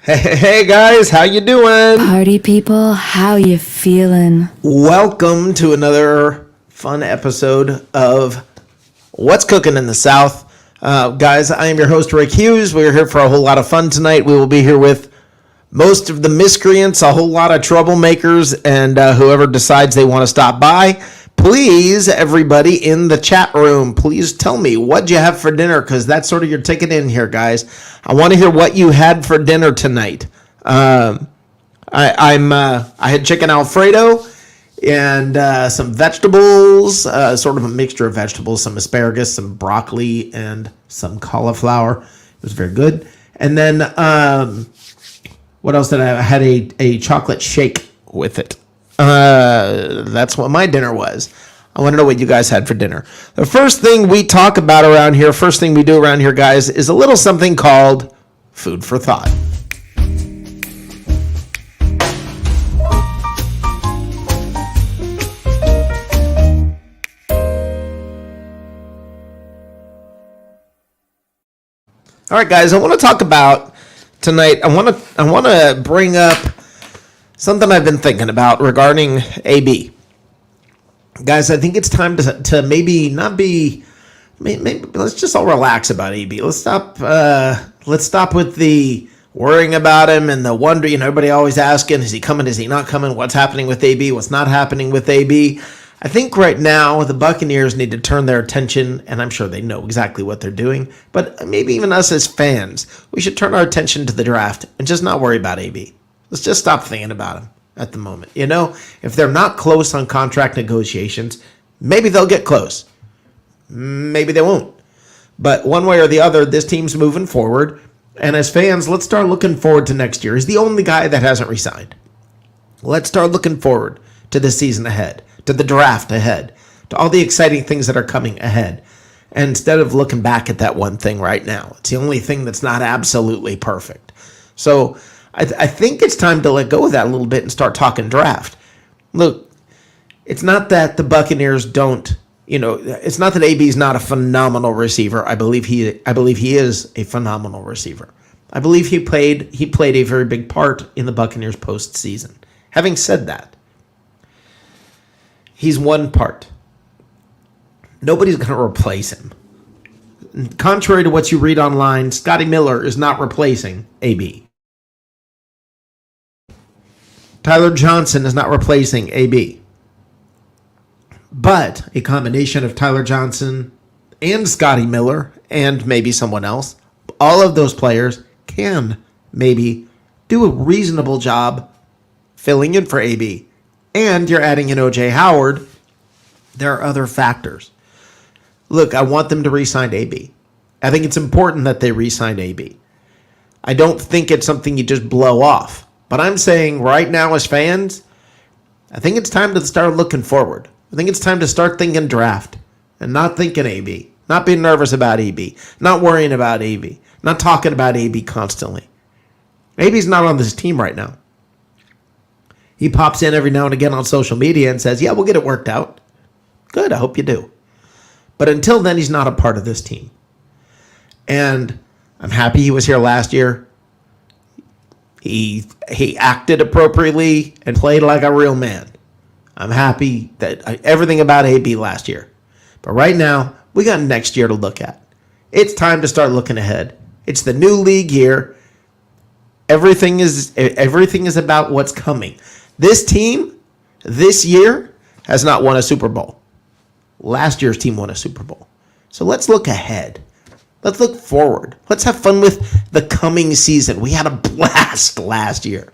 Hey guys, how you doing? Party people, how you feeling? Welcome to another fun episode of What's Cooking in the South. Guys, I am your host, Rick Hughes. We're here for a whole lot of fun tonight. We will be here with most of the miscreants, a whole lot of troublemakers, and whoever decides they want to stop by. Please, everybody in the chat room, please tell me what you have for dinner, because that's sort of your ticket in here, guys. I want to hear what you had for dinner tonight. I had chicken Alfredo and some vegetables, sort of a mixture of vegetables, some asparagus, some broccoli, and some cauliflower. It was very good. And then what else did I have? I had a chocolate shake with it. That's what my dinner was. I want to know what you guys had for dinner. The first thing we talk about around here, first thing we do around here, guys, is a little something called food for thought. All right, guys, I want to talk about tonight. I want to bring up something I've been thinking about regarding AB. Guys, I think it's time to maybe not be. Maybe let's just all relax about AB. Let's stop with the worrying about him and the wonder. Everybody always asking, is he coming? Is he not coming? What's happening with AB? What's not happening with AB? I think right now the Buccaneers need to turn their attention, and I'm sure they know exactly what they're doing, but maybe even us as fans, we should turn our attention to the draft and just not worry about AB. Let's just stop thinking about him at the moment. If they're not close on contract negotiations, maybe they'll get close. Maybe they won't. But one way or the other, this team's moving forward. And as fans, let's start looking forward to next year. He's the only guy that hasn't resigned. Let's start looking forward to the season ahead, to the draft ahead, to all the exciting things that are coming ahead. And instead of looking back at that one thing right now, it's the only thing that's not absolutely perfect. So I think it's time to let go of that a little bit and start talking draft. Look, it's not that the Buccaneers don't, it's not that AB is not a phenomenal receiver. I believe he is a phenomenal receiver. I believe he played a very big part in the Buccaneers postseason. Having said that, he's one part. Nobody's going to replace him. Contrary to what you read online, Scotty Miller is not replacing AB. Tyler Johnson is not replacing AB. But a combination of Tyler Johnson and Scotty Miller and maybe someone else, all of those players can maybe do a reasonable job filling in for AB. And you're adding in O.J. Howard. There are other factors. Look, I want them to re-sign AB. I think it's important that they re-sign AB. I don't think it's something you just blow off. But I'm saying right now as fans, I think it's time to start looking forward. I think it's time to start thinking draft and not thinking AB. Not being nervous about AB. Not worrying about AB. Not talking about AB constantly. AB's not on this team right now. He pops in every now and again on social media and says, yeah, we'll get it worked out. Good, I hope you do. But until then, he's not a part of this team. And I'm happy he was here last year. He acted appropriately and played like a real man. I'm happy that everything about AB last year. But right now, we got next year to look at. It's time to start looking ahead. It's the new league year. Everything is about what's coming. This team, this year, has not won a Super Bowl. Last year's team won a Super Bowl. So let's look ahead. Let's look forward. Let's have fun with the coming season. We had a blast last year.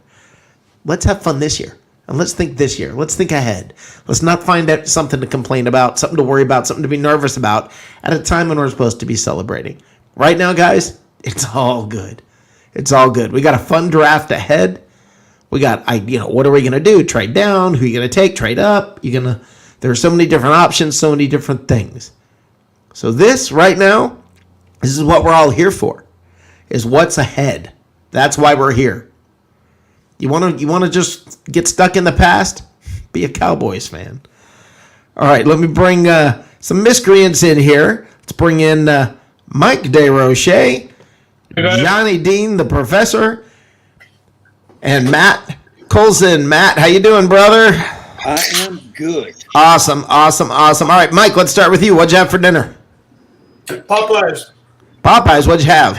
Let's have fun this year. And let's think this year. Let's think ahead. Let's not find out something to complain about, something to worry about, something to be nervous about at a time when we're supposed to be celebrating. Right now, guys, it's all good. It's all good. We got a fun draft ahead. We got, what are we going to do? Trade down? Who are you going to take? Trade up? There are so many different options, so many different things. So this, right now, this is what we're all here for, is what's ahead. That's why we're here. You want to just get stuck in the past? Be a Cowboys fan. All right, let me bring some miscreants in here. Let's bring in Mike DeRoche, Johnny Dean, the professor, and Matt Colson. Matt, how you doing, brother? I am good. Awesome. All right, Mike, let's start with you. What'd you have for dinner? Popeyes. Popeyes, what'd you have?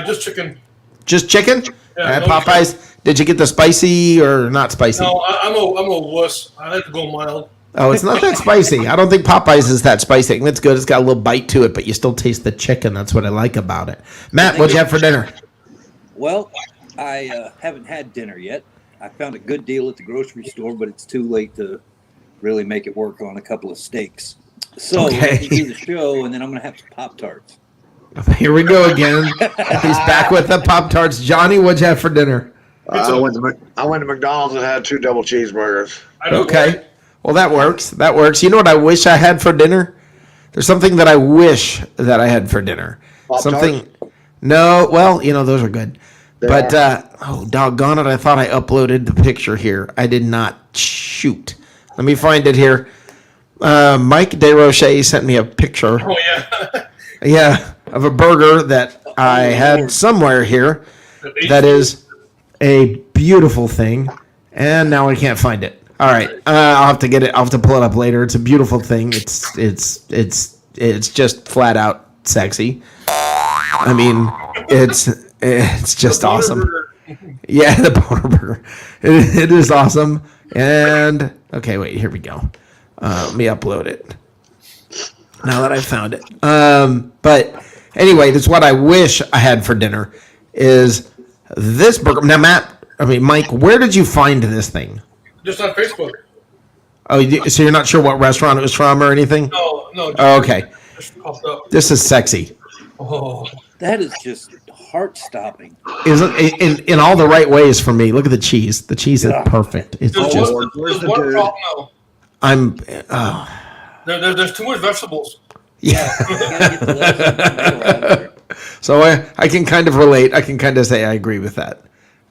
Just chicken. Just chicken? Yeah, no Popeyes. chicken. Did you get the spicy or not spicy? No, I'm a wuss. I like to go mild. Oh, it's not that spicy. I don't think Popeyes is that spicy. I think it's good. It's got a little bite to it, but you still taste the chicken. That's what I like about it. Matt, what'd you have for dinner? Well, I haven't had dinner yet. I found a good deal at the grocery store, but it's too late to really make it work on a couple of steaks. So Okay. let me do the show, and then I'm going to have some Pop-Tarts. Here we go again. He's back with the Pop-Tarts. Johnny, what'd you have for dinner? I went to McDonald's and had 2 double cheeseburgers. I don't Okay. worry. Well, that works. That works. You know what I wish I had for dinner? There's something that I wish that I had for dinner. Pop-Tarts? Something. No, well, those are good. They But, are. oh, doggone it. I thought I uploaded the picture here. I did not. Shoot. Let me find it here. Mike DeRoche sent me a picture. Oh yeah. Yeah, of a burger that I had somewhere here that is a beautiful thing, and now I can't find it. All right, I'll have to get it. I'll have to pull it up later. It's a beautiful thing. It's just flat out sexy. I mean, it's just awesome. Yeah, the boner burger. It is awesome. And okay, wait, here we go. Let me upload it. Now that I found it. But anyway, that's what I wish I had for dinner is this burger. Now, Mike, where did you find this thing? Just on Facebook. Oh, so you're not sure what restaurant it was from or anything? No. Oh, okay. Just popped up. This is sexy. Oh. That is just heart-stopping. Is it in all the right ways for me? Look at the cheese. The cheese is perfect. It's There's just. one, where's there's the one dude? problem though. I'm. There's too much vegetables. Yeah. You gotta get the lettuce and tomato out of there. So I can kind of relate. I can kind of say I agree with that.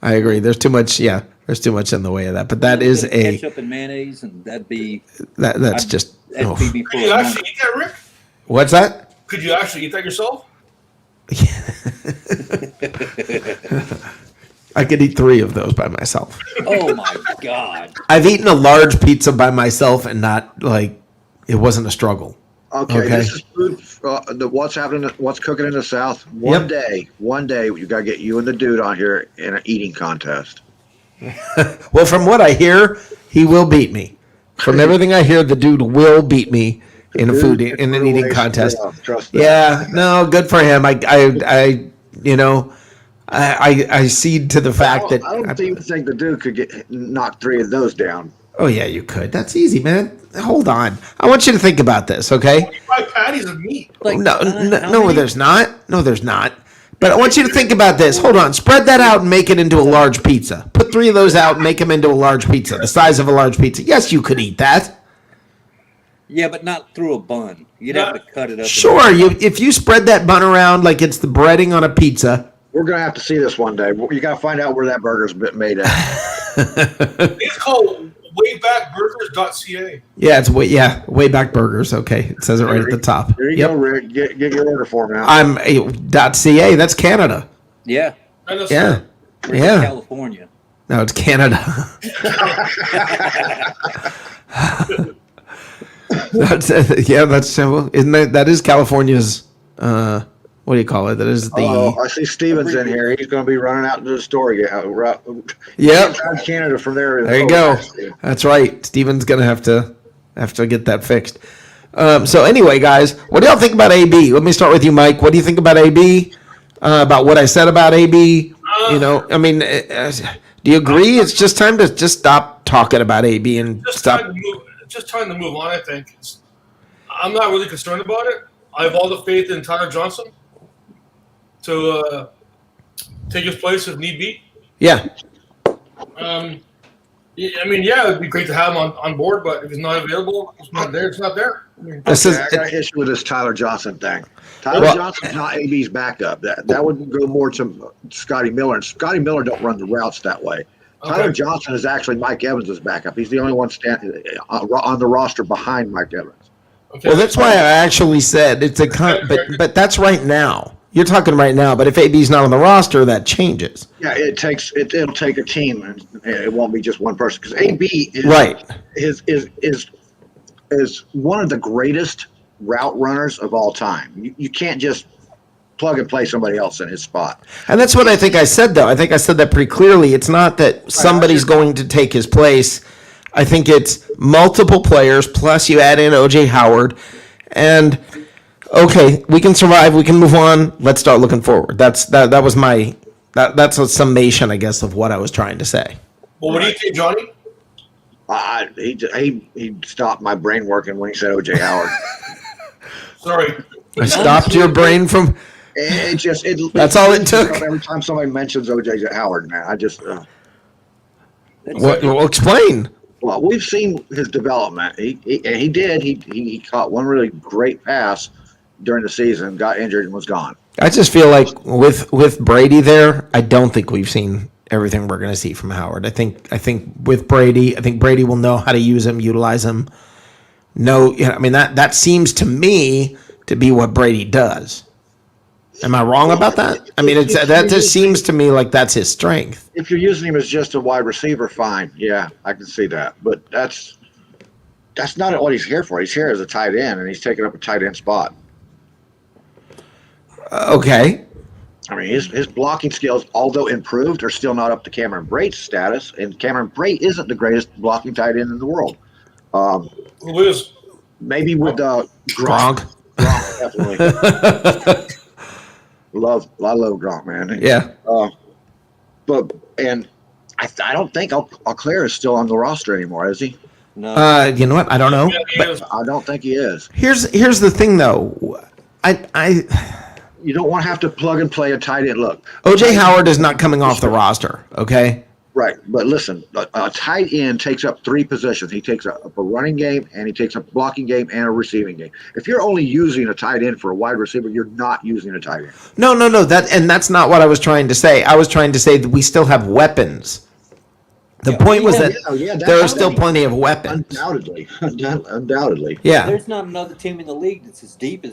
I agree. There's too much. Yeah. There's too much in the way of that. But that is a. Ketchup and mayonnaise, and that'd be That's just. that'd Oh. be Could before you lunch. actually eat that, Rick? What's that? Could you actually eat that yourself? I could eat 3 of those by myself. Oh my God! I've eaten a large pizza by myself and not like it wasn't a struggle. Okay, Okay. this is food. What's happening? What's cooking in the South? One day, you gotta get you and the dude on here in an eating contest. Well, from what I hear, he will beat me. From everything I hear, the dude will beat me in a food in an eating contest. Trust me. Yeah, no, good for him. I cede to the fact that. I don't even think the dude could knock 3 of those down. Oh yeah, you could. That's easy, man. Hold on. I want you to think about this, okay? 5 patties of meat. Like, No, how no, many- there's not. No, there's not. But I want you to think about this. Hold on. Spread that out and make it into a large pizza. Put 3 of those out and make them into a large pizza, the size of a large pizza. Yes, you could eat that. Yeah, but not through a bun. You'd have to cut it up. Sure. If you spread that bun around like it's the breading on a pizza. We're gonna have to see this one day. You gotta find out where that burger's been made at. It's called waybackburgers.ca. Yeah, it's way back burgers. Okay, it says it right at the top. There you go, Rick. Get your order form out. I'm .ca. That's Canada. Yeah, Yeah, we're in yeah. California. No, it's Canada. That's isn't that is California's what do you call it? That is the Oh, I see Steven's in here. He's going to be running out into the store. Yep. Canada from there. There you go. That's right. Steven's gonna have to get that fixed. So anyway, guys, what do y'all think about AB? Let me start with you, Mike. What do you think about AB? About what I said about AB? I mean, do you agree? It's just time to just stop talking about AB and stop. Just time to move on, I think. I'm not really concerned about it. I have all the faith in Tyler Johnson to take his place if need be. Yeah. It'd be great to have him on board, but if he's not available, it's not there. It's not there. I got an issue with this Tyler Johnson thing. Tyler Johnson's not AB's backup. That would go more to Scotty Miller, and Scotty Miller don't run the routes that way. Tyler Johnson is actually Mike Evans' backup. He's the only one standing on the roster behind Mike Evans. Okay. Well, that's why I actually said it's but that's right now. You're talking right now, but if AB's not on the roster, that changes. Yeah, it'll take a team, and it won't be just one person because AB is Right. is one of the greatest route runners of all time. You can't just plug and play somebody else in his spot. And that's what I think I said, though. I think I said that pretty clearly. It's not that somebody's going to take his place. I think it's multiple players, plus you add in O.J. Howard. And, okay, we can survive. We can move on. Let's start looking forward. That's a summation, I guess, of what I was trying to say. Well, what do you think, Johnny? He stopped my brain working when he said O.J. Howard. Sorry. I stopped your brain from... That's all it took. Every time somebody mentions O.J. Howard, man, I just... Well, explain. Well, we've seen his development. He caught one really great pass during the season, got injured, and was gone. I just feel like with Brady there, I don't think we've seen everything we're going to see from Howard. I think with Brady, I think Brady will know how to use him, utilize him. No, I mean that seems to me to be what Brady does. Am I wrong about that? I mean, that just seems to me like that's his strength. If you're using him as just a wide receiver, fine. Yeah, I can see that. But that's not what he's here for. He's here as a tight end, and he's taking up a tight end spot. Okay. I mean, his blocking skills, although improved, are still not up to Cameron Brate's status, and Cameron Brate isn't the greatest blocking tight end in the world. Who is? Maybe with Gronk. Definitely. I love Gronk, man. Yeah. And I don't think Auclair is still on the roster anymore, is he? No. You know what? I don't know. Yeah, he But is. I don't think he is. here's the thing, though. You don't want to have to plug and play a tight end. Look, O.J. Howard is not coming off the roster. Okay. right, but listen, a tight end takes up three positions. He takes up a running game, and he takes up a blocking game and a receiving game. If you're only using a tight end for a wide receiver, you're not using a tight end. No. That's not what I was trying to say. I was trying to say that we still have weapons. The point was that there are still plenty of weapons. Undoubtedly. Yeah. There's not another team in the league that's as deep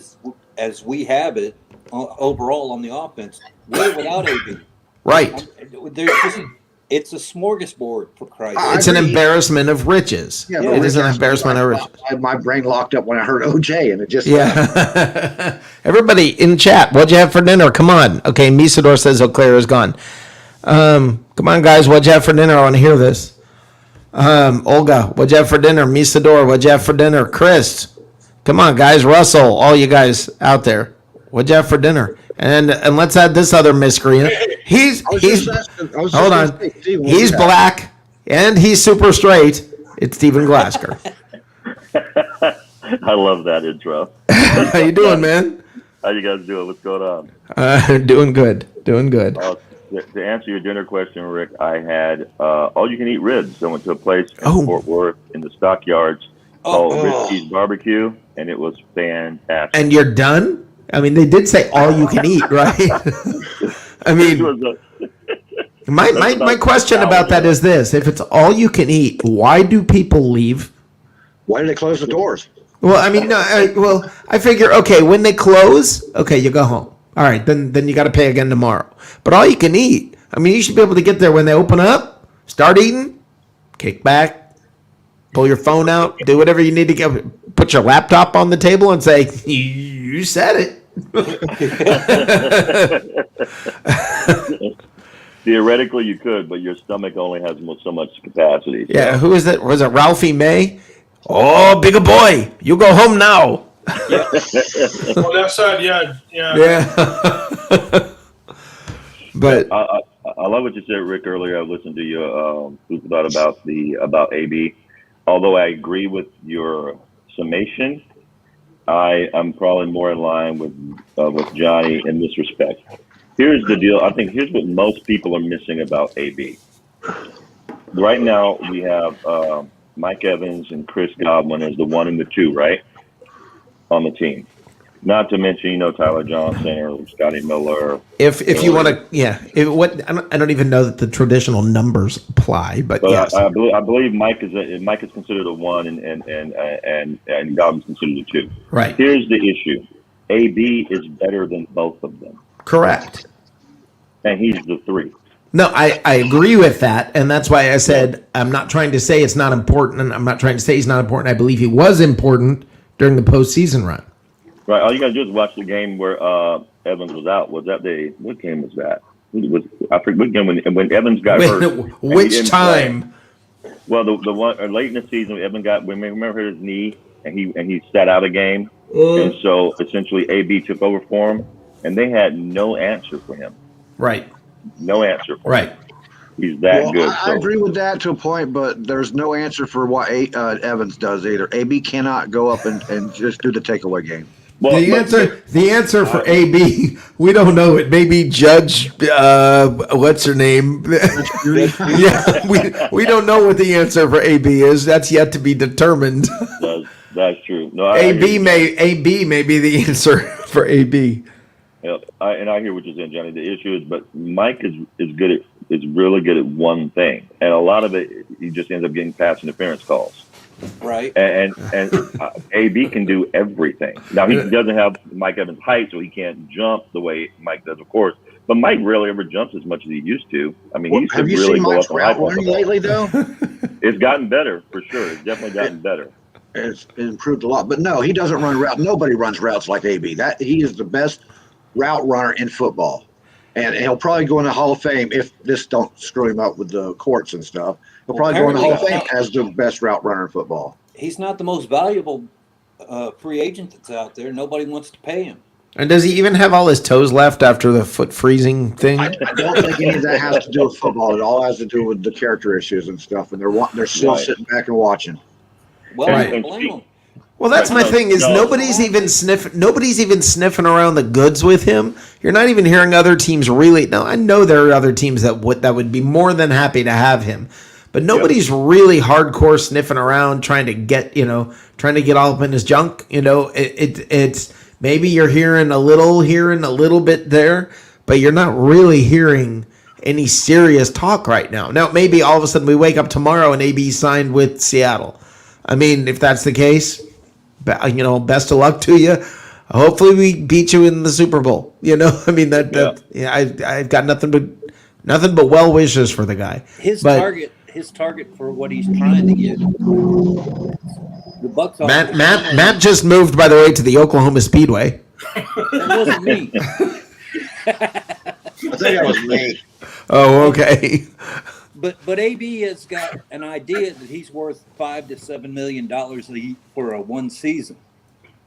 as we have it overall on the offense, with or without AB. Right. It's a smorgasbord, for Christ's sake. It's an embarrassment of riches. Yeah, It is an embarrassment of riches. My brain locked up when I heard OJ, and it just Yeah. Everybody in chat, what'd you have for dinner? Come on. Okay, Misador says Auclair is gone. Come on, guys, what'd you have for dinner? I want to hear this. Olga, what'd you have for dinner? Misador, what'd you have for dinner? Chris, come on, guys. Russell, all you guys out there, what'd you have for dinner? And let's add this other miscreant. He's hold on. He's black and he's super straight. It's Stephen Glasker. I love that intro. How you doing, man? How you guys doing? What's going on? Doing good. Doing good. To answer your dinner question, Rick, I had all-you-can-eat ribs. I went to a place in Fort Worth in the stockyards called Richie's Barbecue, and it was fantastic. And you're done? I mean, they did say all you can eat, right? I mean, my question about that is this: if it's all you can eat, why do people leave? Why did they close the doors? Well, I mean, no. I figure, okay, when they close, okay, you go home. All right, then you got to pay again tomorrow. But all you can eat, I mean, you should be able to get there when they open up, start eating, kick back, pull your phone out, do whatever you need to get, put your laptop on the table and say, you said it. Theoretically, you could, but your stomach only has so much capacity. So. Yeah, who is it? Was it Ralphie May? Oh, bigger boy, you go home now. Yeah. Well, that side, yeah. Yeah. But I love what you said, Rick. Earlier, I listened to you about AB. Although I agree with your summation, I'm probably more in line with Johnny in this respect. Here's the deal. I think here's what most people are missing about AB. Right now, we have Mike Evans and Chris Godwin as the 1 and the 2, right, on the team. Not to mention, Tyler Johnson or Scotty Miller. If you want to, yeah. I don't even know that the traditional numbers apply, but yes. I believe Mike is considered a 1 and Godwin's considered a 2. Right. Here's the issue: AB is better than both of them. Correct. and he's the 3. No, I agree with that, and that's why I said I'm not trying to say it's not important, and I'm not trying to say he's not important. I believe he was important during the postseason run. Right. All you got to do is watch the game where Evans was out. Was that what game was that? I forget what game when Evans got hurt. Which time? Well, the one late in the season, Evans remember his knee, and he sat out a game, and so essentially AB took over for him, and they had no answer for him. Right. No answer for him. Right. He's that good. I agree with that to a point, but there's no answer for what Evans does either. AB cannot go up and just do the takeaway game. Well, The answer for AB, we don't know it. Maybe Judge, what's her name? Yeah, we don't know what the answer for AB is. That's yet to be determined. That's true. No, AB may be the answer for AB. Yeah, I hear what you're saying, Johnny. The issue is, but Mike is really good at one thing, and a lot of it he just ends up getting pass interference calls. Right. And AB can do everything. Now he doesn't have Mike Evans' height, so he can't jump the way Mike does, of course. But Mike rarely ever jumps as much as he used to. I mean, he used to have you really seen go Mike's up and route hype on the running ball. lately, though? It's gotten better for sure. It's definitely gotten better. It's improved a lot. But no, he doesn't run routes. Nobody runs routes like AB. He is the best route runner in football. And he'll probably go in the Hall of Fame if this don't screw him up with the courts and stuff. He'll probably go in the Hall of Fame as the best route runner in football. He's not the most valuable free agent that's out there. Nobody wants to pay him. And does he even have all his toes left after the foot freezing thing? I don't think any of that has to do with football. It all has to do with the character issues and stuff. And they're still sitting back and watching. Well, I don't blame him. Well, that's my thing is nobody's even sniffing around the goods with him. You're not even hearing other teams really. Now, I know there are other teams that would be more than happy to have him. But nobody's really hardcore sniffing around trying to get all up in his junk. It's maybe you're hearing a little bit there, but you're not really hearing any serious talk right now. Now, maybe all of a sudden we wake up tomorrow and AB signed with Seattle. I mean, if that's the case, best of luck to you. Hopefully we beat you in the Super Bowl. I mean I've got nothing but well wishes for the guy. His target for what he's trying to get. The Bucs. Matt just moved, by the way, to the Oklahoma Speedway. That wasn't me. I think that was me. Oh, okay. But AB has got an idea that he's worth $5 to $7 million for a one season,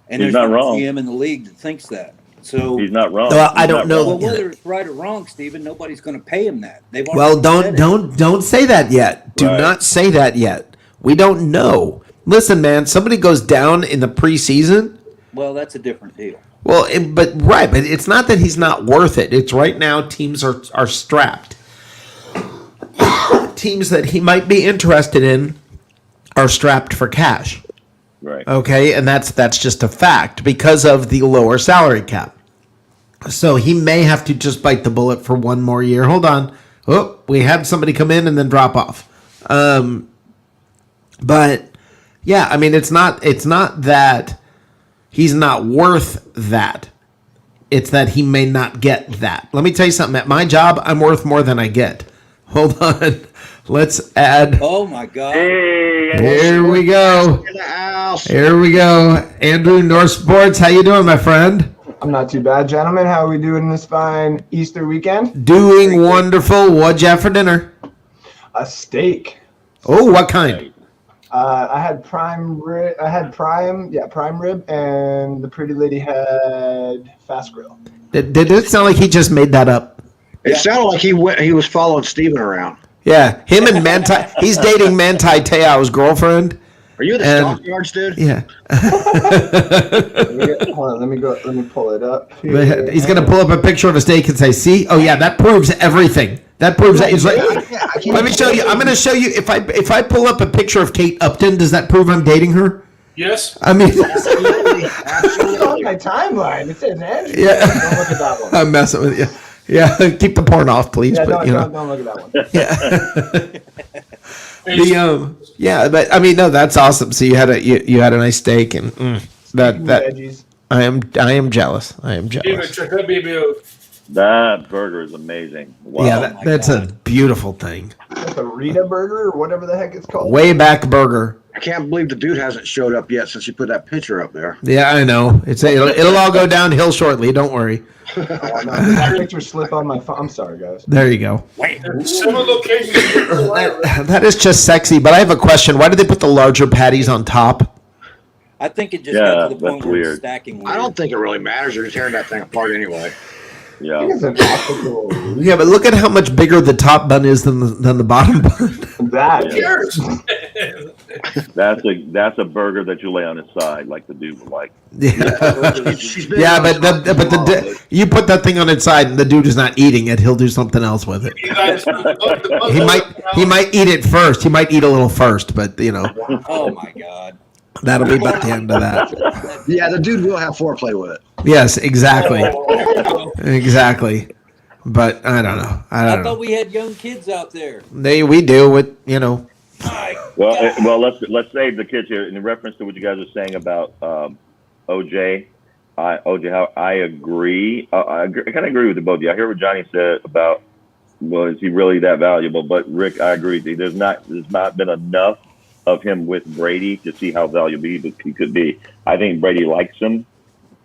and He's there's not wrong. a GM in the league that thinks that. So He's not wrong. Well, I don't know. Well, whether it's right or wrong, Stephen, nobody's going to pay him that. Don't say that yet. Do not say that yet. We don't know. Listen, man. Somebody goes down in the preseason. Well, that's a different deal. Well, but it's not that he's not worth it. It's right now teams are strapped. Teams that he might be interested in are strapped for cash. Right. Okay, and that's just a fact because of the lower salary cap. So he may have to just bite the bullet for one more year. Hold on. Oh, we had somebody come in and then drop off. But yeah, I mean it's not that he's not worth that. It's that he may not get that. Let me tell you something. At my job, I'm worth more than I get. Hold on. Let's add. Oh my God! Hey, Here we go. In the house. Here we go. Andrew, North Sports. How you doing, my friend? I'm not too bad, gentlemen. How are we doing this fine Easter weekend? Doing wonderful. What'd you have for dinner? A steak. Oh, what kind? I had prime rib. Prime rib, and the pretty lady had fast grill. Did it sound like he just made that up? It sounded like he was following Steven around. Yeah, him and Manti. He's dating Manti Te'o's girlfriend. Are you the stockyards dude? Yeah. Hold on, let me pull it up. He's gonna pull up a picture of a steak and say, "See, oh yeah, that proves everything. That proves that." It's like, let me show you. I'm gonna show you. If I pull up a picture of Kate Upton, does that prove I'm dating her? Yes. I mean, Absolutely. It's on my timeline. It says Andrew. Yeah. Don't look at that one. I'm messing with you. Yeah, keep the porn off, please. Yeah, but don't look at that one. But I mean, no, that's awesome. So you had a nice steak, and that Veggies. I am jealous. I am David, jealous. check that baby out. That burger is amazing. Wow. Yeah, that's a beautiful thing. Like a Rita burger or whatever the heck it's called. Way back burger. I can't believe the dude hasn't showed up yet since you put that picture up there. Yeah, I know. It'll all go downhill shortly. Don't worry. Oh, no, that picture slip on my phone. I'm sorry, guys. There you go. There's several locations. That is just sexy. But I have a question. Why did they put the larger patties on top? I think it just Yeah, got to the that's point where it's weird. stacking weird. I don't think it really matters. You're tearing that thing apart anyway. I Yeah. think it's an optical illusion. Yeah, but look at how much bigger the top bun is than the bottom bun. That. Cheers. That's a burger that you lay on its side, like the dude would like. Yeah, She's been yeah, on but you put that thing on its side, and the dude is not eating it. He'll do something else with it. You guys, He might eat it first. He might eat a little first, but Oh my God. that'll be about the end of that. Yeah, the dude will have foreplay with it. Yes, exactly, exactly. But I don't know. I I don't thought know. we had young kids out there. We do with My Well, God. well, let's save the kids here. In reference to what you guys are saying about OJ, how I agree. I kind of agree with the both of you. I hear what Johnny said about, well, is he really that valuable? But Rick, I agree. There's not been enough of him with Brady to see how valuable he could be. I think Brady likes him.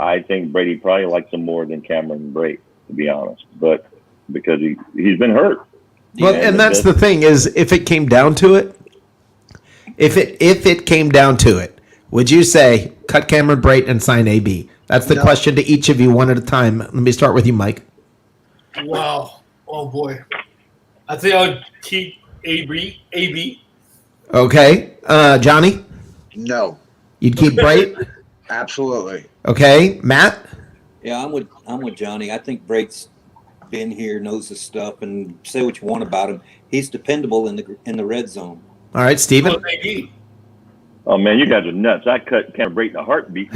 I think Brady probably likes him more than Cameron Brate, to be honest. But because he's been hurt. Well, and that's the thing is, if it came down to it, if it came down to it, would you say cut Cameron Brate and sign AB? That's the question to each of you, one at a time. Let me start with you, Mike. Wow. Oh boy. I think I would keep AB. Okay, Johnny, No, you'd keep Brate. absolutely. Okay, Matt. Yeah, I'm with Johnny. I think Brake's been here, knows his stuff, and say what you want about him. He's dependable in the red zone. All right, Steven. AB. Oh man, you guys are nuts! I cut Cameron Brate in a heartbeat.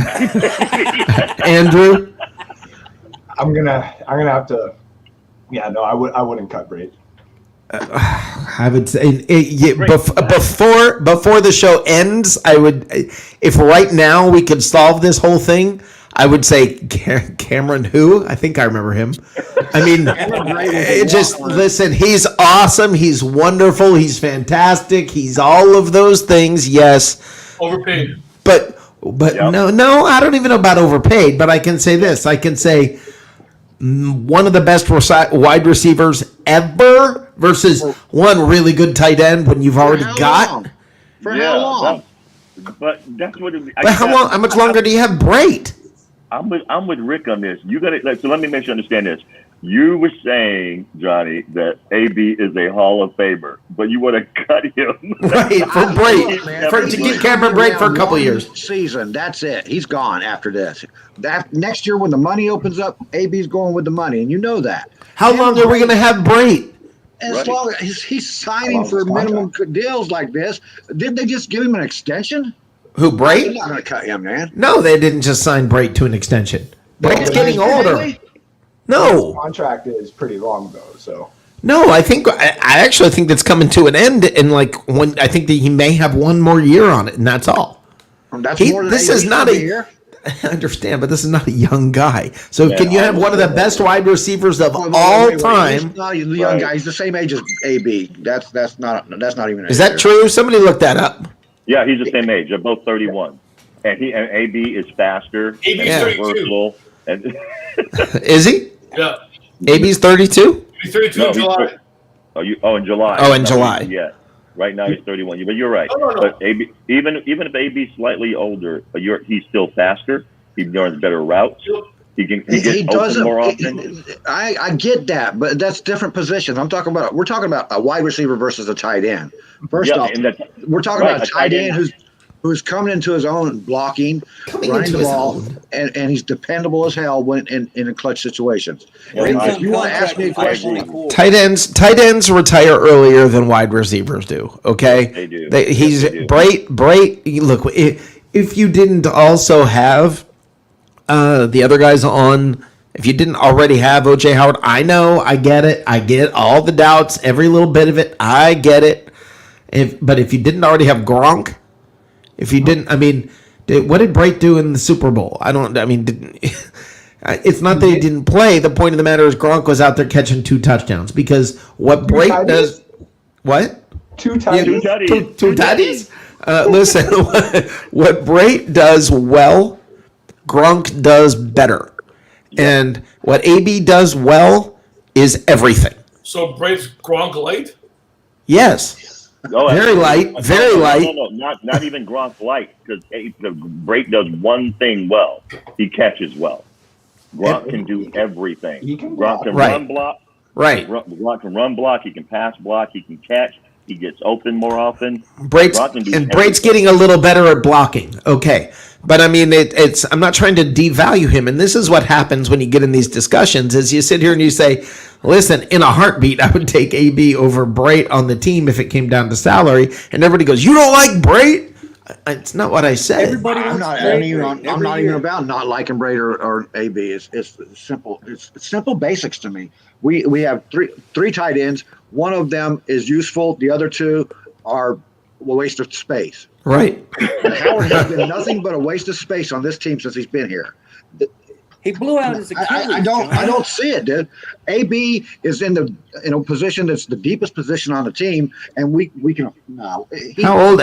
Andrew. I'm gonna have to. Yeah, no, I wouldn't cut Brady. I would say before the show ends, I would, if right now we could solve this whole thing, I would say Cameron who? I think I remember him. I mean, listen, he's awesome, he's wonderful, he's fantastic, he's all of those things, yes. Overpaid. But Yep. no, I don't even know about overpaid, but I can say this. I can say one of the best wide receivers ever versus one really good tight end when you've already got. For how long? But that's what. But how much longer do you have Brate? I'm with Rick on this. You got to. So let me make sure I understand this. You were saying, Johnny, that AB is a Hall of Famer, but you want to cut him. Right, for Brate. To keep Cameron Brate for a couple of years. Season, that's it. He's gone after this. Next year when the money opens up, AB's going with the money, and you know that. How long are we going to have Brate? As long as he's signing for minimum deals like this, didn't they just give him an extension? Who, They're Brate? not going to cut him, man. No, they didn't just sign Brate to an extension. Brate's getting older. No. Contract is pretty long though, so. No, I actually think that's coming to an end, and when I think that he may have one more year on it, and that's all. That's He- more than this AB is not for a- year. I understand, but this is not a young guy. So Yeah, can you have one of the best wide receivers of all time? He's not a young guy. He's the same age as AB. That's not even. Is that true? Somebody look that up. Yeah, he's the same age. They're both 31, and AB is faster, AB 's and 32. versatile, and Is he? Yeah. AB's 32? He's 32 No, in he's July. in July. Oh, in July. Yeah. Right now he's 31. But you're right. No. But AB, even if AB's slightly older, he's still faster. He runs better routes. He gets open more often. I get that, but that's different positions. We're talking about a wide receiver versus a tight end. First off, and that's we're talking right, about a tight end who's coming into his own, blocking, running the ball, and he's dependable as hell when in clutch situations. If you want to ask me a question, Tight ends retire earlier than wide receivers do. Okay, They do. He's Yes, they do. Brate. Look, if you didn't also have the other guys on, if you didn't already have OJ Howard, I know, I get it. I get all the doubts, every little bit of it. I get it. But if you didn't already have Gronk, if you didn't, what did Brate do in the Super Bowl? It's not that he didn't play. The point of the matter is Gronk was out there catching 2 touchdowns because what Brait does. What? 2 times. Two tutties. Two daddies? Listen, what Brait does well, Gronk does better. And what AB does well is everything. So Brait's Gronk light? Yes. Oh, Very light, very light. No, not even Gronk light, because Brait does one thing well. He catches well. Gronk can do everything. He can Gronk can Right. run block. Right. Gronk can run block. He can pass block. He can catch. He gets open more often. Brait's Gronk can do Brait's everything. getting a little better at blocking. Okay. But I mean, it's. I'm not trying to devalue him, and this is what happens when you get in these discussions: is you sit here and you say, "Listen, in a heartbeat, I would take AB over Brait on the team if it came down to salary." And everybody goes, "You don't like Brait?" It's not what I said. Everybody I'm wants not, Brait I'm every not year. even about not liking Brady or AB. It's simple. It's simple basics to me. We have three tight ends. One of them is useful. The other 2 are a waste of space. Right. Howard has been nothing but a waste of space on this team since he's been here. He blew out his Achilles. I don't see it, dude. AB is in a position that's the deepest position on the team, and we can no. How old?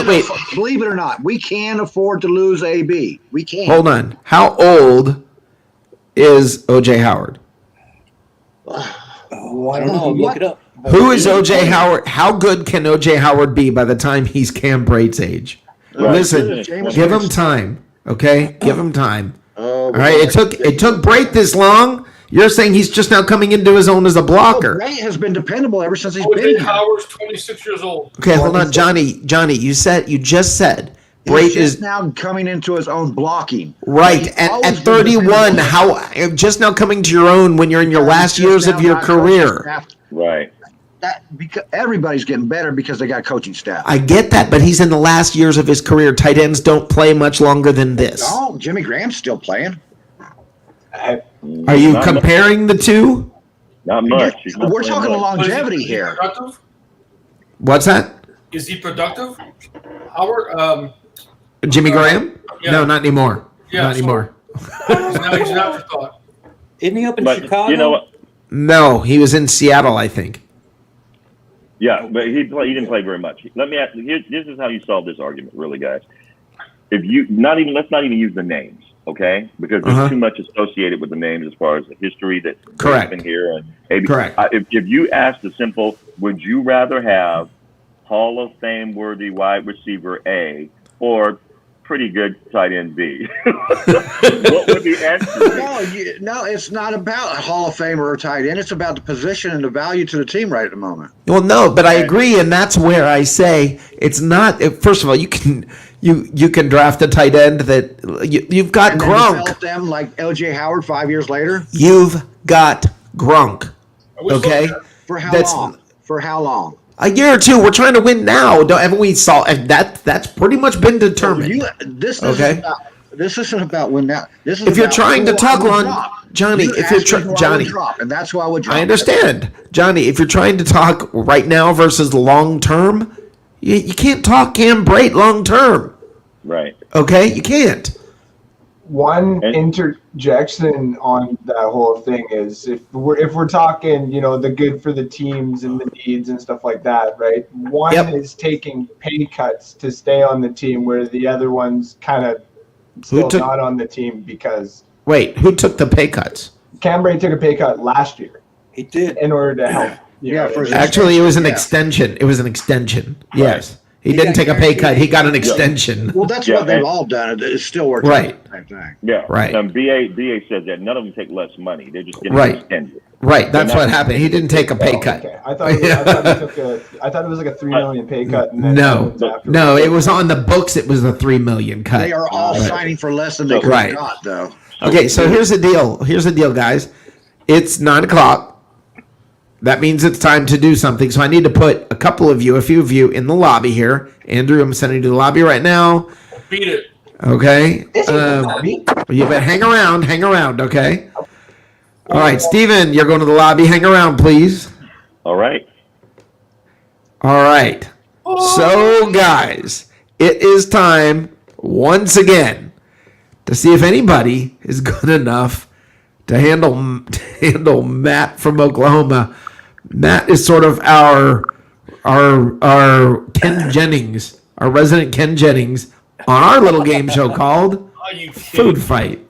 Wait, Believe it or not, we can afford to lose AB. We can. hold on. How old is OJ Howard? Oh, I don't know. Look it up. Who is OJ Howard? How good can OJ Howard be by the time he's Cam Brait's age? Right. Listen, James give him Winston. time, okay? Give him time. Oh, All right, it took Brait this long. You're saying he's just now coming into his own as a blocker. Bray has been dependable ever since he's OJ been here. Howard's 26 years old. Okay, hold on, Johnny. You just said Brait He's just is now coming into his own blocking. right He's at always been 31. dependable. How just now coming to your own when you're in your last He's years just of now your got coaching career? staff. Right. That because everybody's getting better because they got coaching staff. I get that, but he's in the last years of his career. Tight ends don't play much longer than this. Oh, Jimmy Graham's still playing. Are you Not comparing the two? Not much. He's not We're playing talking much. longevity Is he here. productive? What's that? Is he productive? Howard? Jimmy Graham? Yeah. No, not anymore. Yeah, Not so- anymore. He's an afterthought. Isn't he up in But Chicago? you know what? No, he was in Seattle, I think. Yeah, but he didn't play very much. Let me ask. This is how you solve this argument, really, guys. If you let's not even use the names, okay? Because there's too much associated with the names as far as the history that's Correct. been here and maybe. Correct. If you ask the simple, would you rather have Hall of Fame worthy wide receiver A or pretty good tight end B? What would the answer be? No, it's not about Hall of Famer or tight end. It's about the position and the value to the team right at the moment. Well, no, but I agree, and that's where I say it's not. First of all, you can draft a tight end that you've got And then Gronk. develop them like LJ Howard 5 years later. You've got Gronk. I wish Okay, so. For how That's- long? For how long? a year or two. We're trying to win now. Haven't we saw that? That's pretty much been determined. This Okay. isn't about when now. This is If you're about trying to who talk I would long, drop. Johnny, You if you're asked me who I would Johnny, drop, and that's who I would drop. I understand, Johnny. If you're trying to talk right now versus long term, you can't talk Cam Brait long term. Right. Okay, you can't. One And- interjection on that whole thing is if we're talking, the good for the teams and the needs and stuff like that, right? One Yep. is taking pay cuts to stay on the team, where the other one's kind of still took- not on the team because Wait, who took the pay cuts? Cambray took a pay cut last year He did. in order to help. Yeah, for Actually, it was an Yeah. extension. It was an extension. Yes, he He didn't got take a pay cut. guaranteed. He got an extension. Well, that's Yeah, what they've and- all done. It still works. Right. Out the same thing. Yeah. Right. And BA said that none of them take less money. They're just getting Right. extended. Right, that's They're what not- happened. He didn't take a pay cut. Okay, I thought it was like a $3 million pay cut. And then No, after- no, it was on the books. It was a $3 million cut. They are all Right. signing for less than they could Right. have got, though. Okay, so here's the deal. Here's the deal, guys. It's 9:00. That means it's time to do something. So I need to put a few of you in the lobby here. Andrew, I'm sending you to the lobby right now. Beat it. Okay. This is Bobby. You better hang around, okay? All right, Steven, you're going to the lobby. Hang around, please. All right. All right. So, guys, it is time once again to see if anybody is good enough to handle Matt from Oklahoma. Matt is sort of our Ken Jennings, our resident Ken Jennings, on our little game show called Are you kidding? Food Fight.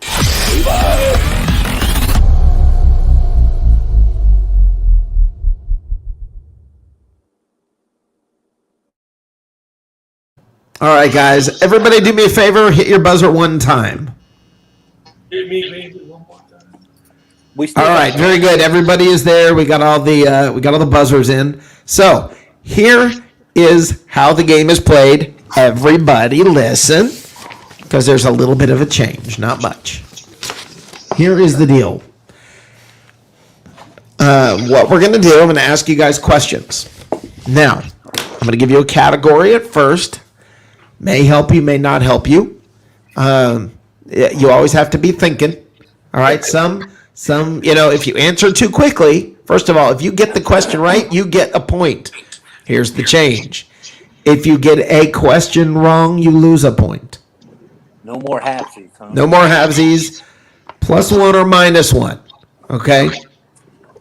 All right, guys. Everybody do me a favor. Hit your buzzer one time. Hit me one more time. We still All right, very good. Everybody is there. We got all the buzzers in. So here is how the game is played. Everybody listen, because there's a little bit of a change, not much. Here is the deal. What we're going to do, I'm going to ask you guys questions. Now, I'm going to give you a category at first. May help you, may not help you. You always have to be thinking. All right, some, if you answer too quickly, first of all, if you get the question right, you get a point. Here's the change. If you get a question wrong, you lose a point. no more halfsies, huh? No more halvesies, +1 or -1. Okay?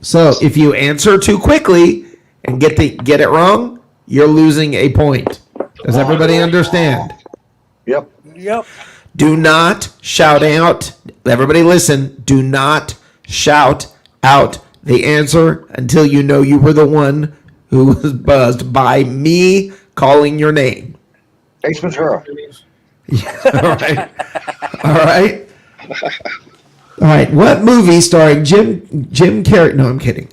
So if you answer too quickly and get it wrong, you're losing a point. Does everybody understand? Yep. Yep. Do not shout out. Everybody listen. Do not shout out the answer until you know you were the one who was buzzed by me calling your name. Ace Ventura. All right. All right. All right. What movie starring Jim Carrey? No, I'm kidding.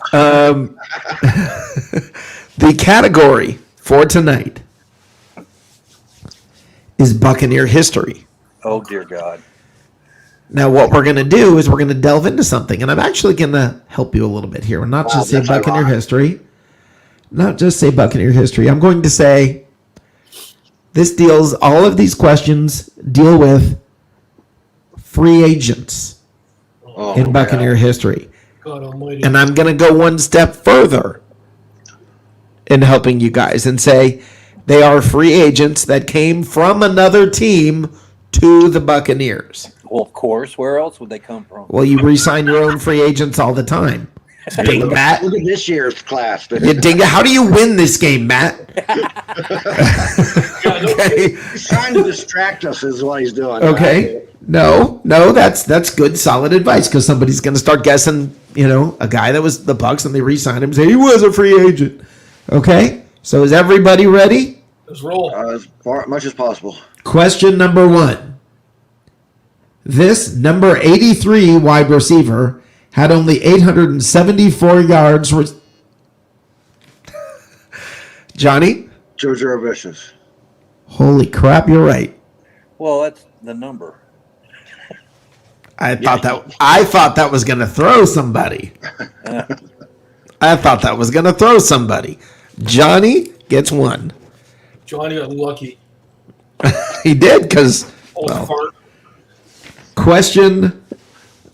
The category for tonight is Buccaneer history. Oh, dear God. Now, what we're going to do is we're going to delve into something, and I'm actually going to help you a little bit here. And not just say that's Buccaneer ironic. history. Not just say Buccaneer history. I'm going to say all of these questions deal with free agents Oh, in Buccaneer history. God almighty. And I'm going to go one step further in helping you guys and say they are free agents that came from another team to the Buccaneers. Well, of course. Where else would they come from? Well, you re-sign your own free agents all the time. Ding, Matt. Look at this year's class. You ding, how do you win this game, Matt? Okay. He's trying to distract us, is what he's doing. Okay. No, that's good, solid advice, because somebody's going to start guessing, a guy that was the Bucs and they re-signed him and say he was a free agent. Okay. So is everybody ready? Let's roll. As much as possible. Question number 1. This number 83 wide receiver had only 874 yards. Johnny? Joe Jurevicius. Holy crap, you're right. Well, that's the number. I thought that was going to throw somebody. Johnny gets 1. Johnny got lucky. He did because Fart. question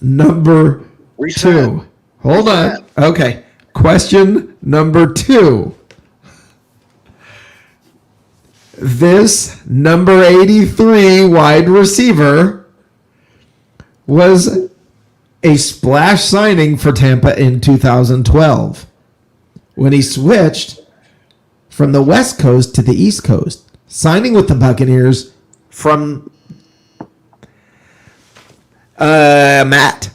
number Reset. 2. Hold on. Okay. Question number 2. This number 83 wide receiver was a splash signing for Tampa in 2012 when he switched from the West Coast to the East Coast, signing with the Buccaneers from Matt.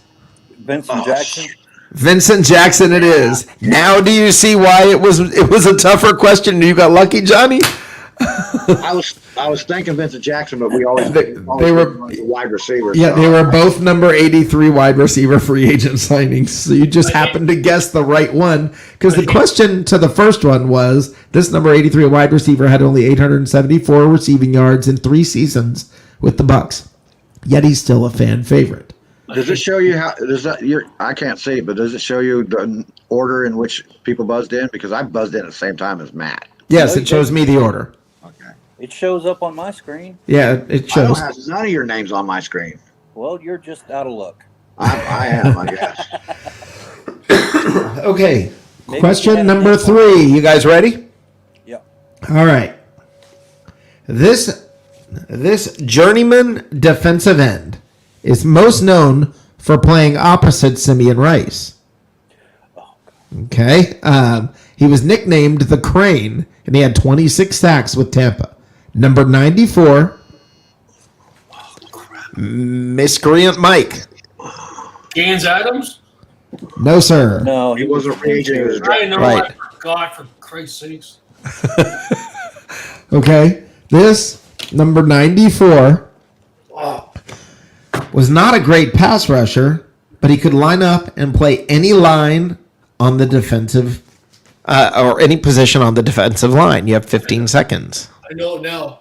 Vincent Jackson. Vincent Jackson it is. Now do you see why it was a tougher question? You got lucky, Johnny? I was thinking Vincent Jackson, but we always They were wide receivers. Yeah, they were both number 83 wide receiver free agent signings. So you just happened to guess the right one because the question to the first one was this number 83 wide receiver had only 874 receiving yards in 3 seasons with the Bucs. Yet he's still a fan favorite. Does it show you how? I can't see, but does it show you the order in which people buzzed in? Because I buzzed in at the same time as Matt. Yes, it shows me the order. Okay. It shows up on my screen. Yeah, it I don't shows. have none of your names on my screen. Well, you're just out of luck. I am, I guess. Okay. Maybe Question you had a number name on 3. You guys ready? Yep. All right. This journeyman defensive end is most known for playing opposite Simeon Rice. Okay. He was nicknamed the Crane, and he had 26 sacks with Tampa. Number 94, Miscreant Mike. Gaines Adams? No, sir. No, He wasn't raging. He was I know, Right. I forgot, for Christ's sakes. Okay. This, number 94, was not a great pass rusher, but he could line up and play any line on the defensive or any position on the defensive line. You have 15 seconds. I know it now.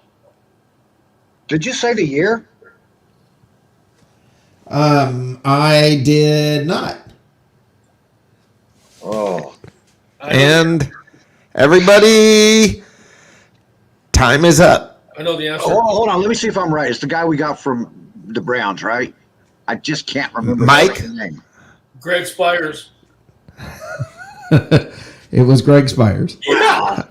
Did you say the year? I did not. Oh. And everybody, time is up. I know the answer. Oh, hold on. Let me see if I'm right. It's the guy we got from the Browns, right? I just can't remember Mike? his name. Greg Spires. It was Greg Spires. Wow.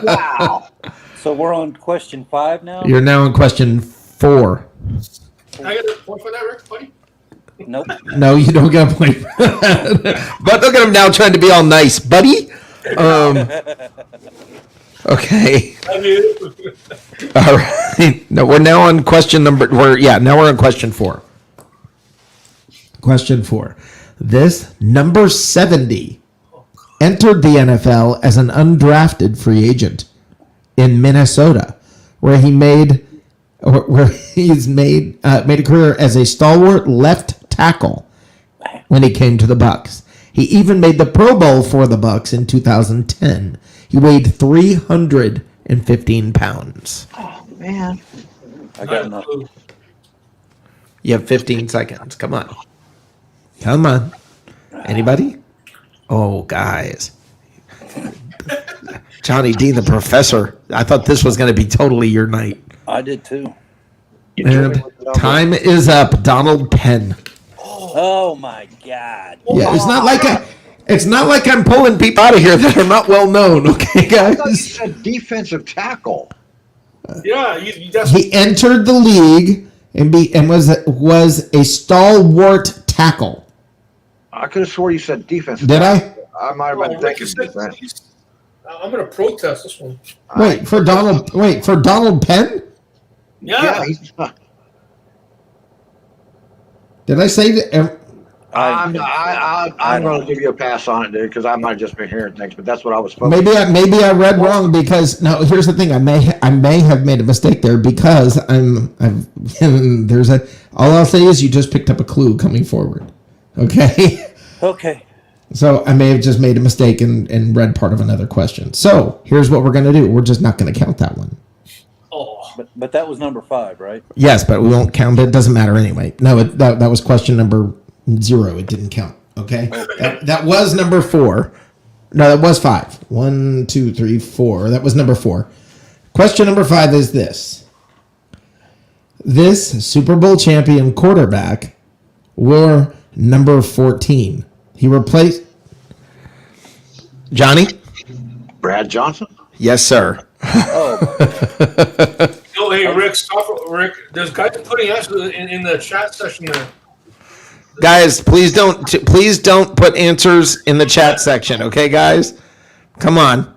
Wow. So we're on question 5 now? You're now in question 4. I get a point for that, Rick, buddy? Nope. No, you don't get a point. But look at him now trying to be all nice, buddy. Okay. I mean, All right. No, we're now on question number. Now we're on question 4. Question 4. This number 70 entered the NFL as an undrafted free agent in Minnesota, where he's made a career as a stalwart left tackle when he came to the Bucs. He even made the Pro Bowl for the Bucs in 2010. He weighed 315 pounds. Oh, man. I got enough. You have 15 seconds. Come on. Come on. Anybody? Oh, guys. Johnny D, the professor. I thought this was going to be totally your night. I did too. And time is up. Donald Penn. Oh my God. Yeah, it's not like I'm pulling people out of here that are not well known. Okay, I thought you guys. said defensive tackle. yeah, that's He entered the league and was a stalwart tackle. I could have swore you said defensive Did tackle. I? I might have been Rick, you thinking said- defense. I'm going to protest this one. Wait for Donald Penn? Yeah. Yeah, he's, Did I say that? I'm going to give you a pass on it, dude, because I might have just been hearing things, but that's what I was supposed Maybe I read wrong because no. Here's the thing. I may have made a mistake there because all I'll say is you just picked up a clue coming forward. Okay. Okay. So I may have just made a mistake and read part of another question. So here's what we're going to do. We're just not going to count that one. Oh, But that was number 5, right? Yes, but we won't count it. It doesn't matter anyway. No, that was question number 0. It didn't count. Okay. That was number 4. No, that was 5. 1, 2, 3, 4. That was number 4. Question number 5 is this. This Super Bowl champion quarterback wore number 14. He replaced Johnny? Brad Johnson? Yes, sir. Oh, no, hey, Rick, stop. Rick, there's guys putting answers in the chat session there. Guys, please don't put answers in the chat section, okay, guys? Come on,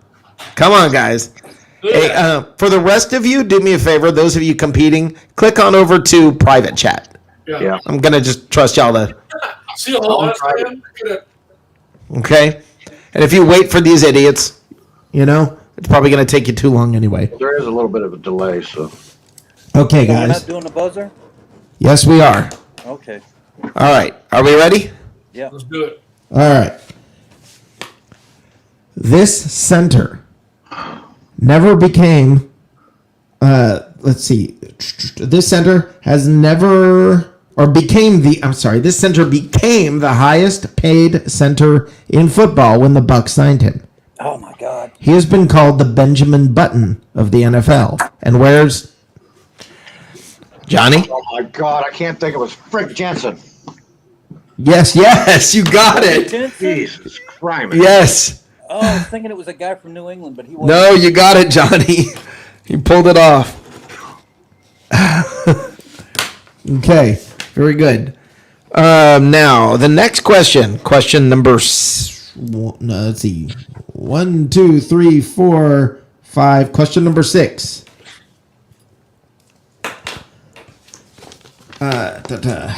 guys. Hey, for the rest of you, do me a favor. Those of you competing, click on over to private chat. Yeah. I'm gonna just trust y'all to, See how honest I am? Look at it. okay? And if you wait for these idiots, it's probably gonna take you too long anyway. There is a little bit of a delay, so. Okay, we're not guys. doing the buzzer? Yes, we are. Okay. All right. Are we ready? Yeah. Let's do it. All right. This center never became. Let's see. This center has never, or became the. I'm sorry. This center became the highest paid center in football when the Bucs signed him. Oh my God. He has been called the Benjamin Button of the NFL. And where's Johnny? Oh my God, I can't think of it. Frick Jensen. Yes, you got it. Jesus Christ. Yes. Oh, I was thinking it was a guy from New England, but he wasn't. No, you got it, Johnny. You pulled it off. Okay, very good. Now, the next question. Question number... let's see. 1, 2, 3, 4, 5. Question number 6. The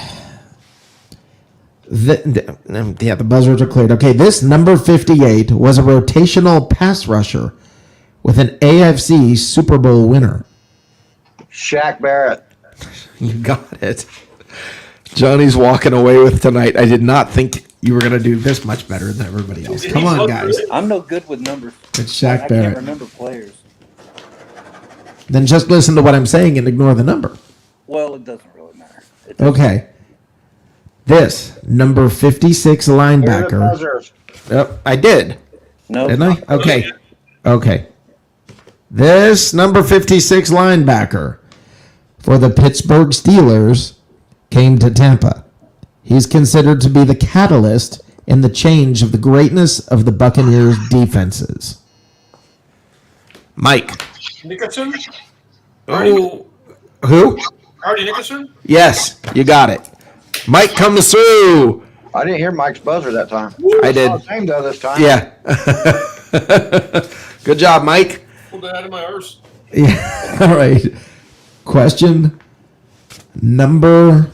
buzzers are cleared. Okay, this number 58 was a rotational pass rusher with an AFC Super Bowl winner. Shaq Barrett. You got it. Johnny's walking away with tonight. I did not think you were going to do this much better than everybody else. Come on, guys. I'm no good with numbers. It's Shaq I Barrett. can't remember players. Then just listen to what I'm saying and ignore the number. Well, it doesn't really matter. It doesn't. Okay. This number 56 linebacker. Yep, I did. No. Didn't I? Okay. Okay. This number 56 linebacker for the Pittsburgh Steelers came to Tampa. He's considered to be the catalyst in the change of the greatness of the Buccaneers defenses. Mike. Nickerson? Oh, who? Hardy Nickerson? Yes, you got it. Mike comes through. I didn't hear Mike's buzzer that time. I did. Same though this time. Yeah. Good job, Mike. Pulled that out of my arse. Yeah. All right. Question number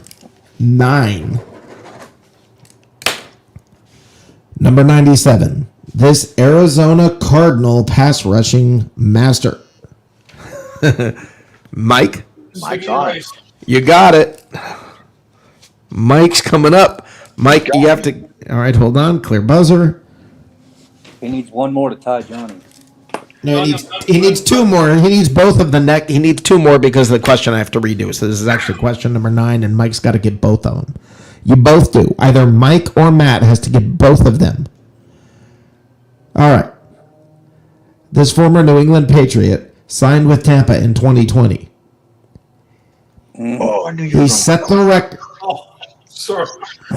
9. Number 97. This Arizona Cardinal pass rushing master. Mike? Mike's on it. You got it. Mike's coming up. Mike, you have to... All right, hold on. Clear buzzer. He needs one more to tie Johnny. No, he needs 2 more. He needs both of the neck. He needs 2 more because of the question I have to redo. So this is actually question number 9, and Mike's got to get both of them. You both do. Either Mike or Matt has to get both of them. All right. This former New England Patriot signed with Tampa in 2020. Oh, I knew you were He set the record. Oh, sorry.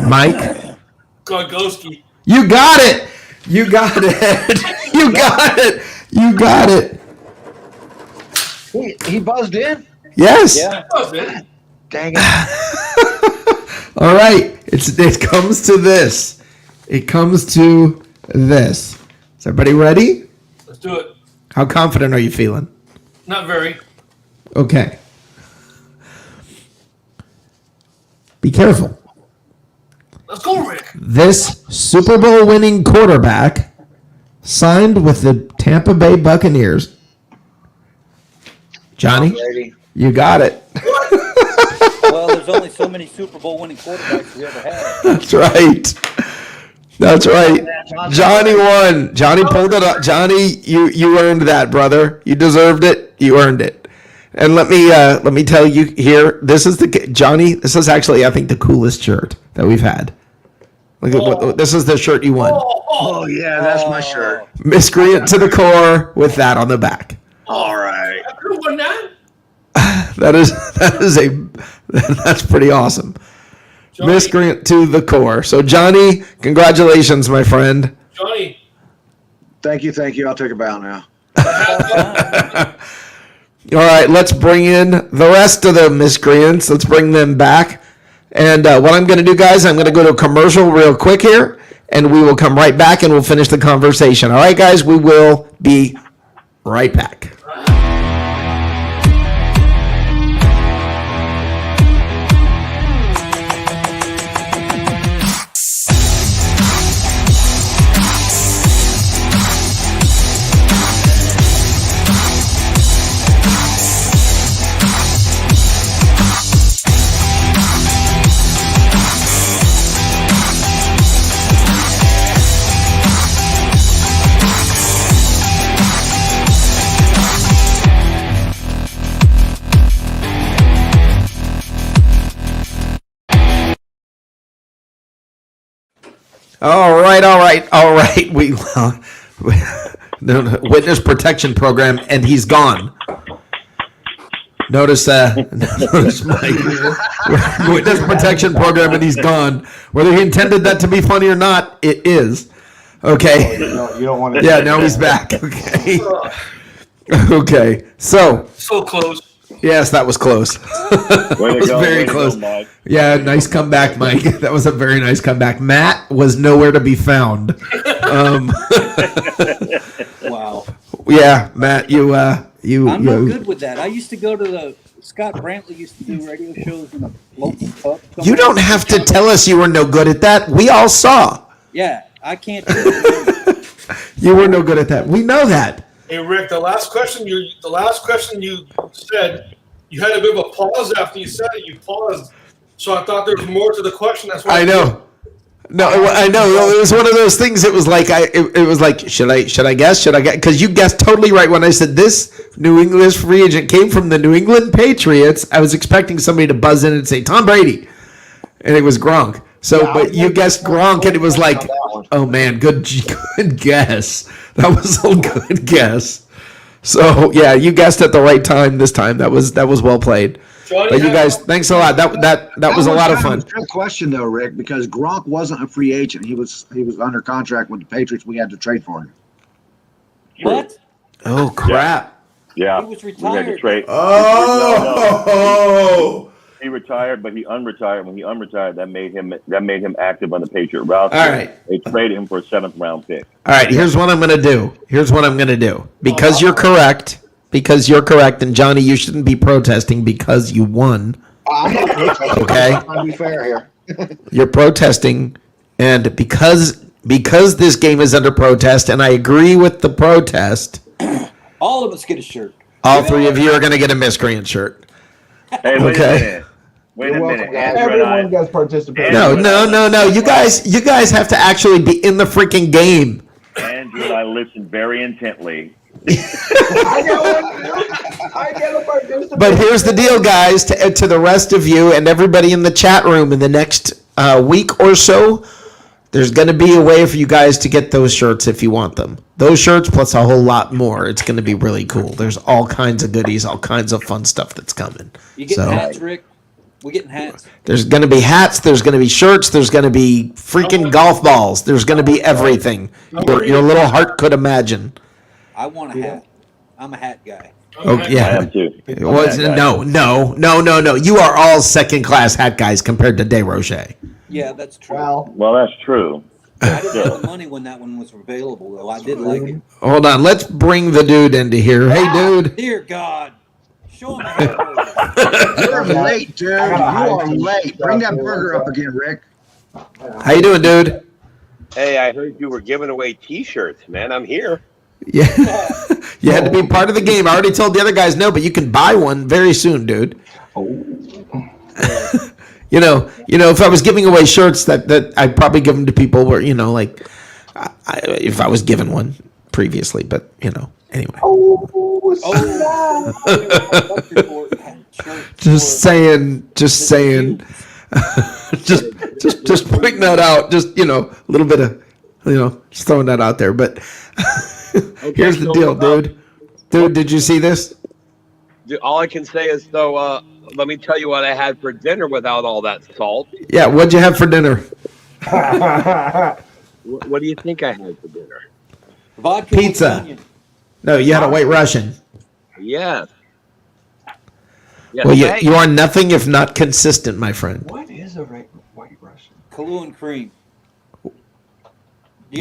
Mike, Gronkowski. you got it. You got it. You got it. You got it. He buzzed in? Yes. Yeah. Oh, man. Dang it. All right. It comes to this. It comes to this. Is everybody ready? Let's do it. How confident are you feeling? Not very. Okay. Be careful. Let's go, Rick. This Super Bowl winning quarterback signed with the Tampa Bay Buccaneers. Johnny, Brady. you got it. Well, there's only so many Super Bowl winning quarterbacks we ever had. That's right. That's right. Johnny won. Johnny pulled it up. Johnny, you earned that, brother. You deserved it. You earned it. And let me tell you here. This is Johnny. This is actually, I think, the coolest shirt that we've had. Look at what this is the shirt you won. Oh, yeah, that's my shirt. Miscreant to the core with that on the back. All right. I could have won that. That's pretty awesome. Johnny, Miscreant to the core. So Johnny, congratulations, my friend. Johnny. Thank you. I'll take a bow now. All right, let's bring in the rest of the miscreants. Let's bring them back. And what I'm going to do, guys, I'm going to go to a commercial real quick here, and we will come right back and we'll finish the conversation. All right, guys, we will be right back. All right. We the witness protection program, and he's gone. Notice Mike. Witness protection program, and he's gone. Whether he intended that to be funny or not, it is. Okay. No, you don't want to. Yeah, now he's back. Okay. Okay. So So close. Yes, that was close. That Way to was go, very way to close. go, Mike. Yeah, nice comeback, Mike. That was a very nice comeback. Matt was nowhere to be found. Wow. Yeah, Matt, you I'm no good with that. I used to go to the Scott Brantley used to do radio shows in a local pub. you don't have to tell us you were no good at that. We all saw Yeah, I can't do it. you were no good at that. We know that. Hey Rick, the last question you said, you had a bit of a pause after you said it. You paused, so I thought there was more to the question. That's why I know. No, I know. It was one of those things. It was like it was like, should I guess? Should I guess? Because you guessed totally right when I said this New England free agent came from the New England Patriots. I was expecting somebody to buzz in and say Tom Brady, and it was Gronk. So, Yeah, but you guessed Gronk, and it was like, oh man, good guess. That was a good guess. So yeah, you guessed at the right time this time. That was well played. Johnny, But you guys, thanks a lot. That was a lot of fun. Good question though, Rick, because Gronk wasn't a free agent. He was under contract with the Patriots. We had to trade for him. What? Oh crap! Yeah, He was we had to retired. trade. Oh. He retired, but he unretired. When he unretired, that made him active on the Patriot roster. All right. They traded him for a 7th-round pick. All right, here's what I'm going to do. Because you're correct, and Johnny, you shouldn't be protesting because you won. Okay? I'll be fair here. You're protesting, and because this game is under protest, and I agree with the protest, All of us get a shirt. all three of you are going to get a Miscreant shirt. Hey, wait Okay. a minute. Wait a minute. Andrew and Everyone I, does participate. No. You guys have to actually be in the freaking game. Andrew and I listened very intently. I get a participate. But here's the deal, guys, to the rest of you and everybody in the chat room in the next week or so, there's going to be a way for you guys to get those shirts if you want them. Those shirts plus a whole lot more. It's going to be really cool. There's all kinds of goodies, all kinds of fun stuff that's coming. You getting hats, Rick? We're getting hats. There's going to be hats. There's going to be shirts. There's going to be freaking golf balls. There's going to be everything your little heart could imagine. I want a hat. I'm a hat guy. Oh, I yeah. am too. No. You are all second-class hat guys compared to DeRoche. Yeah, that's true. Well, that's true. I didn't have the money when that one was available, though. I did like it. Hold on. Let's bring the dude into here. Hey, dude. Dear God. Show him how. You're late, dude. You are late. Bring that burger up again, Rick. How you doing, dude? Hey, I heard you were giving away T-shirts, man. I'm here. Yeah. You had to be part of the game. I already told the other guys no, but you can buy one very soon, dude. You know, if I was giving away shirts that I'd probably give them to people where, if I was given one previously, but, anyway. Just saying. just pointing that out. Just, a little bit of, just throwing that out there. But here's the deal, dude. Dude, did you see this? All I can say is, though, let me tell you what I had for dinner without all that salt. Yeah, what'd you have for dinner? What do you think I had for dinner? Vodka Pizza. with onion. No, you had a White Russian. Yes. Yes, Well, hey, you are nothing if not consistent, my friend. What is a white Russian? Kahlua and cream.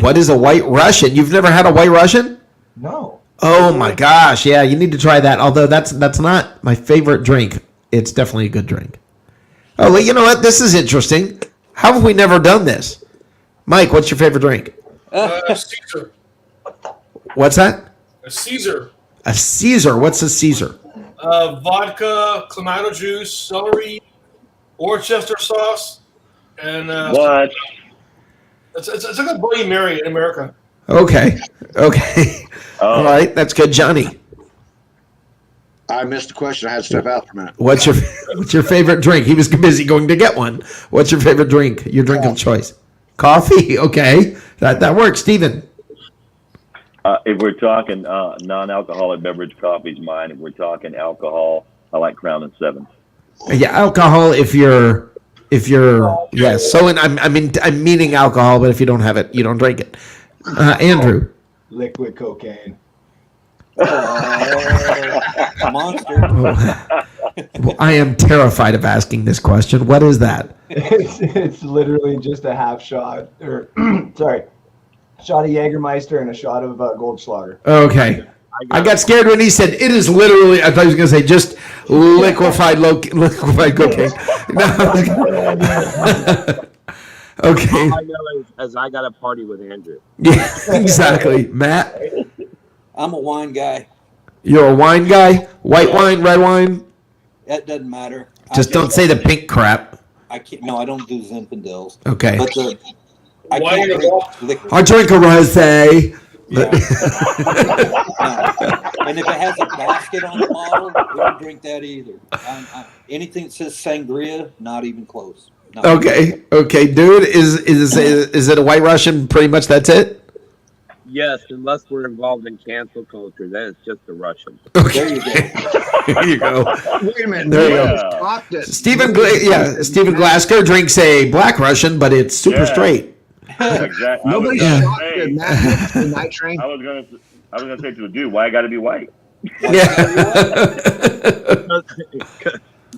What is a White Russian? You've never had a White Russian? No. Oh my gosh, yeah, you need to try that. Although that's not my favorite drink. It's definitely a good drink. Oh, well, you know what? This is interesting. How have we never done this? Mike, what's your favorite drink? Caesar. What's that? A Caesar. A Caesar. What's a Caesar? Vodka, clamato juice, celery, Worcester sauce, and What? it's like a Bloody Mary in America. Okay. All right, that's good, Johnny. I missed the question. I had to step out for a minute. What's your favorite drink? He was busy going to get one. What's your favorite drink? Your drink of choice? Coffee. Okay, that works. Steven. If we're talking non-alcoholic beverage, coffee's mine. If we're talking alcohol, I like Crown and Seven. Yeah, alcohol. If you're yes. So I'm meaning alcohol, but if you don't have it, you don't drink it. Andrew. Liquid cocaine. Oh, monster. Well, I am terrified of asking this question. What is that? It's literally just a half shot, or sorry, shot of Jägermeister and a shot of Goldschlager. Okay. I got scared when he said it is literally. I thought he was going to say just liquefied cocaine. No. Okay. All I know is I got to party with Andrew. Yeah, exactly. Matt, I'm a wine guy. you're a wine guy. White wine, red wine. That doesn't matter. Just don't say the pink crap. I can't. No, I don't do Zinfandels. Okay. But I Why can't you drink walk- liquor. I drink a rosé. Yeah. No. And if it has a basket on the bottle, we don't drink that either. Anything that says sangria, not even close. No. Okay, dude. Is it a White Russian? Pretty much. That's it. Yes, unless we're involved in cancel culture, then it's just a Russian. There you go. There you go. Wait a minute. There you go. go. Stephen Glasgow drinks a Black Russian, but it's super straight. Exactly. Nobody shot the night train. I was gonna say to a dude, why I got to be white?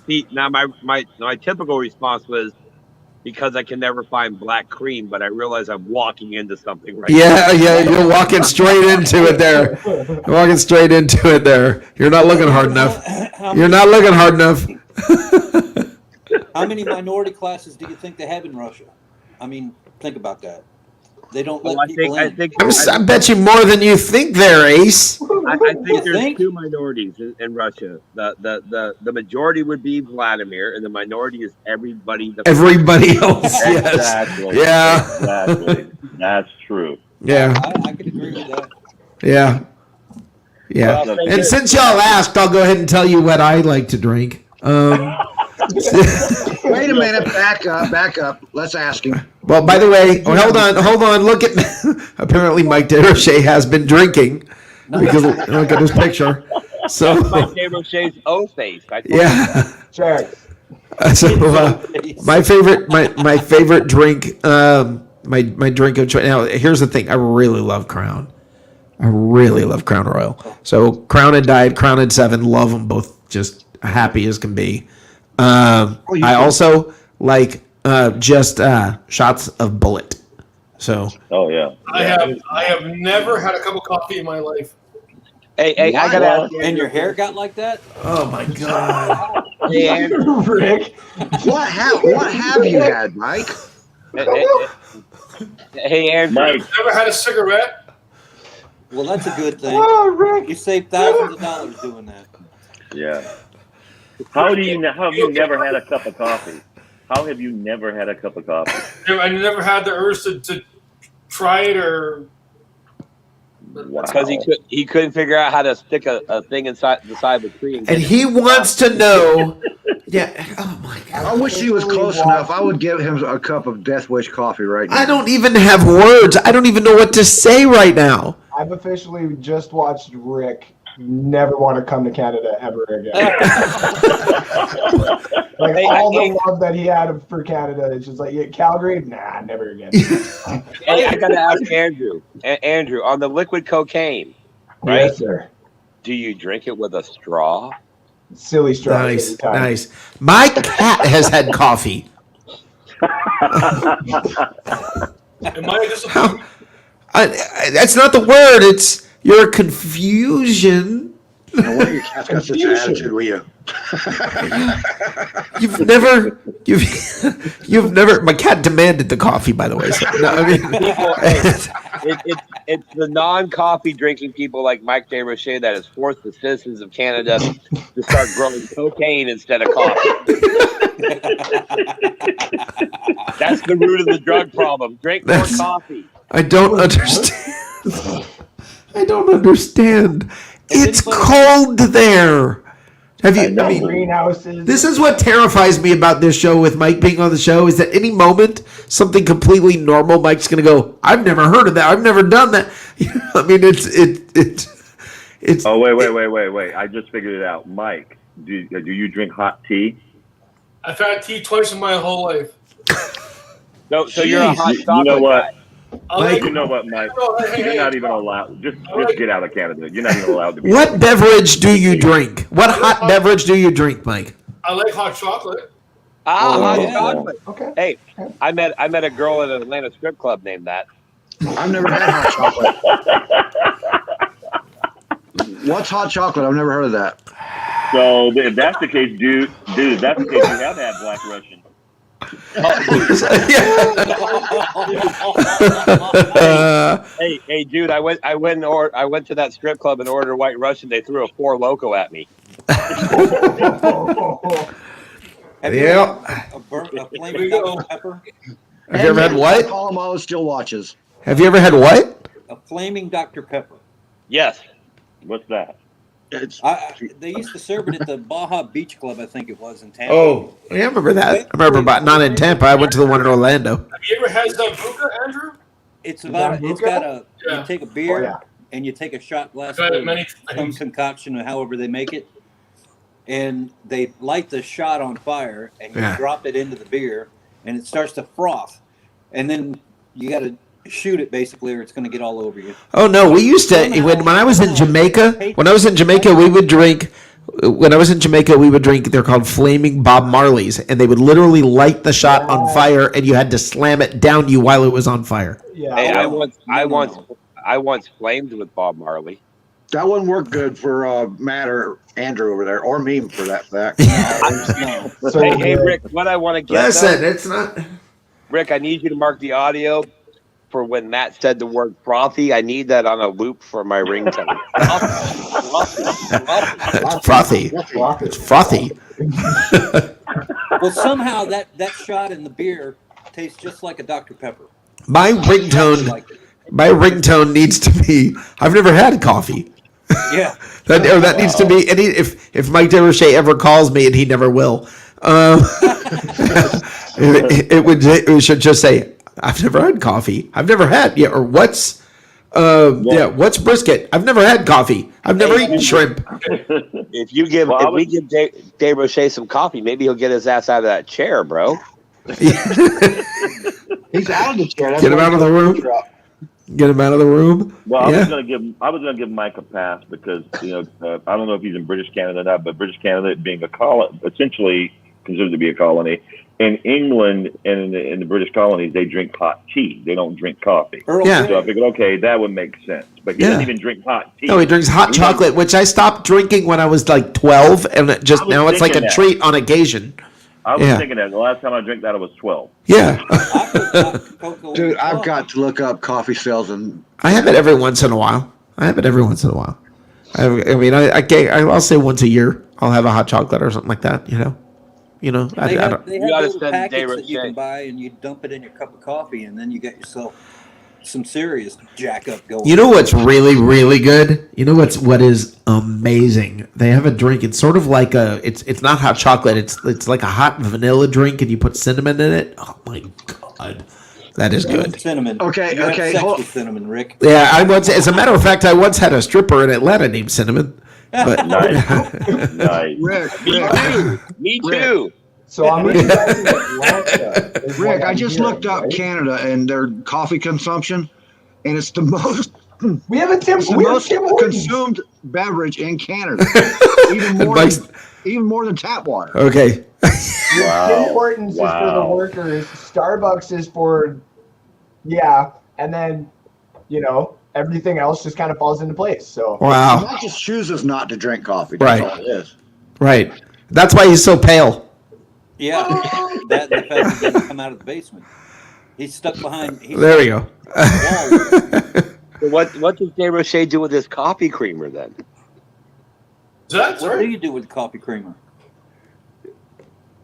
See, now my typical response was because I can never find black cream, but I realize I'm walking into something right now. Yeah, you're walking straight into it there. You're walking straight into it there. You're not looking hard enough. You're not looking hard enough. How many minority classes do you think they have in Russia? I mean, think about that. They don't let people in. I bet you more than you think there, Ace. I think there's think? two minorities in Russia. The majority would be Vladimir, and the minority is everybody. Everybody else, yes. Exactly. Yeah. Exactly. That's true. Yeah. I can agree with that. Yeah. Yeah. Well, And since y'all asked, I'll go ahead and tell you what I like to drink. Wait a minute. Back up. Let's ask him. Well, by the way, hold on. Look at apparently Mike DeRoche has been drinking because look at his picture. So Mike DeRoche's O face. yeah. Cheers. So my favorite drink, my drink of choice. Now here's the thing: I really love Crown. I really love Crown Royal. So Crown and Diet, Crown and 7, love them both. Just happy as can be. I also like just shots of Bullet. So. Oh yeah. I have never had a cup of coffee in my life. Hey, I gotta ask you, And your hair got like that? Oh my God. Hey, Andrew. Rick. What have you had, Mike? Hey, Andrew. Mike. Never had a cigarette. Well, that's a good thing. Oh, Rick. You save thousands of dollars doing that. Yeah. How have you never had a cup of coffee? How have you never had a cup of coffee? I never had the urge to try it or. Wow. Because he couldn't figure out how to stick a thing inside the side of the tree. And he wants to know. Yeah. Oh my God. I wish he was close enough. I would give him a cup of Death Wish coffee right now. I don't even have words. I don't even know what to say right now. I've officially just watched Rick never want to come to Canada ever again. Like all the love that he had for Canada, it's just like Calgary, nah, never again. Hey, I gotta ask Andrew. Andrew, on the liquid cocaine, right? Yes, sir. Do you drink it with a straw? Silly straw. Nice, nice. My cat has had coffee. Am I disappointed? That's not the word. It's your confusion. No wonder your cat's got such an attitude with you. You've never. My cat demanded the coffee, by the way. So, no, I mean, It's the non-coffee drinking people like Mike DeRoche that has forced the citizens of Canada to start growing cocaine instead of coffee. That's the root of the drug problem. Drink more coffee. I don't understand. I don't understand. It's cold there. Have you? I mean, greenhouses. this is what terrifies me about this show with Mike being on the show is that any moment something completely normal, Mike's going to go, I've never heard of that. I've never done that. I mean, it's. Oh wait! I just figured it out. Mike, do you drink hot tea? I've had tea twice in my whole life. So you're a hot chocolate You know what? guy. Mike, You know what, Mike? Hey, You're hey, not even allowed. Just get out of Canada. You're not even allowed to be. what beverage do you drink? What hot beverage do you drink, Mike? I like hot chocolate. Hot yeah. chocolate. Okay. Hey, I met a girl at an Atlanta strip club named that. I've never had hot chocolate. What's hot chocolate? I've never heard of that. So if that's the case, dude, if that's the case, you have had Black Russian. Hey, dude, I went to that strip club and ordered White Russian. They threw a Four Loko at me. Have you Yeah. had a flaming Dr. Pepper? Have you ever had what? Colombo still watches. Have you ever had what? A flaming Dr. Pepper. Yes. What's that? It's They used to serve it at the Baja Beach Club, I think it was, in Tampa. Oh, yeah, I remember that. I remember, but not in Tampa. I went to the one in Orlando. Have you ever had Zambuca, Andrew? It's that it's Buca? got a, Yeah. you take a beer Oh, yeah. and you take a shot glass Tried it of many some times. concoction or however they make it, and they light the shot on fire and you Yeah. drop it into the beer and it starts to froth, and then you got to shoot it basically or it's going to get all over you. Oh no, we used to when I was in Jamaica. When I was in Jamaica, we would drink. When I was in Jamaica, we would drink. They're called flaming Bob Marleys, and they would literally light the shot on fire, and you had to slam it down you while it was on fire. Yeah. Hey, No. I once flamed with Bob Marley. that wouldn't work good for Matt or Andrew over there, or me for that fact. No. So, Hey, Rick, what I want to get Listen, though, it's not. Rick, I need you to mark the audio for when Matt said the word frothy. I need that on a loop for my ringtone. It's frothy. It's frothy. Well, somehow that shot in the beer tastes just like a Dr. Pepper. My ringtone. Like it. My ringtone needs to be. I've never had coffee. Yeah. That needs to be. And if Mike DeRoche ever calls me, and he never will, it should just say, "I've never had coffee. I've never had or what's what's brisket? I've never had coffee. I've never eaten shrimp." If we give Dave Roche some coffee, maybe he'll get his ass out of that chair, bro. He's out of the chair. That's Get him why out of he's the room. drop. Get him out of the room. Well, I Yeah. was gonna give Mike a pass because I don't know if he's in British Canada or not, but British Canada being a colony, essentially considered to be a colony. In England and in the British colonies, they drink hot tea. They don't drink coffee. Earl Yeah. Grey. So I figured, okay, that would make sense. But he Yeah. doesn't even drink hot tea. No, he drinks hot He chocolate, which I stopped drinking when I was like 12, and it just I was now it's like a thinking that. treat on occasion. I was Yeah. thinking that the last time I drank that, I was 12. Yeah. I put hot cocoa in Dude, I've coffee. got to look up coffee sales and I have it every once in a while. I'll say once a year I'll have a hot chocolate or something like that. I They don't. have You gotta little send packets Dave that you Roche. can buy, and you dump it in your cup of coffee, and then you get yourself some serious jack up going. You know what's really, really good? You know what is amazing? They have a drink. It's sort of like it's not hot chocolate. It's like a hot vanilla drink, and you put cinnamon in it. Oh my god, that is good. Cinnamon. Okay, You have okay, sex hold- with cinnamon, Rick. Yeah, as a matter of fact, I once had a stripper in Atlanta named Cinnamon. But Nice. Rick, Me too. So I'm in Atlanta. is what Rick, I I'm just hearing, looked up right? Canada and their coffee consumption, and it's the most We have a Tim. it's the We have most Tim Hortons. consumed beverage in Canada, even more Mike's- than, even more than tap water. okay. Wow. Tim Hortons is for the Wow. workers. Starbucks is for, and then, everything else just kind of falls into place. So Wow. Mike just chooses not to drink coffee. That's Right. all it is. Right. That's why he's so pale. Yeah, that the fact that he doesn't come out of the basement. He's stuck behind. He's There we go. So what does Dave Roche do with his coffee creamer then? Is that What do right? you do with the coffee creamer?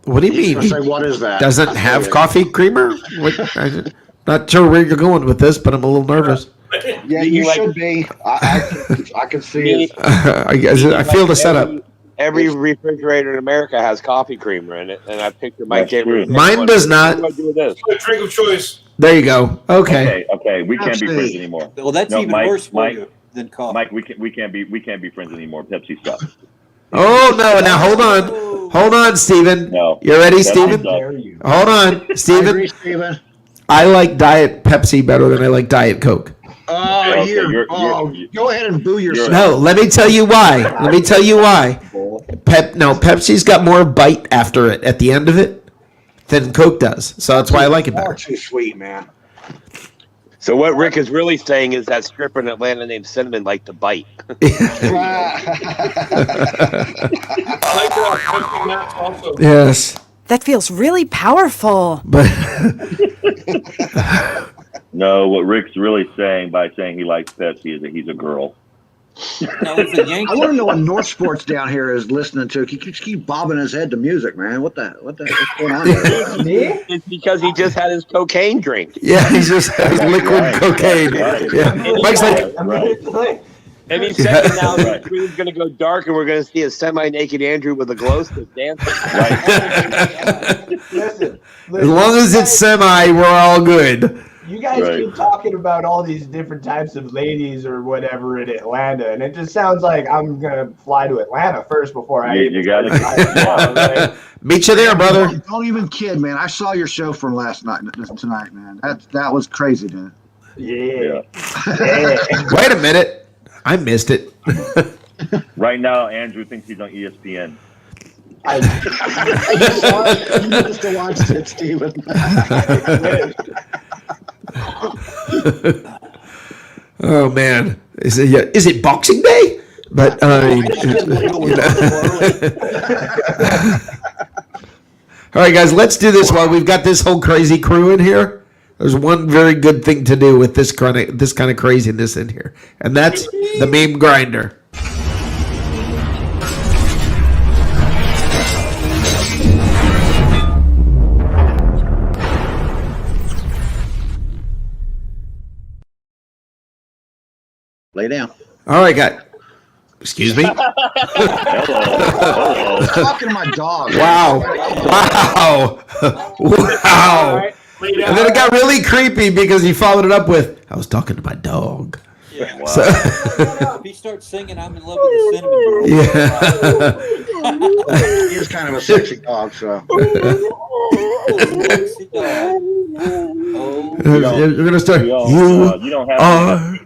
What do you He's mean? gonna He say, what is that? doesn't have coffee creamer? Not sure where you're going with this, but I'm a little nervous. Yeah, You you like- should be. I can see it. I feel the setup. Every refrigerator in America has coffee creamer in it, and I picture Mike That's Dave true. Roche. Mine does not. What do I do with this? My drink of choice. There you go. Okay. Okay. We can't be Pepsi. friends anymore. Well, that's No, even Mike- worse for Mike- you than coffee. Mike, we can't be friends anymore. Pepsi sucks. Oh no! Now hold on, Steven. No. You ready, That's Steven? not- dare you? Hold on, I Steven. agree, Steven. I like Diet Pepsi better than I like Diet Coke. Oh, Okay, you're, go ahead and boo yourself. No, let me tell you why. Pepsi's got more bite after it at the end of it than Coke does. So that's why I like it Far better. too sweet, man. So what Rick is really saying is that stripper in Atlanta named Cinnamon liked to bite. I like that. Max also. Yes. That feels really powerful. But No, what Rick's really saying by saying he likes Pepsi is that he's a girl. No, it's a Yankee. I want to know what North Sports down here is listening to. He keeps bobbing his head to music, man. What's going on there? Me? It's because he just had his cocaine drink. yeah, he's just has liquid cocaine. Right. Yeah. Mike's like, Right. And he said that now the screen's going to go dark and we're going to see a semi-naked Andrew with a glow stick dancing. Listen, as long as it's semi, we're all good. you guys Right. keep talking about all these different types of ladies or whatever in Atlanta, and it just sounds like I'm gonna fly to Atlanta first before I. You gotta- Right? Meet you there, brother. Don't even kid, man. I saw your show from tonight, man. That was crazy, dude. Yeah. Wait a minute. I missed it. Right now, Andrew thinks he's on ESPN. I just watched it, Steven. Oh man, is it Boxing Day? But all right, guys, let's do this while we've got this whole crazy crew in here. There's one very good thing to do with this kind of craziness in here, and that's the meme grinder. Lay down. All right, guys. Excuse me. I'm talking to my dog. Wow. And then it got really creepy because he followed it up with, "I was talking to my dog." Yeah. Wow. So, If he starts singing, I'm in love with the cinnamon girl. yeah. He is kind of a sexy dog, so. Sexy dog. Oh, You're gonna start. You You don't have are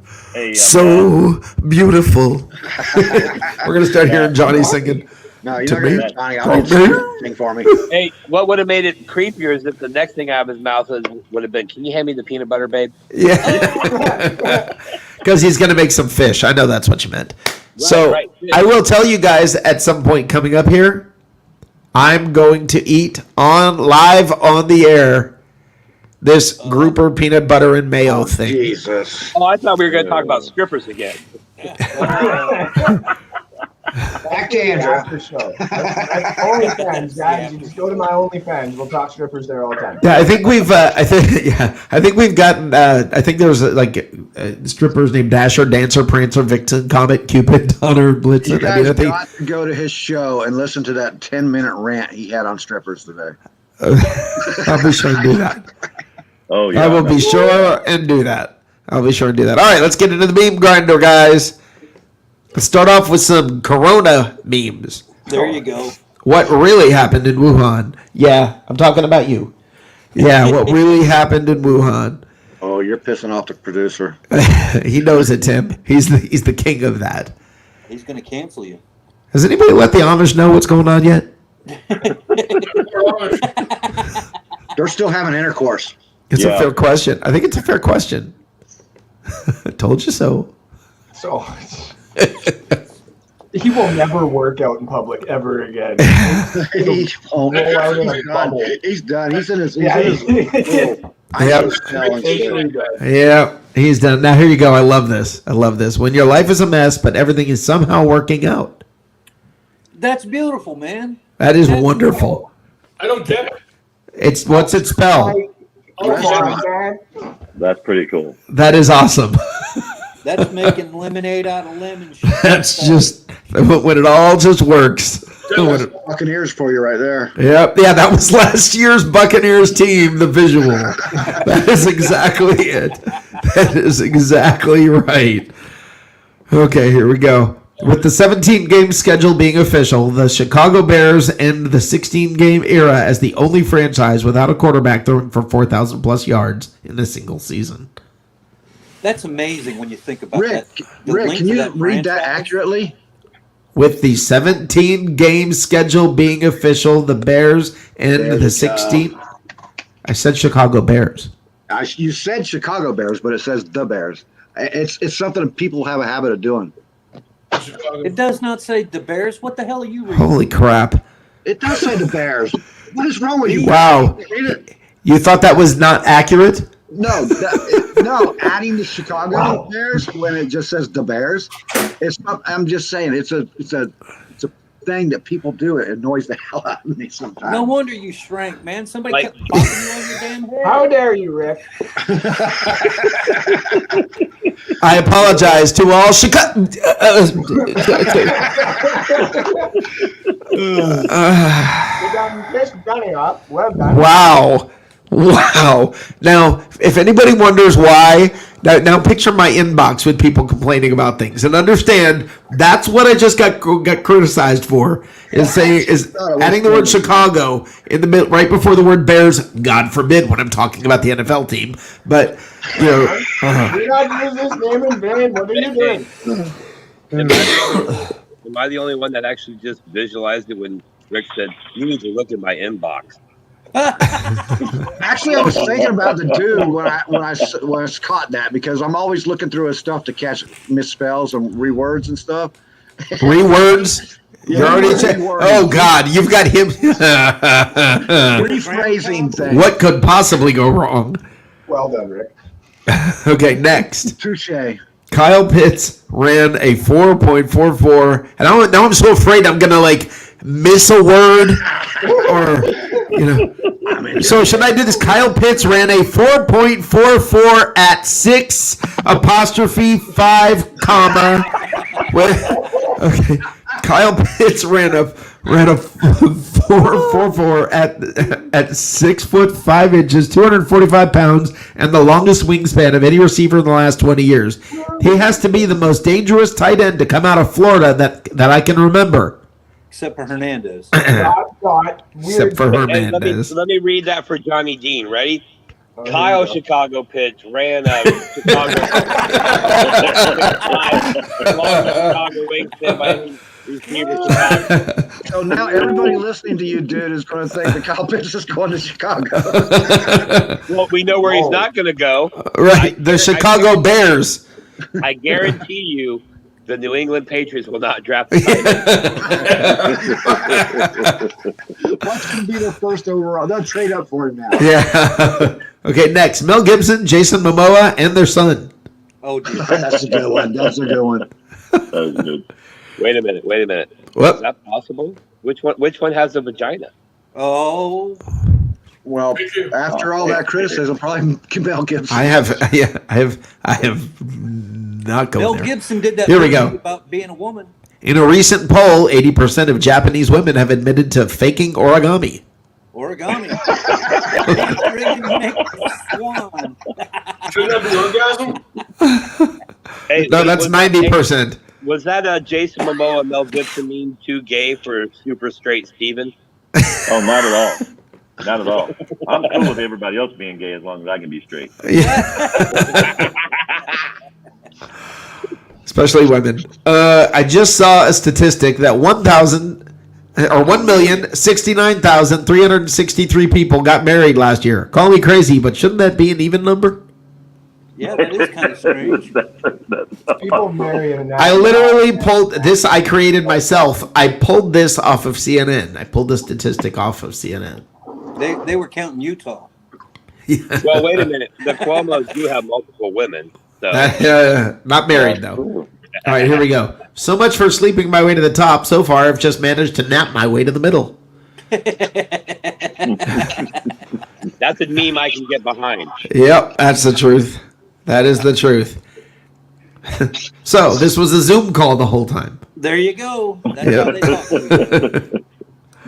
so beautiful. We're gonna start hearing Johnny singing. No, you're To not going me? to Johnny. Oh, I'll need me? to sing for me. Hey, what would have made it creepier is if the next thing out of his mouth would have been, "Can you hand me the peanut butter, babe?" Yeah. Because he's gonna make some fish. I know that's what you meant. So right. I will tell you guys at some point coming up here, I'm going to eat live on the air this grouper peanut butter and mayo thing. Jesus. Oh, I thought we were going to talk about strippers again. Back to Andrew. After show. That's OnlyFans, guys. You just go to my OnlyFans. We'll talk strippers there all the time. Yeah, I think we've gotten. I think there was strippers named Dasher, Dancer, Prancer, Vixen, Comet, Cupid, Donner, Blitzen. You I guys think got to go to his show and listen to that 10-minute rant he had on strippers today. I'll be sure to do that. Oh yeah. I will be sure and do that. I'll be sure and do that. All right, let's get into the meme grinder, guys. Let's start off with some Corona memes. there you go. What really happened in Wuhan? Yeah, I'm talking about you. Yeah, what really happened in Wuhan? Oh, you're pissing off the producer. He knows it, Tim. He's the king of that. He's going to cancel you. Has anybody let the Amish know what's going on yet? They're still having intercourse. It's a Yeah. fair question. I think it's a fair question. I told you so. So he will never work out in public ever again. He's Roll out in a done. bubble. He's done. He's in his. Yeah, Yep. Yeah, he's done. Now here you go. I love this. When your life is a mess, but everything is somehow working out. That's beautiful, man. That is wonderful. I don't get it. What's it spell? That's pretty cool. That is awesome. That's making lemonade out of lemons. That's just when it all just works. Buccaneers for you right there. Yep. Yeah, that was last year's Buccaneers team, the visual. That is exactly it. That is exactly right. Okay, here we go. With the 17-game schedule being official, the Chicago Bears end the 16-game era as the only franchise without a quarterback throwing for 4,000 plus yards in a single season. That's amazing when you think about Rick, that. The Rick, length can of you that read that franchise. accurately? With the 17-game schedule being official, the Bears end There the you 16. I said Chicago Bears. You said Chicago Bears, but it says the Bears. It's something people have a habit of doing. It does not say the Bears. What the hell are you reading? Holy crap. It does say the Bears. What is wrong with you? Wow. Read it. You thought that was not accurate? No, no. Adding the Chicago Bears when it just says the Bears, it's. I'm just saying it's a thing that people do. It annoys the hell out of me sometimes. No wonder you shrank, man. Somebody Like- kept bopping you on your damn head. How dare you, Rick? I apologize to all Chicago. You got this gunny up. Well done. Wow. Now, if anybody wonders why, now picture my inbox with people complaining about things, and understand that's what I just got criticized for. Is adding the word Chicago in the middle, right before the word Bears. God forbid when I'm talking about the NFL team, but you know. Do not use this name in vain. What are you doing? Am I the only one that actually just visualized it when Rick said, "You need to look at my inbox"? Actually, I was thinking about the dude when I caught that because I'm always looking through his stuff to catch misspells and rewords and stuff. Rewords. Yeah, You're already rewords. oh God, you've got him. Rephrasing things. What could possibly go wrong? Well done, Rick. Okay, next. Touche. Kyle Pitts ran a 4.44, and now I'm so afraid I'm gonna miss a word, or So should I do this? Kyle Pitts ran a 4.44 at 6'5", okay. Kyle Pitts ran a 4.44 at 6'5", 245 pounds, and the longest wingspan of any receiver in the last 20 years. He has to be the most dangerous tight end to come out of Florida that I can remember. Except for Hernandez. Weird. Except for Hey, Hernandez. let me read that for Johnny Dean. Ready? Kyle Chicago Pitts ran a Chicago wingspan by any receiver. So now everybody listening to you, dude, is going to think that Kyle Pitts is going to Chicago. Well, we know where he's not going to go. Right, the Chicago Bears. I guarantee you, the New England Patriots will not draft the tight end. What's going to be their first overall? They'll trade up for him now. Yeah. Okay, next. Mel Gibson, Jason Momoa, and their son. Oh, dear. That's a good one. That's a good one. That was good. Wait a minute. Is What? that possible? Which one has a vagina? Oh, Well, after all that criticism, probably Mel Gibson. I have not gone Mel there. Gibson did that Here we movie go. about being a woman. In a recent poll, 80% of Japanese women have admitted to faking origami. Origami. Swan. Shouldn't that be orgasm? Hey, No, that's was 90%. Was that Jason Momoa, Mel Gibson mean too gay for Super Straight Steven? Oh, not at all. Not at all. I'm cool with everybody else being gay as long as I can be straight. Yeah. Especially women. I just saw a statistic that 1,069,363 people got married last year. Call me crazy, but shouldn't that be an even number? Yeah, that is kind of strange. People marrying. I literally pulled this. I created myself. I pulled this off of CNN. I pulled the statistic off of CNN. They were counting Utah. Well, wait a minute. The Cuomo's do have multiple women. So. Not married though. All right, here we go. So much for sleeping my way to the top. So far, I've just managed to nap my way to the middle. That's a meme I can get behind. Yep, that's the truth. That is the truth. So this was a Zoom call the whole time. There you go. That's Yep. how they talk to you.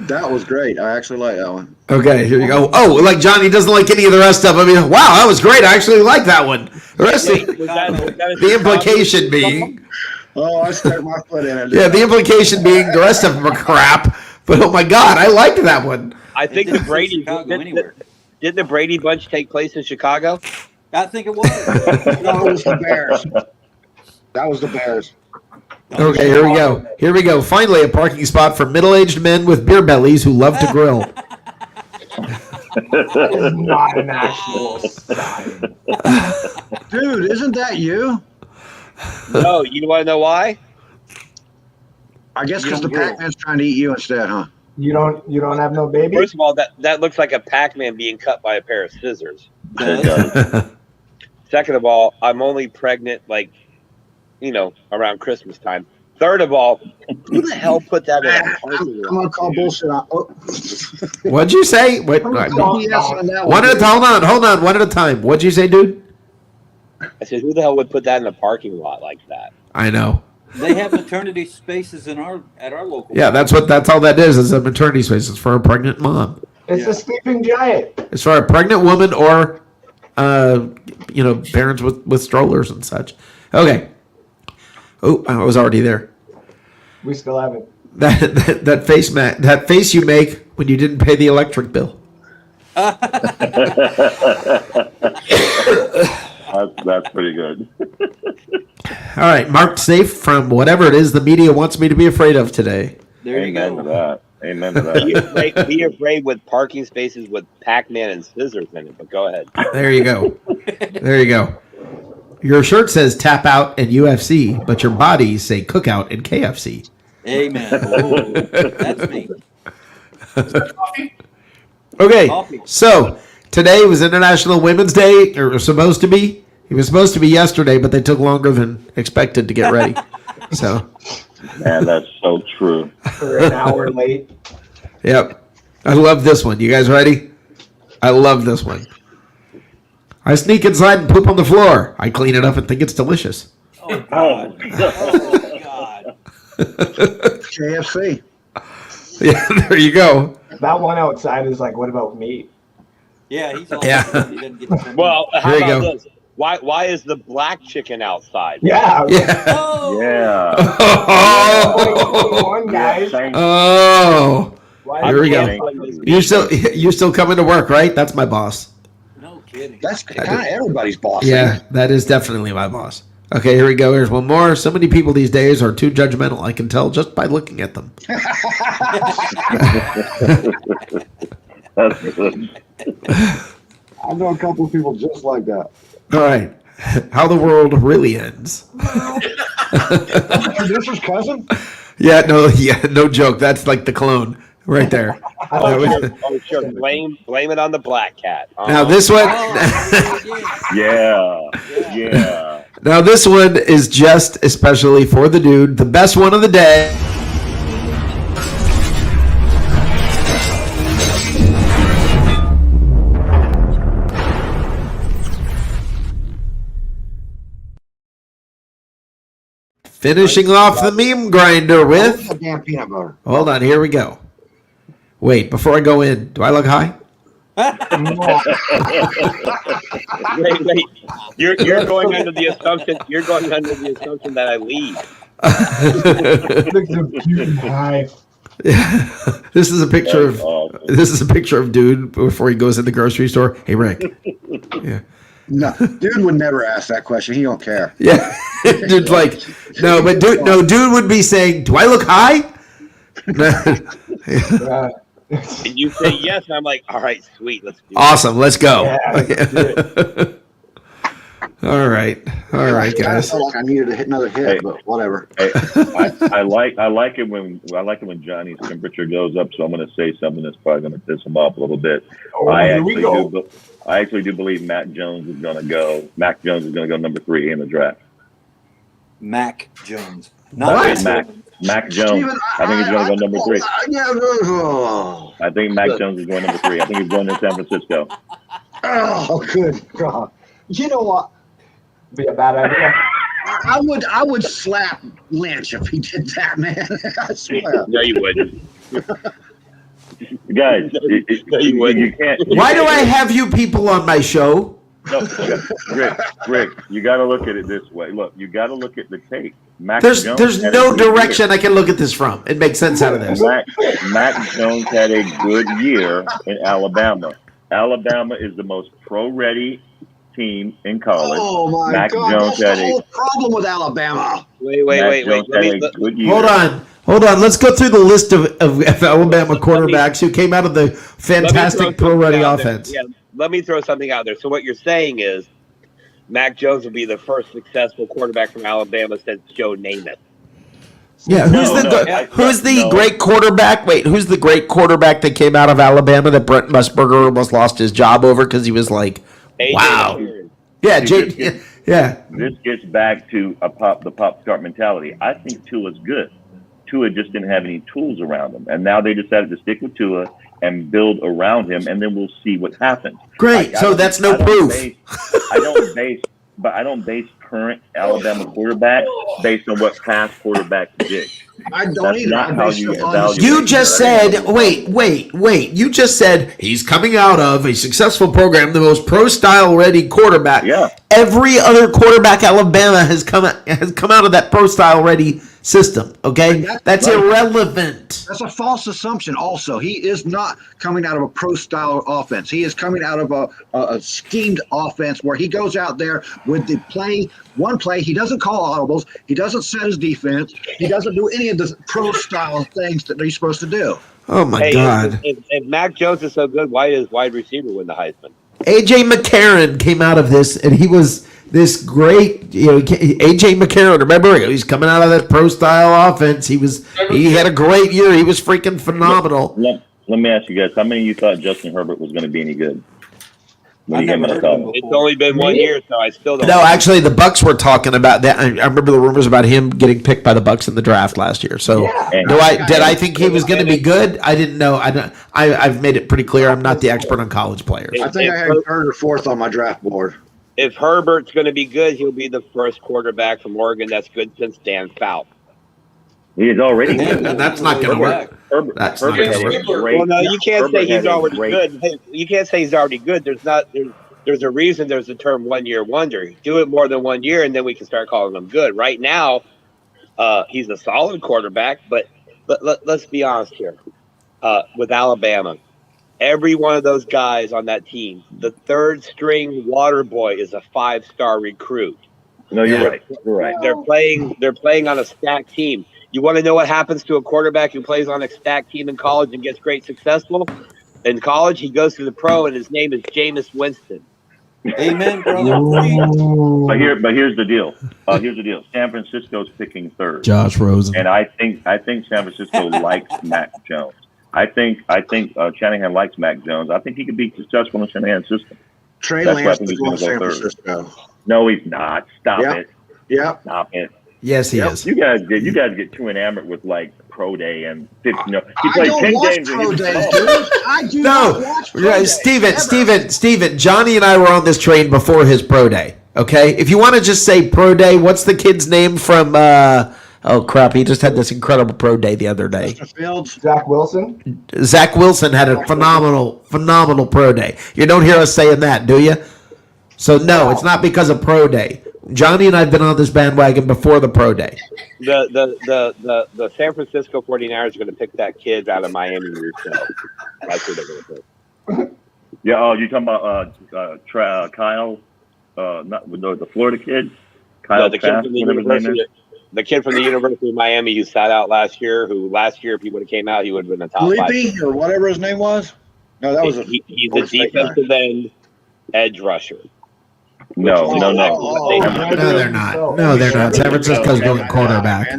That was great. I actually like that one. Okay, here you go. Oh, like Johnny doesn't like any of the rest of them. I mean, wow, that was great. I actually like that one. The rest Wait, of was that a the implication Chicago- being, Oh, I stuck my foot in it. Yeah, the implication being the rest of them are crap. But oh my God, I liked that one. I think It the didn't say Brady Chicago anywhere. didn't the Brady bunch take place in Chicago? I think it was. No, it was the Bears. That was the Bears. Okay, here we go. Here we go. Finally, a parking spot for middle-aged men with beer bellies who love to grill. That is not an actual sign. Dude, isn't that you? No, you want to know why? I guess because the You don't grill. Pac-Man's trying to eat you instead, huh? You don't have no baby? First of all, that looks like a Pac-Man being cut by a pair of scissors. It does. Second of all, I'm only pregnant around Christmas time. Third of all, who the hell put that in a parking I'm lot? gonna call bullshit on. Oh. What'd you say? Wait, I'm gonna call BS on that one at a dude. time. Hold on. One at a time. What'd you say, dude? I said, who the hell would put that in a parking lot like that? I know. They have maternity spaces at our local. Yeah, that's all that is a maternity space. It's for a pregnant mom. It's a sleeping giant. It's for a pregnant woman or, parents with strollers and such. Okay. Oh, I was already there. We still haven't. That face, Matt. That face you make when you didn't pay the electric bill. That's pretty good. All right, marked safe from whatever it is the media wants me to be afraid of today. There you Amen go. to that. Amen to Be that. afraid with parking spaces with Pac-Man and scissors in it, but go ahead. There you go. There you go. Your shirt says tap out and UFC, but your bodies say cookout and KFC. Amen. Oh, that's me. Coffee? Okay, Coffee. so today was International Women's Day, or was supposed to be. It was supposed to be yesterday, but they took longer than expected to get ready. So, Man, that's so true. We're an hour late. yep. I love this one. You guys ready? I love this one. I sneak inside and poop on the floor. I clean it up and think it's delicious. Oh God. Oh God. KFC. Yeah, there you go. That one outside is like, what about me? Yeah, he's all. Yeah. He doesn't get to Well, how There you about go. this? Why is the black chicken outside? Yeah. Yeah. Oh. Yeah. Oh, One guys. Thank oh. Why Here we go. you. You're still coming to work, right? That's my boss. No kidding. That's kind of everybody's boss. Yeah, that is definitely my boss. Okay, here we go. Here's one more. So many people these days are too judgmental. I can tell just by looking at them. That's good. I know a couple of people just like that. All right. How the world really ends. This is cousin. Yeah, no joke. That's like the clone right there. Sure. Blame it on the black cat. Now this one Oh, Yeah. Now this one is just especially for the dude, the best one of the day. Finishing off the meme grinder with Damn peanut butter. hold on, here we go. Wait, before I go in, do I look high? Wait. You're going under the assumption that I leave. Looks so cute and high. This is a picture That's of awesome. this is a picture of dude before he goes in the grocery store. Hey Rick. Yeah. No, dude would never ask that question. He don't care. Yeah. Dude's like, no, but dude would be saying, do I look high? And you say yes, and I'm like, all right, sweet, let's do it. Awesome, let's go. Yeah, All right, I guys. felt like I needed to hit another hit, Hey. but whatever. Hey, I like it when Johnny's temperature goes up. So I'm going to say something that's probably going to piss him off a little bit. Oh, here we go. I actually do believe Mac Jones is going to go number 3 in the draft. Mac Jones. What? Mac Jones. Steven, I think he's going to go number 3. Yeah, I think Mac Jones is going number 3. I think he's going to San Francisco. oh, good God. You know what? Be a bad idea. I would slap Lynch if he did that, man. I swear. No, you wouldn't. Guys, No, you wouldn't. you can't. Why do I have you people on my show? No, Rick, you got to look at it this way. Look, you got to look at the tape. There's had no a good direction I can look at this from. It makes sense out of this. Mac Jones had a good year in Alabama. Alabama is the most pro-ready team in college. Oh my Mac God! Jones That's the had whole problem with Alabama. Wait. Jones had a good year. Hold on. Let's go through the list of Alabama quarterbacks who came out of the fantastic pro-ready offense. Yeah, let me throw something out there. So what you're saying is Mac Jones will be the first successful quarterback from Alabama since Joe Namath. Yeah, who's the great quarterback? Wait, who's the great quarterback that came out of Alabama that Brent Musburger almost lost his job over because he was like, wow. Yeah, yeah. This gets back to the pop start mentality. I think Tua's good. Tua just didn't have any tools around him, and now they decided to stick with Tua and build around him, and then we'll see what happens. Great. So that's no proof. I don't base current Alabama quarterback based on what past quarterbacks did. I don't That's either. not how you evaluate. You just said, wait. You just said he's coming out of a successful program, the most pro-style ready quarterback. Yeah. Every other quarterback Alabama has come out of that pro-style ready system. Okay, that's irrelevant. That's a false assumption. Also, he is not coming out of a pro-style offense. He is coming out of a schemed offense where he goes out there with the one play. He doesn't call audibles. He doesn't set his defense. He doesn't do any of the pro-style things that he's supposed to do. Oh my God! If Mac Jones is so good, why does wide receiver win the Heisman? A.J. McCarron came out of this, and he was this great, A.J. McCarron. Remember, he's coming out of that pro-style offense. He had a great year. He was freaking phenomenal. Let me ask you guys: how many of you thought Justin Herbert was going to be any good? It's only been 1 year, so I still don't. No, actually, the Bucs were talking about that. I remember the rumors about him getting picked by the Bucs in the draft last year. So, did I think he was going to be good? I didn't know. I've made it pretty clear. I'm not the expert on college players. I think I had third or fourth on my draft board. If Herbert's going to be good, he'll be the first quarterback from Oregon that's good since Dan Fouts. He is already good. That's not going to work. That's not going to work. Well, no, you can't say he's already good. Hey, you can't say he's already good. There's a reason there's the term 1 year wonder. Do it more than 1 year, and then we can start calling him good. Right now, he's a solid quarterback, but let's be honest here. With Alabama, every one of those guys on that team, the third string water boy is a 5-star recruit. No, you're right. You're right. They're playing on a stacked team. You want to know what happens to a quarterback who plays on a stacked team in college and gets great successful? In college, he goes to the pro, and his name is Jameis Winston. Amen, brother. But here's the deal. San Francisco's picking third. Josh Rosen. And I think San Francisco likes Mac Jones. I think Shanahan likes Mac Jones. I think he could be successful in Shanahan's system. Trey That's Lance why is going to San Francisco. No, he's not. Stop it. Yeah. Stop it. Yes, he is. You guys get too enamored with like pro day and he I plays don't 10 watch games. pro days, dude. I do not watch pro days. Steven, Johnny and I were on this train before his pro day. Okay, if you want to just say pro day, what's the kid's name from? Oh crap, he just had this incredible pro day the other day. Zach Wilson. Zach Wilson had a phenomenal pro day. You don't hear us saying that, do you? So no, it's not because of pro day. Johnny and I have been on this bandwagon before the pro day. The San Francisco 49ers are going to pick that kid out of Miami. That's what they're going to pick. Yeah. Oh, you talking about Kyle? Not the Florida kid. Kyle, the kid from the University of Miami who sat out last year. Who last year, if he would have came out, he would have been a top Sleepy 5 or whatever his name was. No, that was he's a defensive end edge rusher. No, they're not. No, they're not. San Francisco's going quarterback.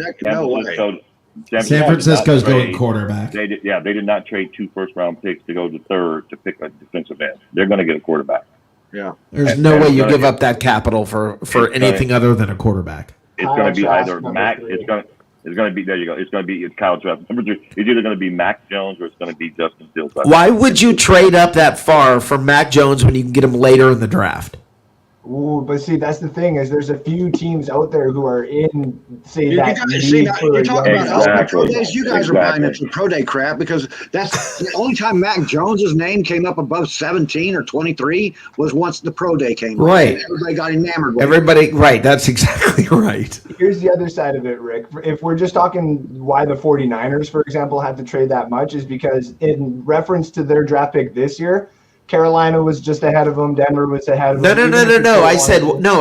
San Francisco's going quarterback. They did not trade 2 first-round picks to go to third to pick a defensive end. They're going to get a quarterback. Yeah. There's no way you give up that capital for anything other than a quarterback. It's going to be either Mac. It's going to be, there you go. It's going to be Kyle Trask. It's either going to be Mac Jones or it's going to be Justin Fields. Why would you trade up that far for Mac Jones when you can get him later in the draft? Ooh, but see, that's the thing is there's a few teams out there who are in, say, You that guys, see, need now, for you're a talking young about us talent. pro days. You guys are buying Exactly. into pro day crap because that's the only time Mac Jones's name came up above 17 or 23 was once the pro day came on. Right. And everybody got enamored with it. Everybody, right? That's exactly right. Here's the other side of it, Rick. If we're just talking why the 49ers, for example, had to trade that much is because in reference to their draft pick this year, Carolina was just ahead of them. Denver was ahead of No, them. no.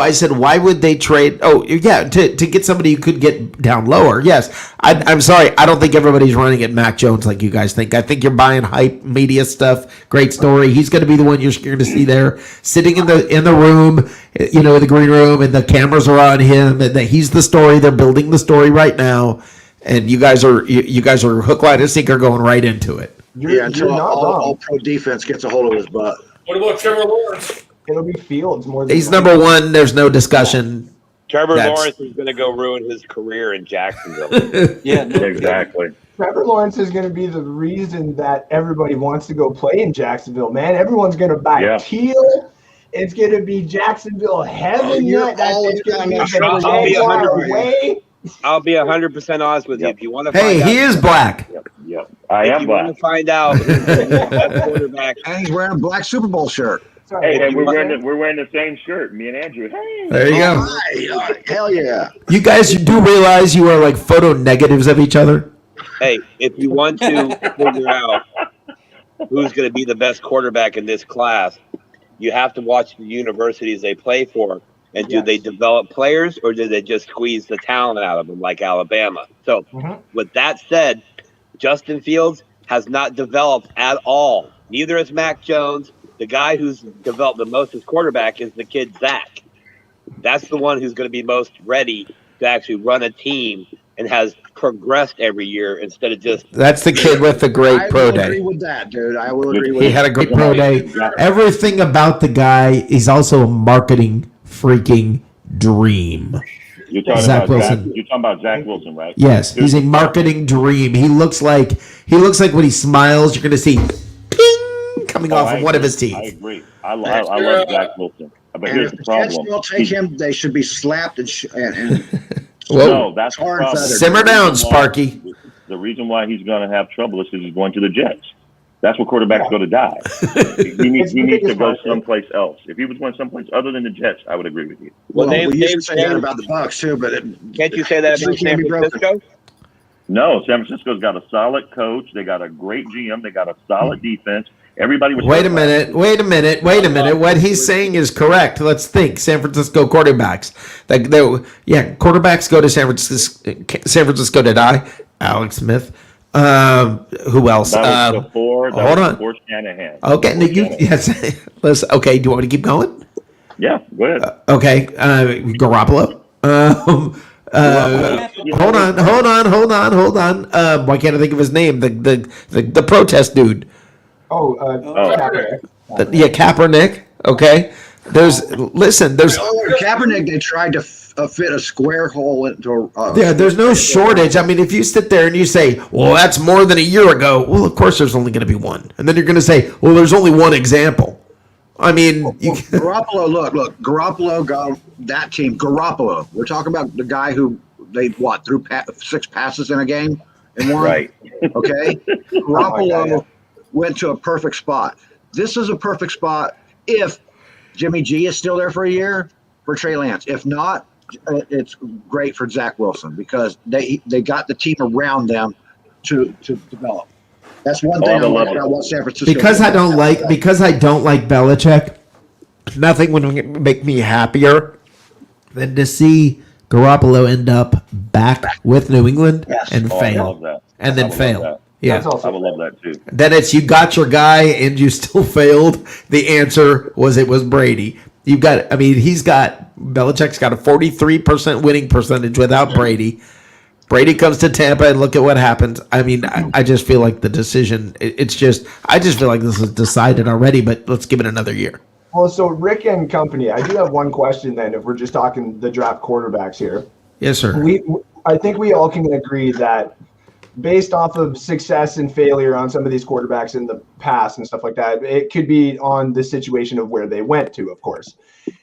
I said, why would they trade? Oh, yeah, to get somebody who could get down lower. Yes, I'm sorry. I don't think everybody's running at Mac Jones like you guys think. I think you're buying hype media stuff. Great story. He's going to be the one you're going to see there, sitting in the room, in the green room, and the cameras are on him, and that he's the story. They're building the story right now, and you guys are hook, line, and sinker going right into it. Until all pro defense gets a hold of his butt. What about Trevor Lawrence? It'll be Fields more than He's number one. There's no discussion. Trevor Lawrence is going to go ruin his career in Jacksonville. Yeah, no, Exactly. Trevor Lawrence is going to be the reason that everybody wants to go play in Jacksonville, man. Everyone's going to buy teal. It's going to be Jacksonville heaven. I'll be 100% honest with you. If you want to Hey, he is black. Yep. I am black. Want to find out who's the quarterback. And he's wearing a black Super Bowl shirt. Hey, and we're wearing the same shirt. Me and Andrew. Hey. There you go. All right. Hell yeah. You guys do realize you are like photo negatives of each other? Hey, if you want to figure out who's going to be the best quarterback in this class, you have to watch the universities they play for. And do they develop players or do they just squeeze the talent out of them like Alabama? So with that said, Justin Fields has not developed at all. Neither has Mac Jones. The guy who's developed the most as quarterback is the kid Zach. That's the one who's going to be most ready to actually run a team and has progressed every year instead of just... That's the kid with the great pro day. I will agree with that, dude. I will agree with that. He had a great pro day. Everything about the guy is also a marketing freaking dream. You're talking Zach about Wilson. You're talking about Zach Wilson, right? Yes, he's a marketing dream. He looks like when he smiles, you're going to see ping coming off of one of his teeth. I agree. I love Zach Wilson. But here's the problem. If take him, they should be slapped and Whoa. No, that's the problem. Simmer down, Sparky. The reason why he's going to have trouble is because he's going to the Jets. That's where quarterbacks go to die. He needs to go someplace else. If he was going someplace other than the Jets, I would agree with you. Well, we used to say that about the Bucs too, but can't you say that about San Francisco? No, San Francisco's got a solid coach. They got a great GM. They got a solid defense. Everybody was. Wait a minute. What he's saying is correct. Let's think. San Francisco quarterbacks. Quarterbacks go to San Francisco to die. Alex Smith. Who else? That was before Shanahan. Okay. Yes. Listen. Okay. Do you want me to keep going? Yeah. Go ahead. Okay. Garoppolo. Hold on. Why can't I think of his name? The protest dude. Kaepernick. Okay. There's Kaepernick. They tried to fit a square hole into. There's no shortage. I mean, if you sit there and you say, "Well, that's more than a year ago," well, of course, there's only going to be one, and then you're going to say, "Well, there's only one example." I mean, Garoppolo. Look. Garoppolo got that team. Garoppolo. We're talking about the guy who they threw 6 passes in a game and won. Right. Okay. Garoppolo went to a perfect spot. This is a perfect spot if Jimmy G is still there for a year for Trey Lance. If not, it's great for Zach Wilson because they got the team around them to develop. That's one thing I like about what San Francisco. Because I don't like Belichick, nothing would make me happier than to see Garoppolo end up back with New England and fail. And then fail. Yeah, I would love that too. Then it's you got your guy and you still failed. The answer was it was Brady. Belichick's got a 43% winning percentage without Brady. Brady comes to Tampa and look at what happens. I mean, I just feel like the decision. I just feel like this is decided already. But let's give it another year. Well, so Rick and company, I do have one question then. If we're just talking the draft quarterbacks here, yes, sir. I think we all can agree that based off of success and failure on some of these quarterbacks in the past and stuff like that. It could be on the situation of where they went to, of course.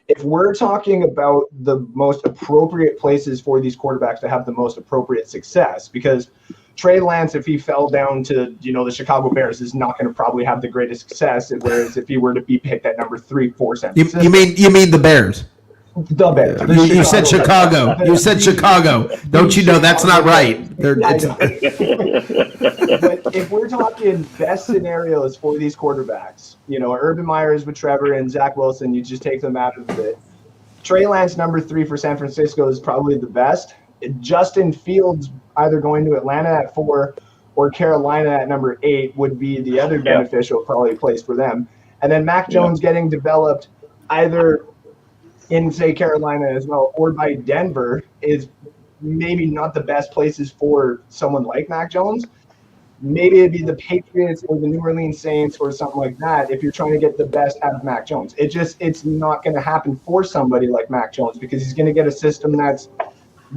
If we're talking about the most appropriate places for these quarterbacks to have the most appropriate success, because Trey Lance, if he fell down to, the Chicago Bears, is not going to probably have the greatest success. Whereas if he were to be picked at number 3, 4, San Francisco, you mean the Bears? The Bears. You said Chicago. You said Chicago. Don't you know that's not right? But if we're talking best scenarios for these quarterbacks, Urban Meyers with Trevor and Zach Wilson, you just take them out of it. Trey Lance, number 3 for San Francisco, is probably the best. Justin Fields either going to Atlanta at 4 or Carolina at number 8 would be the other beneficial probably place for them. And then Mac Jones getting developed either in, say, Carolina as well, or by Denver is maybe not the best places for someone like Mac Jones. Maybe it'd be the Patriots or the New Orleans Saints or something like that if you're trying to get the best out of Mac Jones. It's not going to happen for somebody like Mac Jones because he's going to get a system that's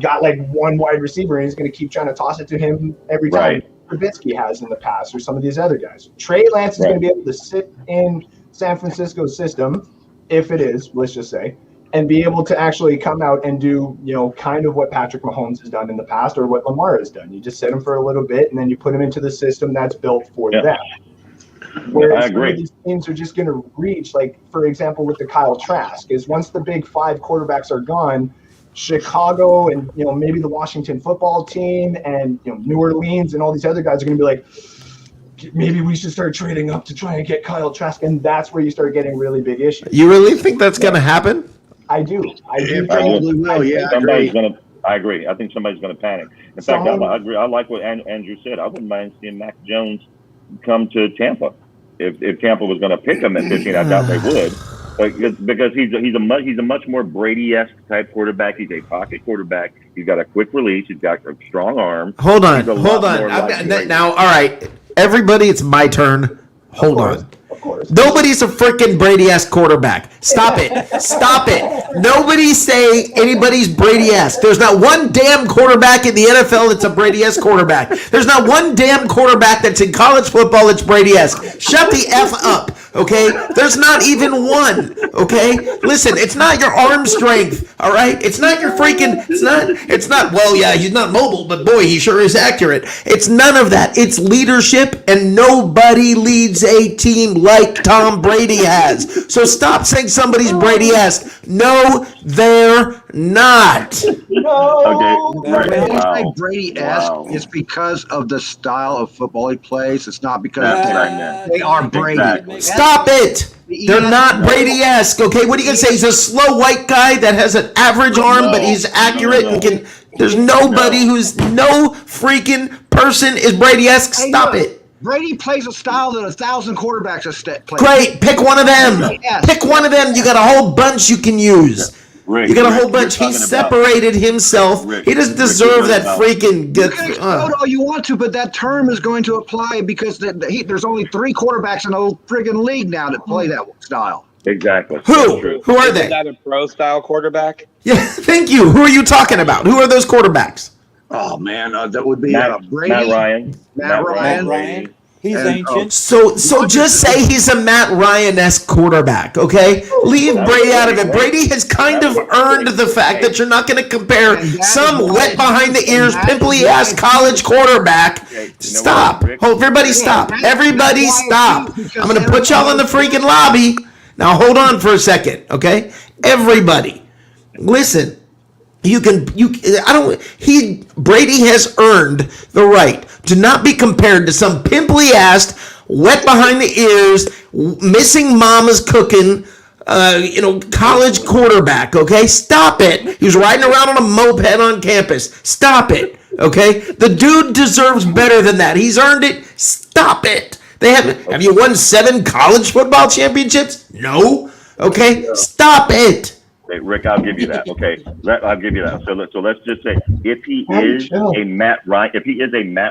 got like one wide receiver and he's going to keep trying to toss it to him every time. Trubisky has in the past or some of these other guys. Trey Lance is going to be able to sit in San Francisco's system, if it is, let's just say, and be able to actually come out and do, kind of what Patrick Mahomes has done in the past or what Lamar has done. You just sit him for a little bit and then you put him into the system that's built for them. Whereas I agree. these teams are just going to reach, like, for example, with the Kyle Trask, is once the big 5 quarterbacks are gone, Chicago and, maybe the Washington football team and, New Orleans and all these other guys are going to be like, maybe we should start trading up to try and get Kyle Trask. And that's where you start getting really big issues. You really think that's going to happen? I do. It probably will. Yeah, I agree. I think somebody's going to panic. In fact, I agree. I like what Andrew said. I wouldn't mind seeing Mac Jones come to Tampa. If Tampa was going to pick him at 15, I doubt they would. Because he's a much more Brady-esque type quarterback. He's a pocket quarterback. He's got a quick release. He's got a strong arm. Hold on. Now, all right, everybody, it's my turn. Hold on. Of course. Nobody's a freaking Brady-esque quarterback. Stop it. Nobody say anybody's Brady-esque. There's not one damn quarterback in the NFL that's a Brady-esque quarterback. There's not one damn quarterback that's in college football that's Brady-esque. Shut the F up, okay? There's not even one, okay? Listen, it's not your arm strength, all right? It's not your freaking, it's not, well, yeah, he's not mobile, but boy, he sure is accurate. It's none of that. It's leadership, and nobody leads a team like Tom Brady has. So stop saying somebody's Brady-esque. No, they're not. No. Okay. When they Wow. say Brady-esque, Wow. it's because of the style of football he plays. It's not because That's what I meant. they are Brady. Exactly. Stop it. They're not Brady-esque, okay? What are you going to say? He's a slow white guy that has an average arm, but he's accurate and can... There's nobody who's... No freaking person is Brady-esque. Stop it. Brady plays a style that 1,000 quarterbacks have played. Great. Pick one of them. Yes. Pick one of them. You got a whole bunch you can use. Rick, You got a whole Rick, bunch. He you're talking separated himself. Rick, He doesn't Rick, deserve you're that talking freaking... You can explode all you want to, but that term is going to apply because there's only 3 quarterbacks in the whole friggin' league now that play that style. Exactly. That's Who? true. Who are Isn't they? that a pro-style quarterback? Yeah, thank you. Who are you talking about? Who are those quarterbacks? Oh, man, that would be Brady. Matt Ryan. Matt Ryan. Ryan. He's And, ancient. So just say he's a Matt Ryan-esque quarterback, okay? Leave Brady out of it. Brady has kind of earned the fact that you're not going to compare some wet behind the ears, pimply-ass college quarterback. Stop. Everybody stop. Everybody stop. I'm going to put y'all in the freaking lobby. Now hold on for a second, okay? Everybody, listen. Brady has earned the right to not be compared to some pimply-assed, wet behind the ears, missing mama's cooking, college quarterback, okay? Stop it. He was riding around on a moped on campus. Stop it, okay? The dude deserves better than that. He's earned it. Stop it. Have you won 7 college football championships? No. Okay? Stop it. Okay, Rick, I'll give you that. Okay, I'll give you that. So let's just say if he is a Matt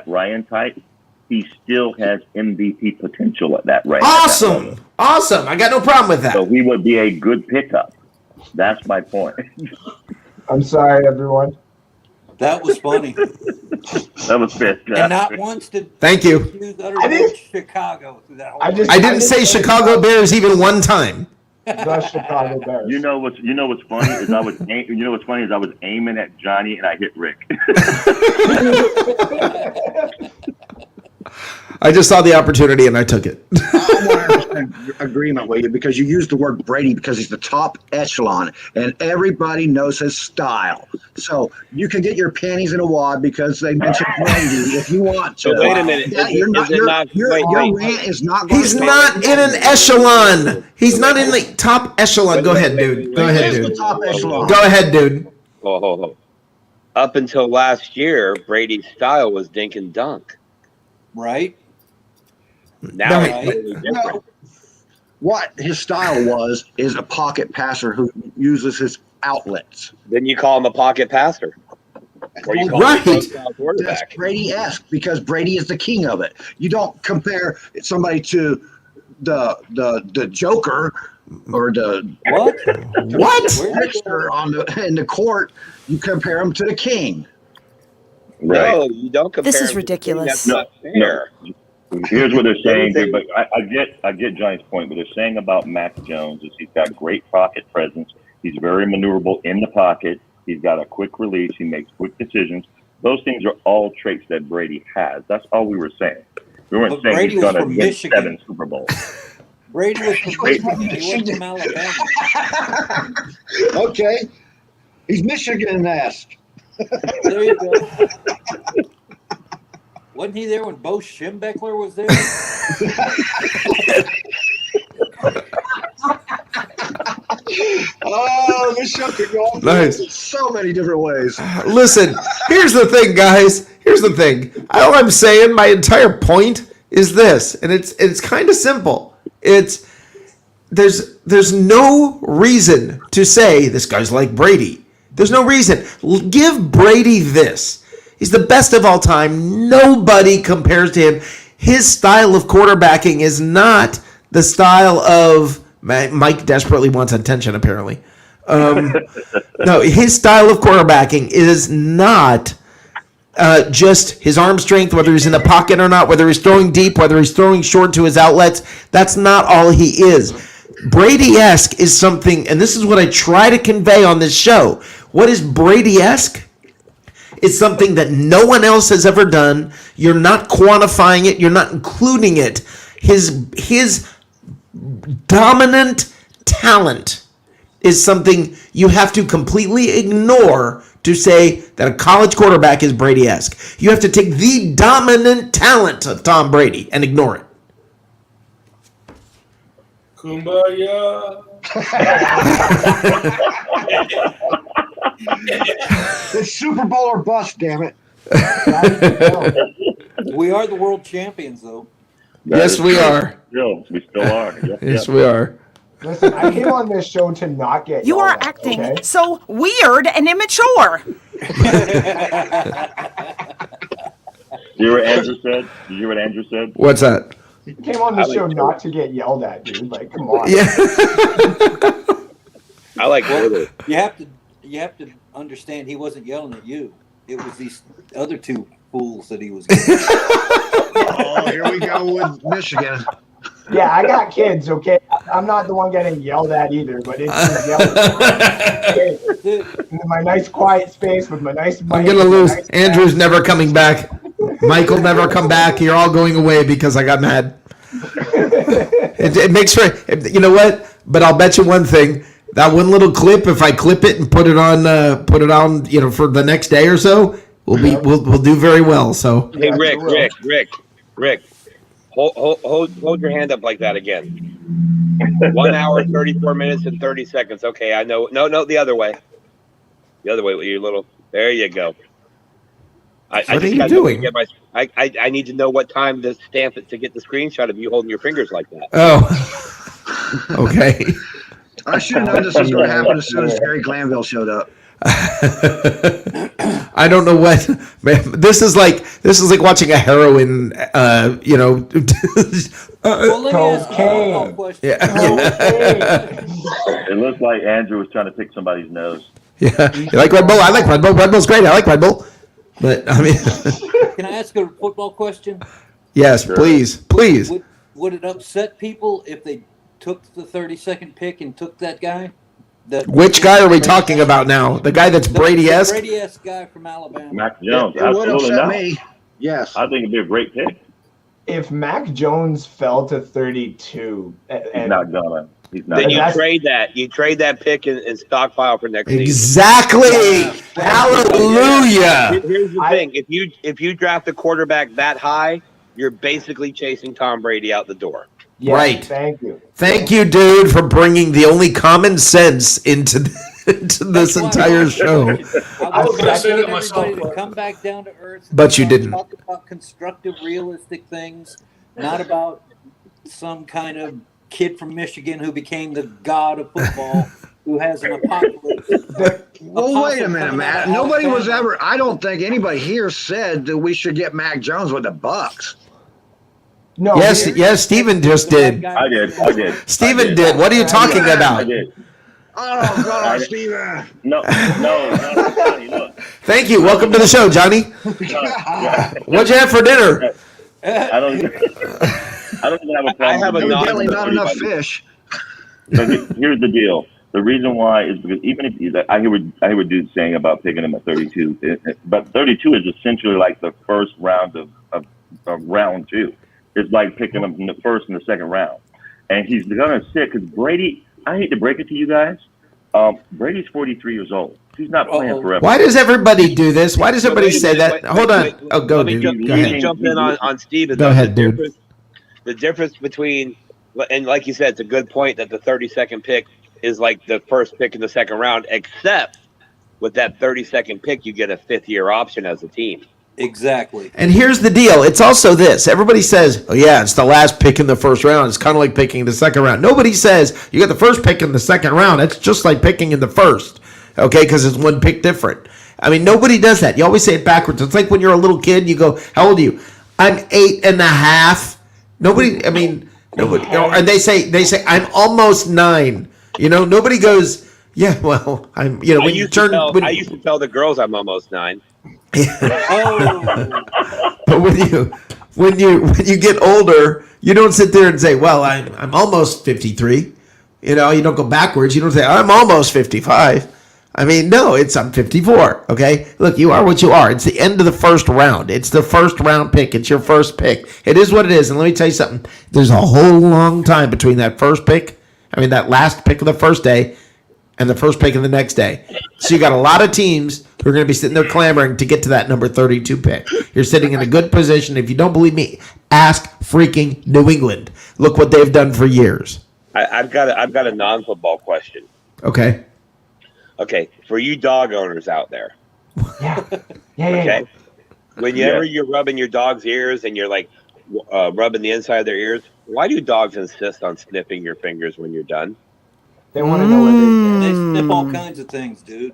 Ryan type, he still has MVP potential at that range. Awesome. I got no problem with that. So he would be a good pickup. That's my point. I'm sorry, everyone. That was funny. That was fantastic. And not once did Thank you. Hughes utter Chicago through that whole I just- I didn't say Chicago Bears even one time. The Chicago Bears. You know what's funny is I was aiming at Johnny and I hit Rick. I just saw the opportunity and I took it. I'm 100% agreement with you because you used the word Brady because he's the top echelon and everybody knows his style. So you can get your panties in a wad because they mentioned Brady if you want to. So wait a minute. Your rant is not going He's to not in an echelon. He's not in the top echelon. Go ahead, dude. Go ahead, He's the dude. top echelon. Go ahead, dude. Hold. Up until last year, Brady's style was dink and dunk. right. Now Right. it's totally different. No. What his style was is a pocket passer who uses his outlets. Then you call him a pocket passer. Or you call Right. him a style That's quarterback. Brady-esque because Brady is the king of it. You don't compare somebody to the Joker or the What? What? trickster in the court. You compare him to the king. Right. No, you don't compare. This is him to ridiculous. That's not fair. Here's what they're saying, dude, but I get Johnny's point. What they're saying about Mac Jones is he's got great pocket presence. He's very maneuverable in the pocket. He's got a quick release. He makes quick decisions. Those things are all traits that Brady has. That's all we were saying. We weren't But saying Brady he's was going to from win Michigan. 7 Super Bowls. Brady was from Michigan. He wasn't from Alabama. Okay. He's Michigan-esque. There you go. Wasn't he there when Bo Schembechler was there? Oh, this show could go off Nice. in so many different ways. Listen, here's the thing, guys. Here's the thing. All I'm saying, my entire point is this, and it's kind of simple. There's no reason to say this guy's like Brady. There's no reason. Give Brady this. He's the best of all time. Nobody compares to him. His style of quarterbacking is not the style of Mike desperately wants attention, apparently. No, his style of quarterbacking is not just his arm strength, whether he's in the pocket or not, whether he's throwing deep, whether he's throwing short to his outlets. That's not all he is. Brady-esque is something, and this is what I try to convey on this show. What is Brady-esque? It's something that no one else has ever done. You're not quantifying it. You're not including it. His dominant talent is something you have to completely ignore to say that a college quarterback is Brady-esque. You have to take the dominant talent of Tom Brady and ignore it. Kumbaya. It's Super Bowl or bust, damn it. We are the world champions, though. Yes, we are. We still are. Yes, we are. Listen, I came on this show to not get You yelled are at, acting okay? so weird and immature. You hear what Andrew said? Did you hear what Andrew said? What's that? You came on this show not to get yelled at, dude. Like, come on. Yeah. I like Willard. You have to understand he wasn't yelling at you. It was these other two fools that he was getting. Oh, here we go with Michigan. Yeah, I got kids, okay? I'm not the one getting yelled at either, but it's just yelled in my nice quiet space with my nice mic. I'm going to lose. Andrew's never coming back. Michael never come back. You're all going away because I got mad. It makes for, you know what? But I'll bet you one thing. That one little clip, if I clip it and put it on, for the next day or so, we'll do very well. So Hey, Rick. Hold your hand up like that again. 1 hour, 34 minutes, and 30 seconds. Okay, I know. No, the other way. The other way with your little. There you go. What are you doing? I need to know what time to stamp it to get the screenshot of you holding your fingers like that. Oh, okay. I should have known this was going to happen as soon as Gary Glanville showed up. I don't know what, man. This is like watching a heroin, Well, let me ask you a follow-up question. Yeah. It looks like Andrew was trying to pick somebody's nose. Yeah, you like Red Bull? I like Red Bull. Red Bull's great. I like Red Bull. But I mean, Can I ask a football question? yes, please. Would it upset people if they took the 32nd pick and took that guy? Which guy are we talking about now? The guy that's Brady-esque? The Brady-esque guy from Alabama. Mac Jones. It would Absolutely upset not. me. Yes. I think it'd be a great pick. If Mac Jones fell to 32, He's not gonna. He's not. Then you Gonna. trade that pick and stockpile for next season. Exactly. Hallelujah. Here's the thing: if you draft a quarterback that high, you're basically chasing Tom Brady out the door. yes, Right. Thank you. Thank you, dude, for bringing the only common sense into this entire show. I was going to say that everybody myself. to come back down to earth. But you didn't. Talk about constructive, realistic things, not about some kind of kid from Michigan who became the god of football, who has an apocalypse. Well, wait a minute, Matt. Nobody was ever. I don't think anybody here said that we should get Mac Jones with the Bucs. No. Yes, Steven just did. I did. Steven did. What are you talking I about? did. Oh God, Steven. No. Look. Thank you. Welcome to the show, Johnny. What'd you have for dinner? I don't even have a problem. I have a Evidently not enough fish. So here's the deal. The reason why is because even if I hear what dude's saying about picking him at 32, but 32 is essentially like the first round of round 2. It's like picking him in the first and the second round, and he's gonna sit because Brady. I hate to break it to you guys. Brady's 43 years old. He's not playing forever. Why does everybody do this? Why does everybody say that? Hold on. Oh, go, dude. Go Let me ahead. jump in on Steven. Go ahead, dude. The difference between, and like you said, it's a good point that the 32nd pick is like the first pick in the second round, except with that 32nd pick, you get a 5th-year option as a team. Exactly. And here's the deal. It's also this. Everybody says, oh, yeah, it's the last pick in the first round. It's kind of like picking the second round. Nobody says you got the first pick in the second round. It's just like picking in the first, okay, because it's one pick different. I mean, nobody does that. You always say it backwards. It's like when you're a little kid, you go, how old are you? I'm 8.5. Nobody, I mean, nobody, and they say, I'm almost 9. You know, nobody goes, yeah, well, I'm, you know, when you turn. I used to tell the girls I'm almost 9. But when you get older, you don't sit there and say, well, I'm almost 53. You know, you don't go backwards. You don't say, I'm almost 55. I mean, no, I'm 54. Okay, look, you are what you are. It's the end of the first round. It's the first round pick. It's your first pick. It is what it is. And let me tell you something. There's a whole long time between that first pick. I mean, that last pick of the first day and the first pick of the next day. So you got a lot of teams who are going to be sitting there clamoring to get to that number 32 pick. You're sitting in a good position. If you don't believe me, ask freaking New England. Look what they've done for years. I've got a non-football question. Okay. Okay, for you dog owners out there. Yeah. Okay. Whenever you're rubbing your dog's ears and you're like rubbing the inside of their ears, why do dogs insist on sniffing your fingers when you're done? They want to know what They sniff all kinds of things, dude.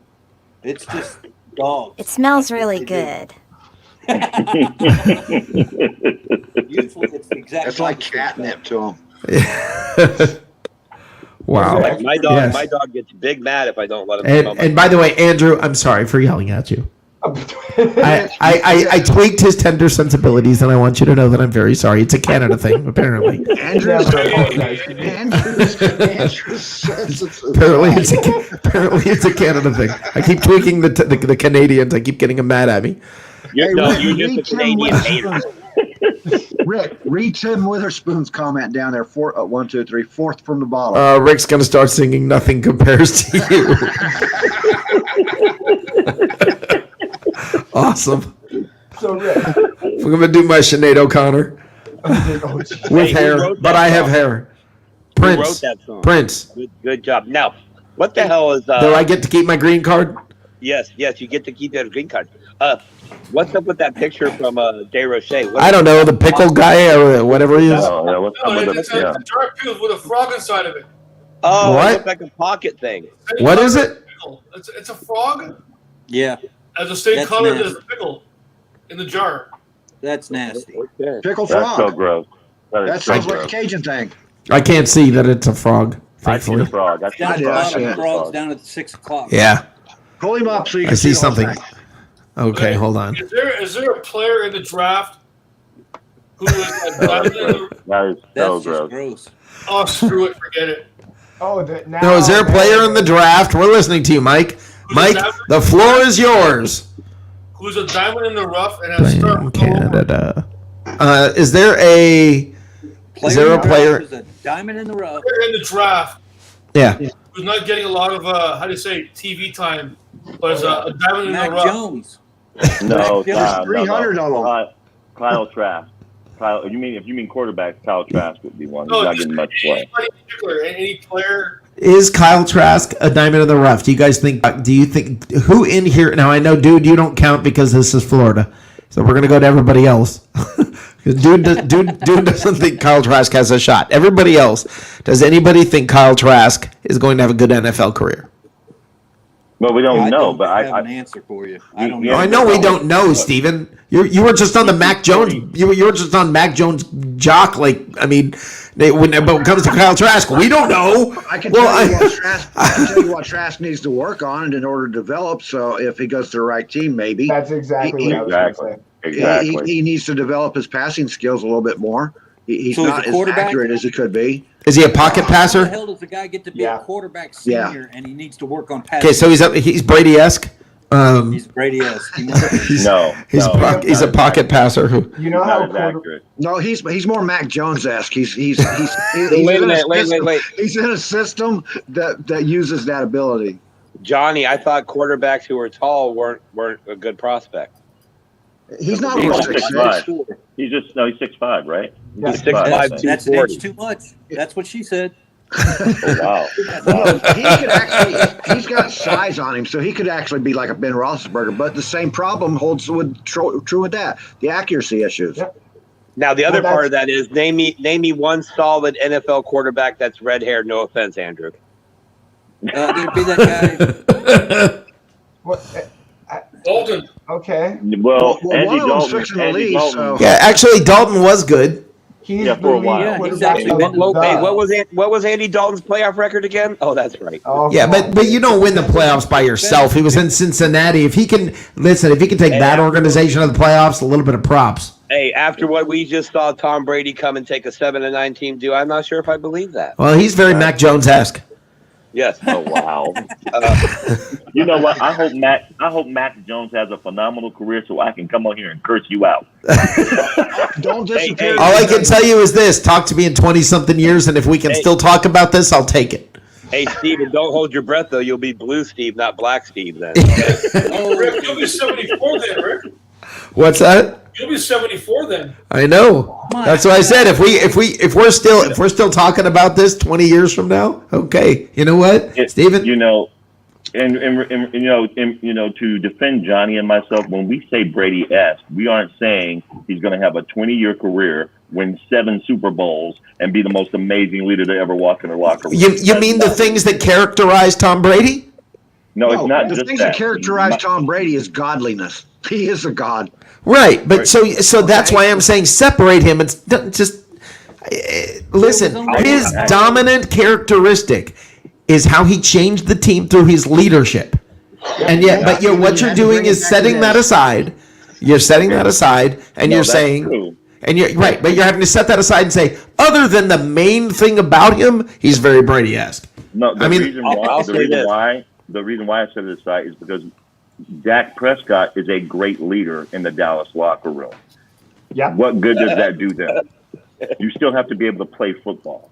It's just dogs. It smells really good. Usually it's the exact It's like opposite. catnip to them. Wow. Like my dog, Yes. my dog gets big mad if I don't let him. smell my And by the way, Andrew, I'm sorry for yelling at you. I tweaked his tender sensibilities, and I want you to know that I'm very sorry. It's a Canada thing, apparently. Andrew's Apparently it's a Canada thing. I keep tweaking the Canadians. I keep getting them mad at me. You're just a Canadian hater. Rick, read Tim Witherspoon's comment down there. 1, 2, 3, fourth from the bottom. Rick's going to start singing Nothing Compares to You. Awesome. So, Rick. We're going to do my Sinead O'Connor. With hair, but I have hair. Prince. Who wrote that song? Prince. Good job. Now, what the hell is? Do I get to keep my green card? Yes, you get to keep that green card. What's up with that picture from De Roche? I don't know, the pickle guy or whatever he is. Oh, yeah, what's up with It's the, a jar of pickles with a frog inside of it. Oh, What? it looks like a pocket thing. What is it? It's a frog Yeah, as the same That's color nasty. as the pickle in the jar. that's nasty. Okay. Pickle That's so frog. gross. That Is so sounds like a gross. Cajun thing. I can't see that it's a frog, I see the thankfully. frog. I see Down the at the did, I frog. bottom see of it. frogs down at 6 o'clock. Yeah. Pull him up so you I can see the whole something. thing. Okay, hold on. Is there a player in the draft who is a diamond in the That is so That's just gross. gross. Oh, screw it, forget it. Oh, now, No, is there a player in the draft? We're listening to you, Mike. Mike, the floor is yours. Who's a diamond in the rough and has Playing started all over? Canada. Is there a player? Who's a diamond in the rough? Player in the draft Yeah. who's not getting a lot of how do you say TV time, but is a diamond in the Mac rough. Jones. No, There's Tom, 300 of them. Kyle Trask. Kyle, if you mean quarterback, Kyle Trask would be one. He's No, not just getting much play. anybody in particular, any player. Is Kyle Trask a diamond in the rough? Do you guys think? Do you think who in here? Now I know, dude, you don't count because this is Florida, so we're gonna go to everybody else. dude doesn't think Kyle Trask has a shot. Everybody else, does anybody think Kyle Trask is going to have a good NFL career? Well, we don't know, but have I an answer for you. I don't Yeah, know. I know we don't know, Steven. You were just on the Mac Jones. You were just on Mac Jones jock. Like I mean, but when it comes to Kyle Trask, we don't know. I can tell you what Trask needs to work on in order to develop. So if he goes to the right team, maybe That's exactly what I was going to say. exactly. he needs to develop his passing skills a little bit more. He's So he's not a as quarterback? accurate as he could be. Is he a pocket How the passer? hell does the guy get to be Yeah. a quarterback Yeah. senior and he needs to work on passing? Okay, so he's Brady-esque. He's Brady-esque. He's No, a pocket passer who. You know how not as accurate. No, he's more Mac Jones-esque. He's Wait a minute, wait. He's in a system that uses that ability. Johnny, I thought quarterbacks who were tall weren't a good prospect. He's not He's over only 6'6". 6'5". He's 6'5", right? Yeah. He's 6'5", That's an 240. inch too much. That's what she said. Oh, wow. No, he's got size on him, so he could actually be like a Ben Roethlisberger. But the same problem holds true with that, the accuracy issues. Yep. Now the other Well, part of that is name me one solid NFL quarterback that's red haired. No offense, Andrew. There'd be that guy. What, Dalton. okay. Well, Well, Andy one of them's Dalton. fixing to Andy leave, Dalton. so- Yeah, actually, Dalton was good. He's Yeah, the for a lead while. Yeah, he's quarterback actually of been- the- Wait, what was Andy Dalton's playoff record again? Oh, that's right. Oh, Yeah, come on. but you don't win the playoffs by yourself. He was in Cincinnati. If he can take that organization to the playoffs, a little bit of props. Hey, after what we just saw Tom Brady come and take a 7-9 team do, I'm not sure if I believe that. Well, he's very Mac Jones-esque. Yes. Oh wow! You know what? I hope Mac Jones has a phenomenal career so I can come on here and curse you out. Don't disappear. All I can tell you is this: talk to me in 20-something years, and if we can still talk about this, I'll take it. Hey, Steven, don't hold your breath, though. You'll be blue Steve, not black Steve then. Oh, Rick, you'll be 74 then, Rick. What's that? You'll be 74 then. I know. That's what I said. If we're still talking about this 20 years from now, okay. You know what, Steven? You know, and to defend Johnny and myself, when we say Brady-esque, we aren't saying he's going to have a 20-year career, win 7 Super Bowls, and be the most amazing leader to ever walk in the locker room. You mean the things that characterize Tom Brady? No, it's not the just things that. that characterize Tom Brady is godliness. He is a god. Right, but so that's why I'm saying separate him. It's just listen. His dominant characteristic is how he changed the team through his leadership, and yet, but what you're doing is setting that aside. You're setting that aside, and you're saying, true. and you're right, but you're having to set that aside and say, other than the main thing about him, he's very Brady-esque. No, the reason why I set it aside is because Dak Prescott is a great leader in the Dallas locker room. Yeah. What good does that do them? You still have to be able to play football.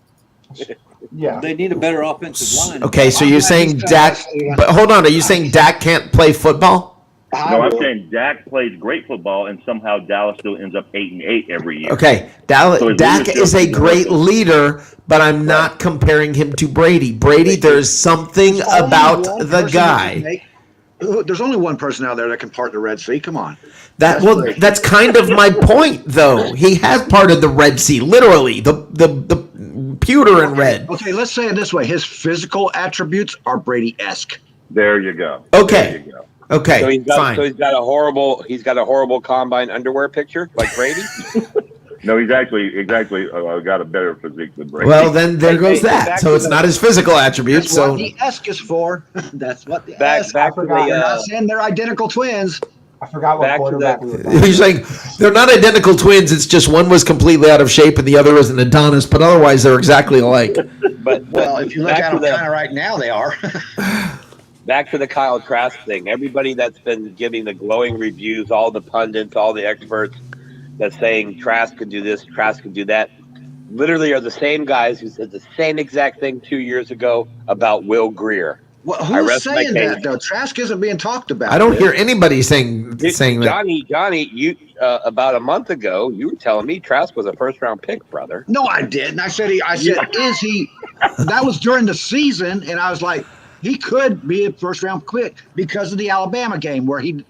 Yeah. They need a better offensive line. Okay, so you're saying Dak, but hold on, are you saying Dak can't play football? No, I'm saying Dak plays great football, and somehow Dallas still ends up 8-8 every year. Okay, So his Dak leadership is a is great different. leader, but I'm not comparing him to Brady. Brady, there's something about the guy. There's only one person out there that can part the Red Sea. Come on. That's kind of my point, though. He has parted the Red Sea, literally, the pewter and red. Okay, let's say it this way: his physical attributes are Brady-esque. There you go. Okay. There you go. Okay, So fine. he's got a horrible combine underwear picture like Brady. No, he's actually got a better physique than Brady. Well, then there goes that. back So to it's the- not his physical attributes. That's So what the ESC is for. That's what the Back ESC. to forgot. They're the not saying they're identical twins. I forgot what Back to quarterback the- we were talking he's like, they're not identical twins. It's just one was completely out of shape and the other was an Adonis, but otherwise they're exactly alike. but Well, if you look back at to them the- kind of right now, they are. back to the Kyle Trask thing. Everybody that's been giving the glowing reviews, all the pundits, all the experts that's saying Trask can do this, Trask can do that, literally are the same guys who said the same exact thing 2 years ago about Will Greer. Well, I who's rest my saying case. that though? Trask isn't being talked about. I don't hear anybody saying that. Johnny, you about a month ago, you were telling me Trask was a first-round pick, brother. No, I didn't. I said, is he? That was during the season, and I was like, he could be a first-round pick because of the Alabama game where he.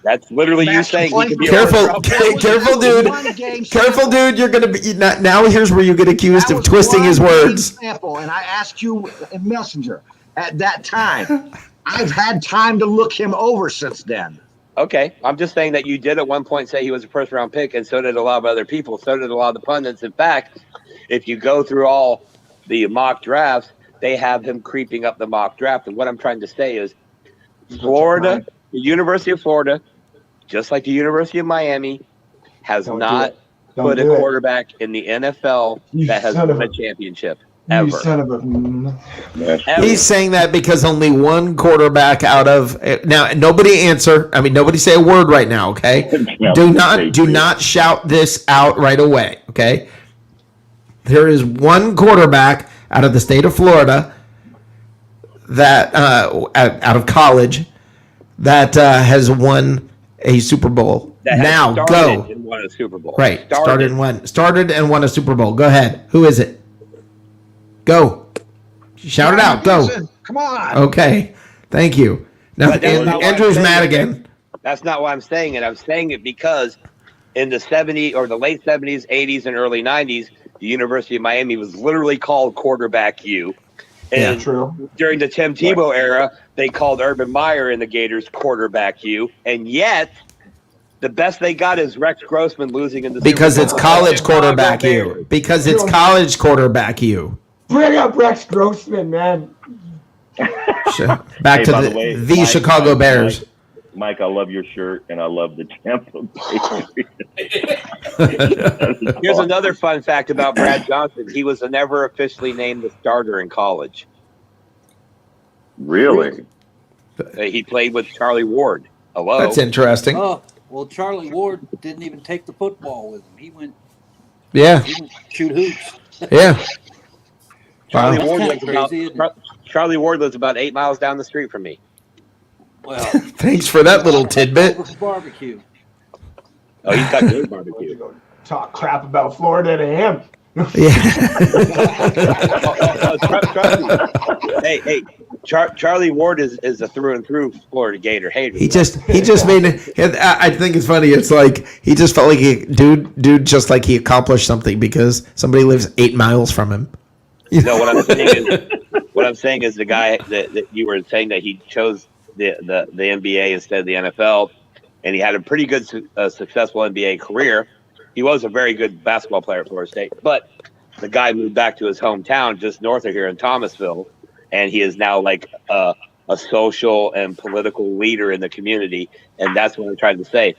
That's literally you Master saying he point could be a Careful, first-round pick. careful, dude. Careful, dude. You're gonna be now. Here's where you get accused of twisting his words. Example, and I asked you in Messenger at that time. I've had time to look him over since then. Okay, I'm just saying that you did at one point say he was a first-round pick, and so did a lot of other people. So did a lot of the pundits. In fact, if you go through all the mock drafts, they have him creeping up the mock draft. And what I'm trying to say is Florida, the University of Florida, just like the University of Miami, has not put a quarterback in the NFL that has won a championship. Ever. You son of a. Ever. He's saying that because only one quarterback out of now nobody answer. I mean, nobody say a word right now. Okay, do not shout this out right away. Okay, there is one quarterback out of the state of Florida that out of college that has won a Super Bowl. That has Now started go and won a Super Bowl. right. Started and won a Super Bowl. Go ahead. Who is it? Go. Shout it out. Go. Come on. Okay. Thank you. Now, But that's not what Andrew's I'm mad saying. again. That's not why I'm saying it. I'm saying it because in the 70s or the late 70s, 80s, and early 90s, the University of Miami was literally called Quarterback U. And True. during the Tim Tebow era, they called Urban Meyer and the Gators Quarterback U. And yet, the best they got is Rex Grossman losing in the Because Super it's Bowl. college quarterback you. Because it's college quarterback you. Bring up Rex Grossman, man. Back to by the the way, Mike, Chicago Bears. Mike, I love your shirt and I love the Tampa Bay. Here's another fun fact about Brad Johnson. He was never officially named the starter in college. Really? He played with Charlie Ward. Hello. That's interesting. Oh, well, Charlie Ward didn't even take the football with him. He went Yeah. shoot hoops. Yeah. Charlie Wow. Ward That's kinda lives crazy, isn't about, Charlie Ward lives about 8 miles down the street from me. Well, Thanks for that little tidbit. over for barbecue. Oh, he's got good You barbecue. go talk crap about Florida to him. Yeah. Trust me. Hey, Charlie Ward is a through and through Florida Gator hater. He just made it. I think it's funny. It's like he just felt like dude just like he accomplished something because somebody lives 8 miles from him. No, what I'm saying is the guy that you were saying that he chose the NBA instead of the NFL, and he had a pretty good successful NBA career. He was a very good basketball player at Florida State, but the guy moved back to his hometown just north of here in Thomasville, and he is now like a social and political leader in the community, and that's what I'm trying to say.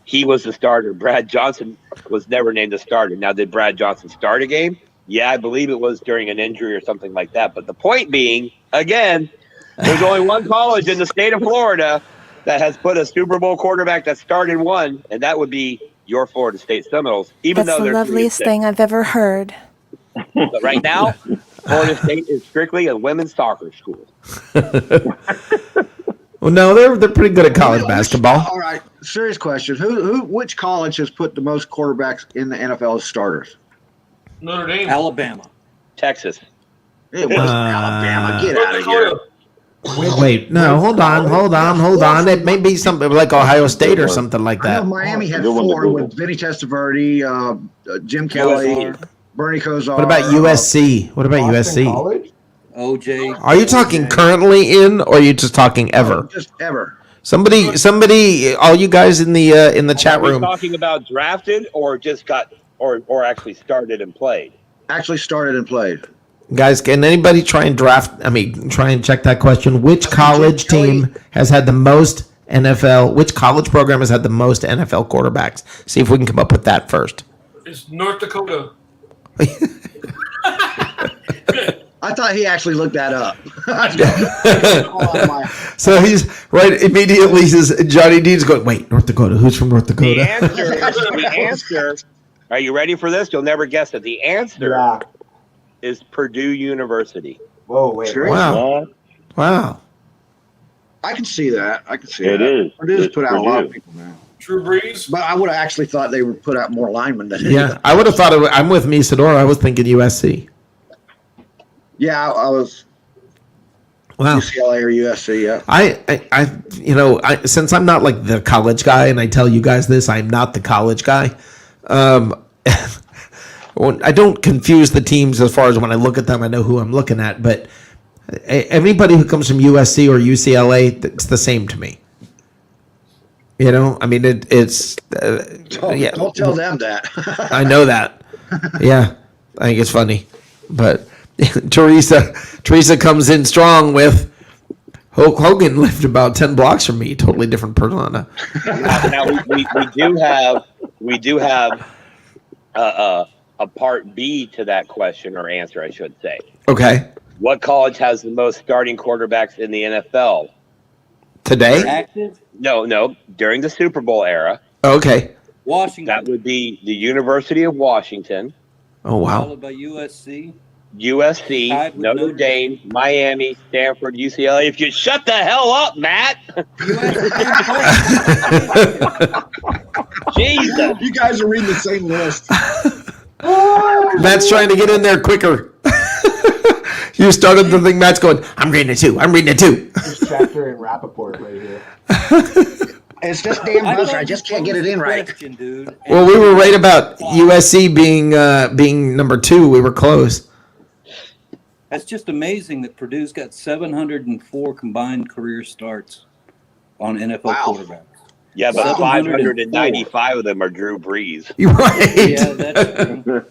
He was the starter. Brad Johnson was never named the starter. Now, did Brad Johnson start a game? Yeah, I believe it was during an injury or something like that. But the point being, again, there's only one college in the state of Florida that has put a Super Bowl quarterback that started one, and that would be your Florida State Seminoles. Even That's though the they're loveliest thing I've ever heard. But right now, Florida State is strictly a women's soccer school. Well, no, they're pretty good at college basketball. All right, serious question. Which college has put the most quarterbacks in the NFL as starters? Notre Dame. Alabama. Texas. It was Alabama. Get out of here. Wait, no, hold on. It may be something like Ohio State or something like I know that. Miami had Good one to 4 Google. with Vinny Testaverde, Jim Kelly, Bernie Kosar. What about USC? What about Boston USC? College? OJ. Are you talking currently in, or are you just talking ever? Just ever. Somebody, all you guys in the chat Are we room. talking about drafted or just got or actually started and played? Actually started and played. Guys, can anybody try and try and check that question? Which college team has had the most NFL? Which college program has had the most NFL quarterbacks? See if we can come up with that first. It's North Dakota. I thought he actually looked that up. So he's right immediately. Says Johnny Dean's going. Wait, North Dakota. Who's from North Dakota? The answer. Are you ready for this? You'll never guess it. The answer is Purdue University. Whoa, wait. Wow. Wow. I can see that. It is. Purdue's put out a lot of people, man. Drew Brees. But I would have actually thought they would put out more linemen than Yeah, I would have thought. I'm with Misador. I was thinking USC. Yeah, I was. Wow. UCLA or USC. Yeah. I since I'm not like the college guy, and I tell you guys this, I'm not the college guy. I don't confuse the teams as far as when I look at them, I know who I'm looking at. But anybody who comes from USC or UCLA, it's the same to me. You know, I mean, it's Don't tell them that. I know that. Yeah, I think it's funny, but Teresa comes in strong with Hulk Hogan lived about 10 blocks from me. Totally different persona. Now we do have a part B to that question or answer, I should say. Okay. What college has the most starting quarterbacks in the NFL? Today? Active? No, during the Super Bowl era. Okay. Washington. That would be the University of Washington. Oh, wow. Followed by USC. USC, Notre Dame, Miami, Stanford, UCLA. If you shut the hell up, Matt. Jesus. You guys are reading the same list. Matt's trying to get in there quicker. You started the thing. Matt's going, I'm reading it too. There's Schefter and Rappaport right here. It's just damn buzzer. I just can't get it in right. Question, dude. Well, we were right about USC being number 2. We were close. That's just amazing that Purdue's got 704 combined career starts on NFL quarterbacks. Yeah, but 595 of them are Drew Brees. You're right. Yeah, that's true.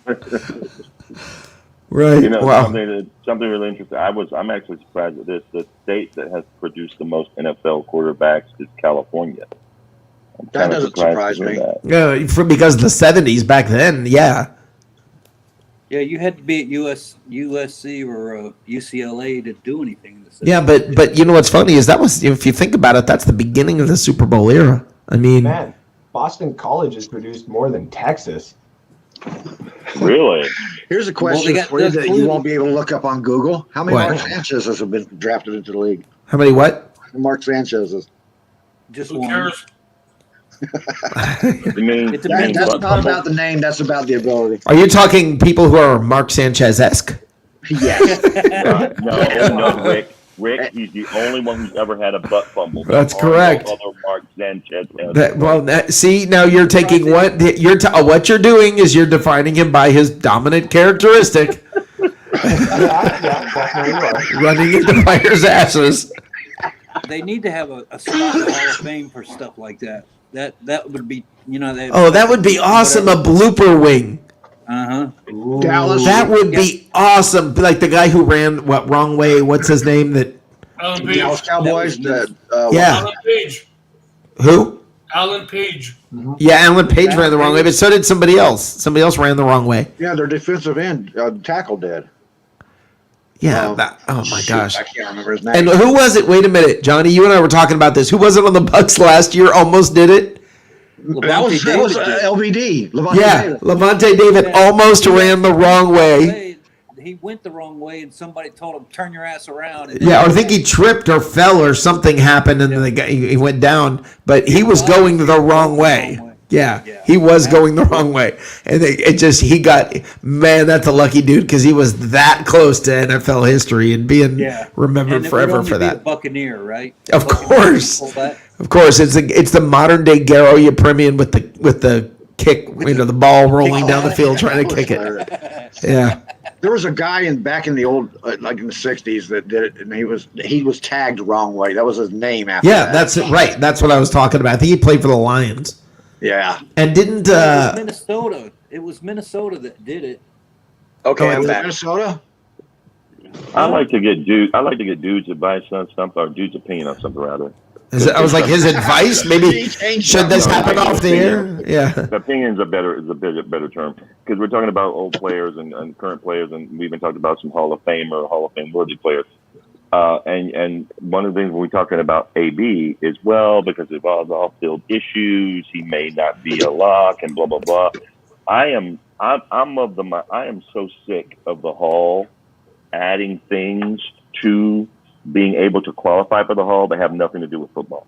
Right. You know, Wow. something really interesting. I'm actually surprised at this. The state that has produced the most NFL quarterbacks is California. That doesn't surprise me. Yeah, because the 70s back then, yeah. Yeah, you had to be at USC or UCLA to do anything in the city. Yeah, but you know what's funny is that was, if you think about it, that's the beginning of the Super Bowl era. I mean, Man, Boston College has produced more than Texas. Really? Here's a question for you that you won't be able to look up on Google. How many What? Mark Sanchez's have been drafted into the league? how many what? Mark Sanchez's. Just Who one. cares? You mean, It's amazing. That's not about the name. That's about the ability. Are you talking people who are Mark Sanchez-esque? Yes. no, Rick. Rick, he's the only one who's ever had a butt fumble. That's There are correct. no other Mark Sanchez. See, now you're taking what you're doing is you're defining him by his dominant characteristic, Definitely are. running into players' asses. They need to have a spot in the Hall of Fame for stuff like that. That would be, That would be awesome. A blooper wing. Dallas. That would be awesome. Like the guy who ran wrong way. What's his name? Alan Page. Dallas Cowboys. Yeah. Alan Page. Who? Alan Page. Yeah, Alan Page ran the wrong way, but so did somebody else. Somebody else ran the wrong way. Yeah, their defensive end tackle did. Yeah. Oh my gosh. I can't remember his name. And who was it? Wait a minute, Johnny. You and I were talking about this. Who was it on the Bucs last year? Almost did it. that was LVD. Levante Yeah, David. Levante David almost ran the wrong way. He went the wrong way, and somebody told him, "Turn your ass around." And Yeah, or I think he tripped or fell or something happened, and the guy he went down. But he was going the wrong way. Yeah, he was going the wrong way, and he got, man, that's a lucky dude because he was that close to NFL history and being remembered And it forever would only for be that. a Buccaneer, right? Of Buccaneers course. pull that. Of course, it's the modern day Garo Yepremian with the kick, the ball rolling down the field trying to kick it. Yeah. There was a guy back in the old, like in the '60s, that did it, and he was tagged the wrong way. That was his name after. Yeah, that. that's it. Right. That's what I was talking about. I think he played for the Lions. Yeah. And didn't It was Minnesota. It was Minnesota that did it. Okay, I'm Was it back. Minnesota? I like to get dudes' advice on something, or dudes' opinion on something rather. I was like, his advice? Maybe should this happen off the air? Yeah. Opinions are better is a better term, because we're talking about old players and current players, and we even talked about some Hall of Fame or Hall of Fame worthy players. And one of the things when we're talking about AB is, well, because of all the off-field issues, he may not be a lock and blah blah blah. I am so sick of the Hall adding things to being able to qualify for the Hall that have nothing to do with football.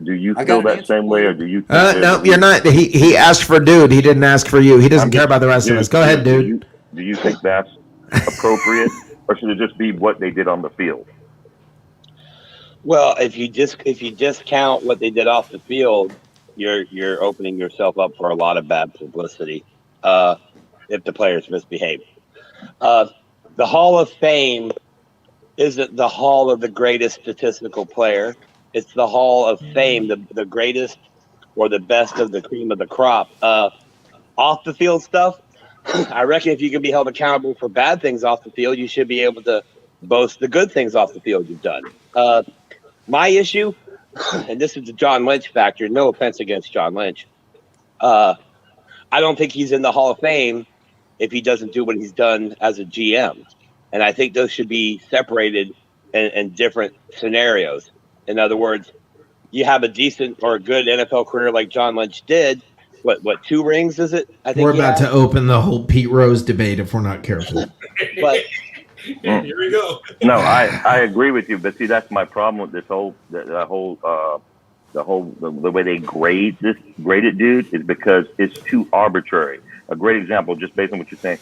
Do you feel that same way, or do you? No, you're not. He asked for dude. He didn't ask for you. He doesn't care about the rest of us. Go ahead, dude. Do you think that's appropriate, or should it just be what they did on the field? Well, if you discount what they did off the field, you're opening yourself up for a lot of bad publicity if the players misbehave. The Hall of Fame isn't the Hall of the greatest statistical player. It's the Hall of Fame, the greatest or the best of the cream of the crop. Off the field stuff, I reckon if you can be held accountable for bad things off the field, you should be able to boast the good things off the field you've done. My issue, and this is the John Lynch factor, no offense against John Lynch, I don't think he's in the Hall of Fame if he doesn't do what he's done as a GM. And I think those should be separated in different scenarios. In other words, you have a decent or a good NFL career like John Lynch did. What 2 rings is it? I think we're about to open the whole Pete Rose debate if we're not careful. But here we go. No, I agree with you, but see, that's my problem with this whole the way they graded dude is because it's too arbitrary. A great example, just based on what you're saying.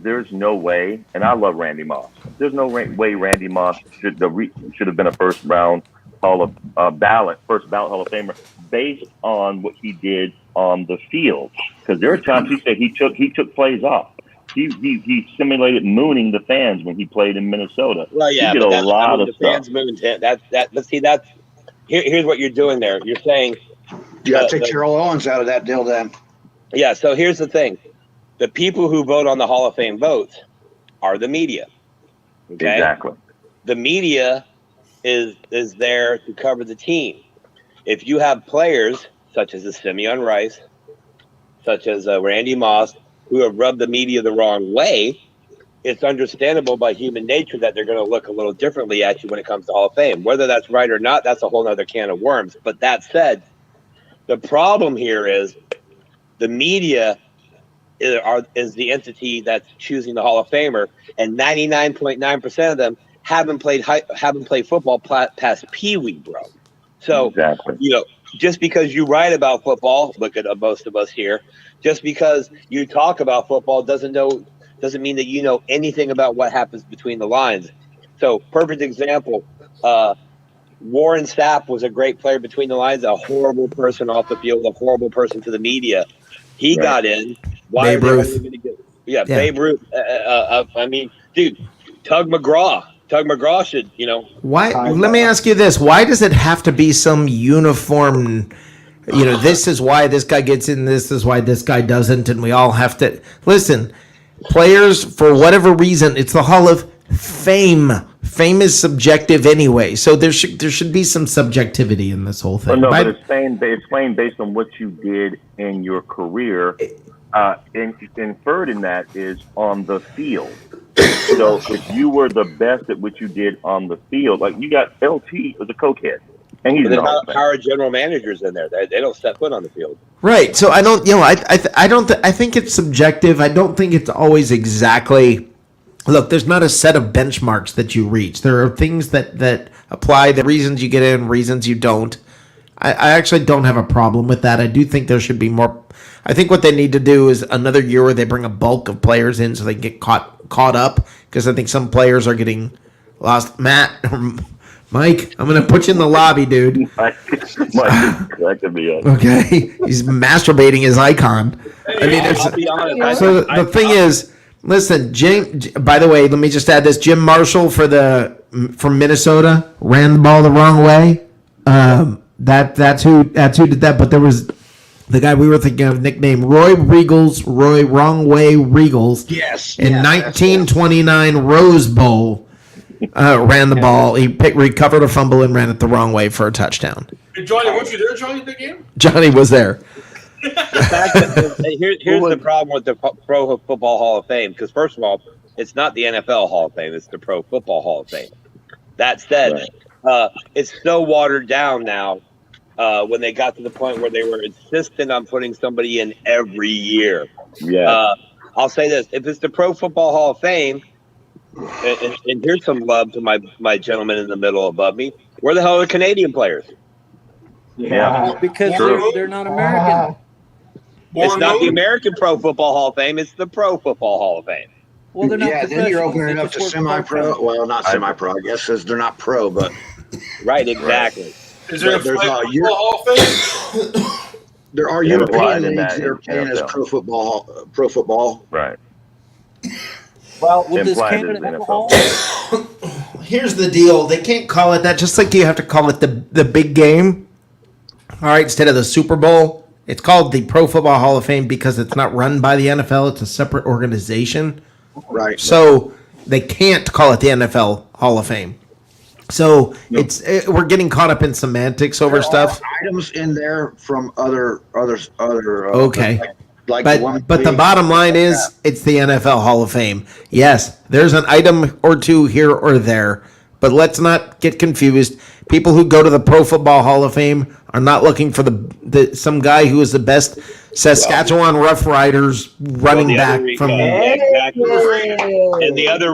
There's no way, and I love Randy Moss. There's no way Randy Moss should have been a first ballot Hall of Famer based on what he did on the field. Because there are times he said he took plays off. He simulated mooning the fans when he played in Minnesota. Well, yeah, he did a lot of the stuff. fans moving. But see, here's what you're doing there. You're saying You got to take Terrell Owens out of that deal then. Yeah. So here's the thing. The people who vote on the Hall of Fame votes are the media. Okay? Exactly. The media is there to cover the team. If you have players such as a Simeon Rice, such as Randy Moss, who have rubbed the media the wrong way, it's understandable by human nature that they're going to look a little differently at you when it comes to Hall of Fame. Whether that's right or not, that's a whole other can of worms. But that said, the problem here is the media is the entity that's choosing the Hall of Famer, and 99.9% of them haven't played football past Pee Wee, bro. So, exactly. Just because you write about football, look at most of us here, just because you talk about football doesn't mean that you know anything about what happens between the lines. So, perfect example, Warren Sapp was a great player between the lines, a horrible person off the field, a horrible person to the media. He got in. Why Babe Ruth. Yeah, Babe Ruth. I mean, dude, Tug McGraw. Tug McGraw should, Why? Let me ask you this: why does it have to be some uniform? This is why this guy gets in. This is why this guy doesn't, and we all have to listen. Players, for whatever reason, it's the Hall of Fame. Fame is subjective anyway, so there should be some subjectivity in this whole thing. But it's playing based on what you did in your career. Inferred in that is on the field. So if you were the best at what you did on the field, like you got LT as a cokehead, and he's how are general managers in there? They don't step foot on the field. Right. So I don't. I think it's subjective. I don't think it's always exactly. Look, there's not a set of benchmarks that you reach. There are things that apply, the reasons you get in, reasons you don't. I actually don't have a problem with that. I do think there should be more. I think what they need to do is another year where they bring a bulk of players in so they can get caught up, because I think some players are getting lost. Matt, Mike, I'm going to put you in the lobby, dude. Mike is cracking me up. Okay? He's masturbating his icon. I mean, I'll be honest. so the thing is, listen, by the way, let me just add this. Jim Marshall from Minnesota ran the ball the wrong way. That's who did that, but there was The guy we were thinking of, nicknamed Roy Wrong Way Regals. Yes. In yes, 1929 Rose Bowl, ran the ball. He recovered a fumble and ran it the wrong way for a touchdown. Hey, Johnny, weren't you there, Johnny, the game? Johnny was there. Here's the problem with the Pro Football Hall of Fame, because first of all, it's not the NFL Hall of Fame; it's the Pro Football Hall of Fame. That said, it's so watered down now. When they got to the point where they were insistent on putting somebody in every year. Yeah. I'll say this: if it's the Pro Football Hall of Fame, and here's some love to my gentleman in the middle above me, where the hell are Canadian players? Yeah. Because they're not American. It's not the American Pro Football Hall of Fame; it's the Pro Football Hall of Fame. Well, they're not. Yeah, then you're professionals. opening They it up to just work semi-pro. part-time. Well, not semi-pro, I guess, because they're not pro, but Right, exactly. Is there a There's flag a football Hall of Fame? there are They're applied European in leagues that that are playing as NFL. pro football. Right. Well, does Implied Canada as have a NFL. hall? Here's the deal. They can't call it that, just like you have to call it the big game. All right, instead of the Super Bowl, it's called the Pro Football Hall of Fame because it's not run by the NFL. It's a separate organization. Right. So they can't call it the NFL Hall of Fame. So we're getting caught up in semantics over There stuff. are items in there from other. Okay. Like But the bottom line is it's the NFL Hall of Fame. Yes, there's an item or two here or there, but let's not get confused. People who go to the Pro Football Hall of Fame are not looking for the some guy who is the best Saskatchewan Rough Riders running back from. Exactly. And the other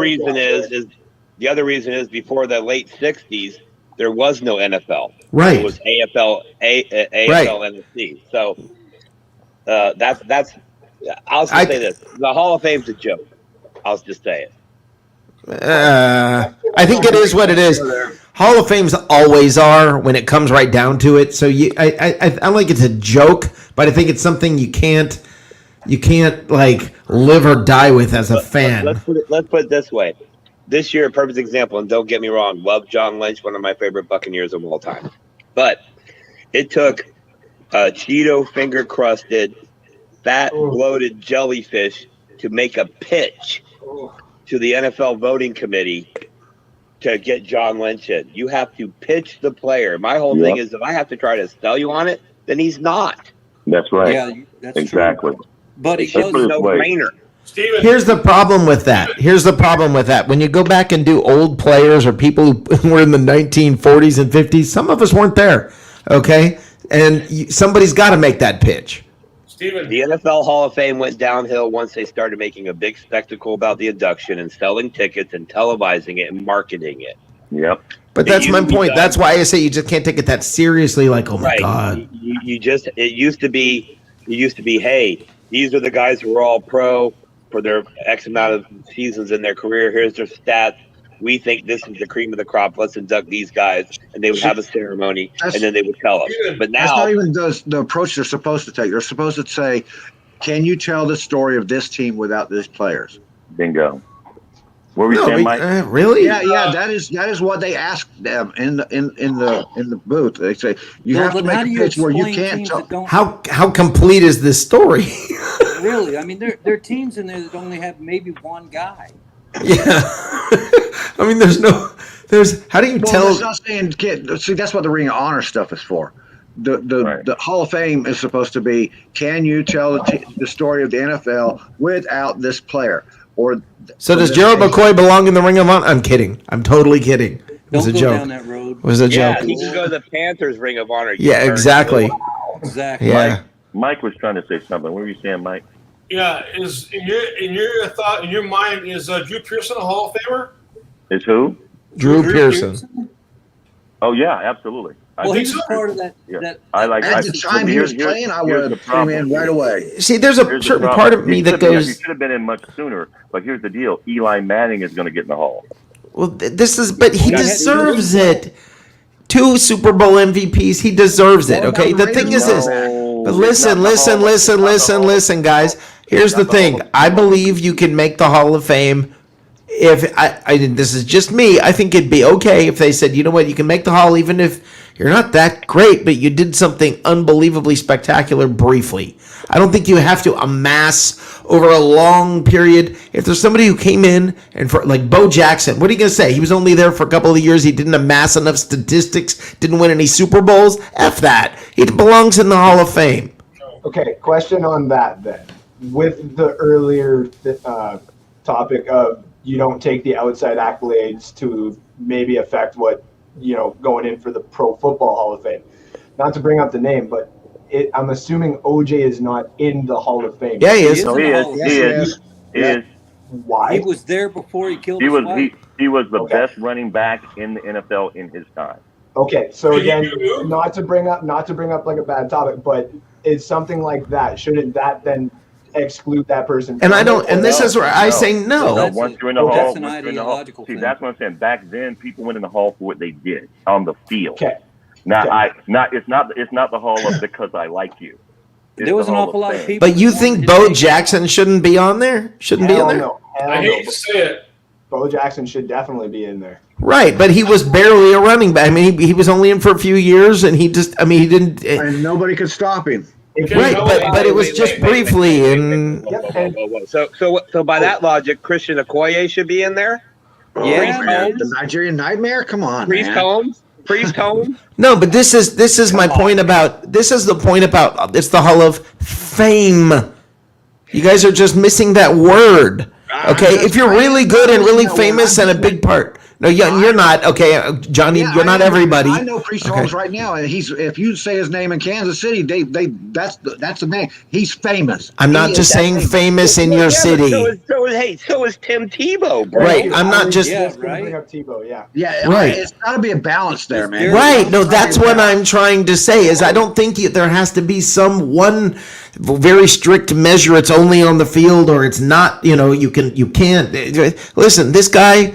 reason is before the late '60s there was no NFL. Right. It was AFL, NFC. So that's. I'll just say this: the Hall of Fame's a joke. I'll just say it. I think it is what it is. Hall of Fames always are when it comes right down to it. So I don't think it's a joke, but I think it's something you can't like live or die with as a fan. Let's put it this way. This year, a perfect example, and don't get me wrong, love John Lynch, one of my favorite Buccaneers of all time. But it took a Cheeto finger crusted, fat bloated jellyfish to make a pitch to the NFL voting committee to get John Lynch in. You have to pitch the player. My whole thing is if I have to try to sell you on it, then he's not. That's right. Yeah, that's exactly. true. But it It's goes no brainer. Steven, Here's the problem with that. When you go back and do old players or people who were in the 1940s and 50s, some of us weren't there, okay? And somebody's got to make that pitch. Steven. The NFL Hall of Fame went downhill once they started making a big spectacle about the induction and selling tickets and televising it and marketing it. Yep. But that's my point. That's why I say you just can't take it that seriously. Like, oh my God. It used to be, hey, these are the guys who are all pro for their X amount of seasons in their career. Here's their stats. We think this is the cream of the crop. Let's induct these guys. And they would have a ceremony, and then they would tell us. But That's now, not even the approach they're supposed to take. They're supposed to say, "Can you tell the story of this team without these players?" Bingo. What were you saying, Mike? Really? Yeah. That is what they ask them in the booth. They say you have to make a pitch where you can't tell. How complete is this story? Really, I mean, there are teams in there that only have maybe one guy. Yeah. I mean, how do you tell? That's not saying see, that's what the Ring of Honor stuff is for. The Hall of Fame is supposed to be, can you tell the story of the NFL without this player? So does Gerald McCoy belong in the Ring of Honor? I'm kidding. I'm totally kidding. It was a joke. Down that road. It was a joke. yeah, he could go to the Panthers Ring of Honor. Yeah, exactly. Exactly. Yeah. Mike was trying to say something. What were you saying, Mike? Yeah, is in your thought, in your mind, is Drew Pearson a Hall of Famer? Is who? Drew Pearson. Oh yeah, absolutely. Well, he was part of that. Yeah. That At the time he was playing, I would have came in right away. See, there's a certain part of me that goes. He should have been in much sooner. But here's the deal: Eli Manning is going to get in the Hall. Well, but he deserves it. 2 Super Bowl MVPs. He deserves it. Okay. The thing is this. But listen, guys. Here's the thing. I believe you can make the Hall of Fame if this is just me, I think it'd be okay if they said, you know what, you can make the Hall even if you're not that great, but you did something unbelievably spectacular briefly. I don't think you have to amass over a long period. If there's somebody who came in and for like Bo Jackson, what are you going to say? He was only there for a couple of years. He didn't amass enough statistics, didn't win any Super Bowls. F that. He belongs in the Hall of Fame. Okay, question on that then. With the earlier topic of you don't take the outside accolades to maybe affect what, going in for the Pro Football Hall of Fame. Not to bring up the name, but I'm assuming OJ is not in the Hall of Fame. Yeah, he is. He is. Why? He was there before he killed He his was wife. he was the best running back in the NFL in his time. Okay, so again, not to bring up like a bad topic, but is something like that, shouldn't that then exclude that person? And I don't, and this is where I say no. No, once you're in the Hall, That's an once you're in the Hall. ideological See, thing. that's what I'm saying. Back then, people went in the Hall for what they did on the field. Okay. Now, Okay. it's not the Hall of because I like you. It's There was the an Hall awful lot of Fame. people. But you that think wanted Bo to Jackson shouldn't be on there? Shouldn't be in Hell there? no. Hell I hate no. to say it. Bo Jackson should definitely be in there. Right, but he was barely a running back. I mean, he was only in for a few years, and he didn't. And nobody could stop him. Right, but it was just briefly, and So by that logic, Christian Okoye should be in there. Yeah, man. The Nigerian Nightmare? Come on, Priest man. Combs. no, but this is my point about it's the Hall of Fame. You guys are just missing that word. Okay, if you're really good and really famous and a big part. No, you're not. Okay, Johnny, Yeah, you're not everybody. I know Priest Holmes right now, and if you say his name in Kansas City, that's the man. He's famous. I'm not just saying famous in your city. So is Tim Tebow, bro. Right, I'm not just. Yeah, Just gonna bring up Tebow, yeah. Yeah, Right. It's got to be a balance there, man. Right. No, that's what I'm trying to say is I don't think there has to be some one very strict measure. It's only on the field or it's not, you can't. Listen, this guy,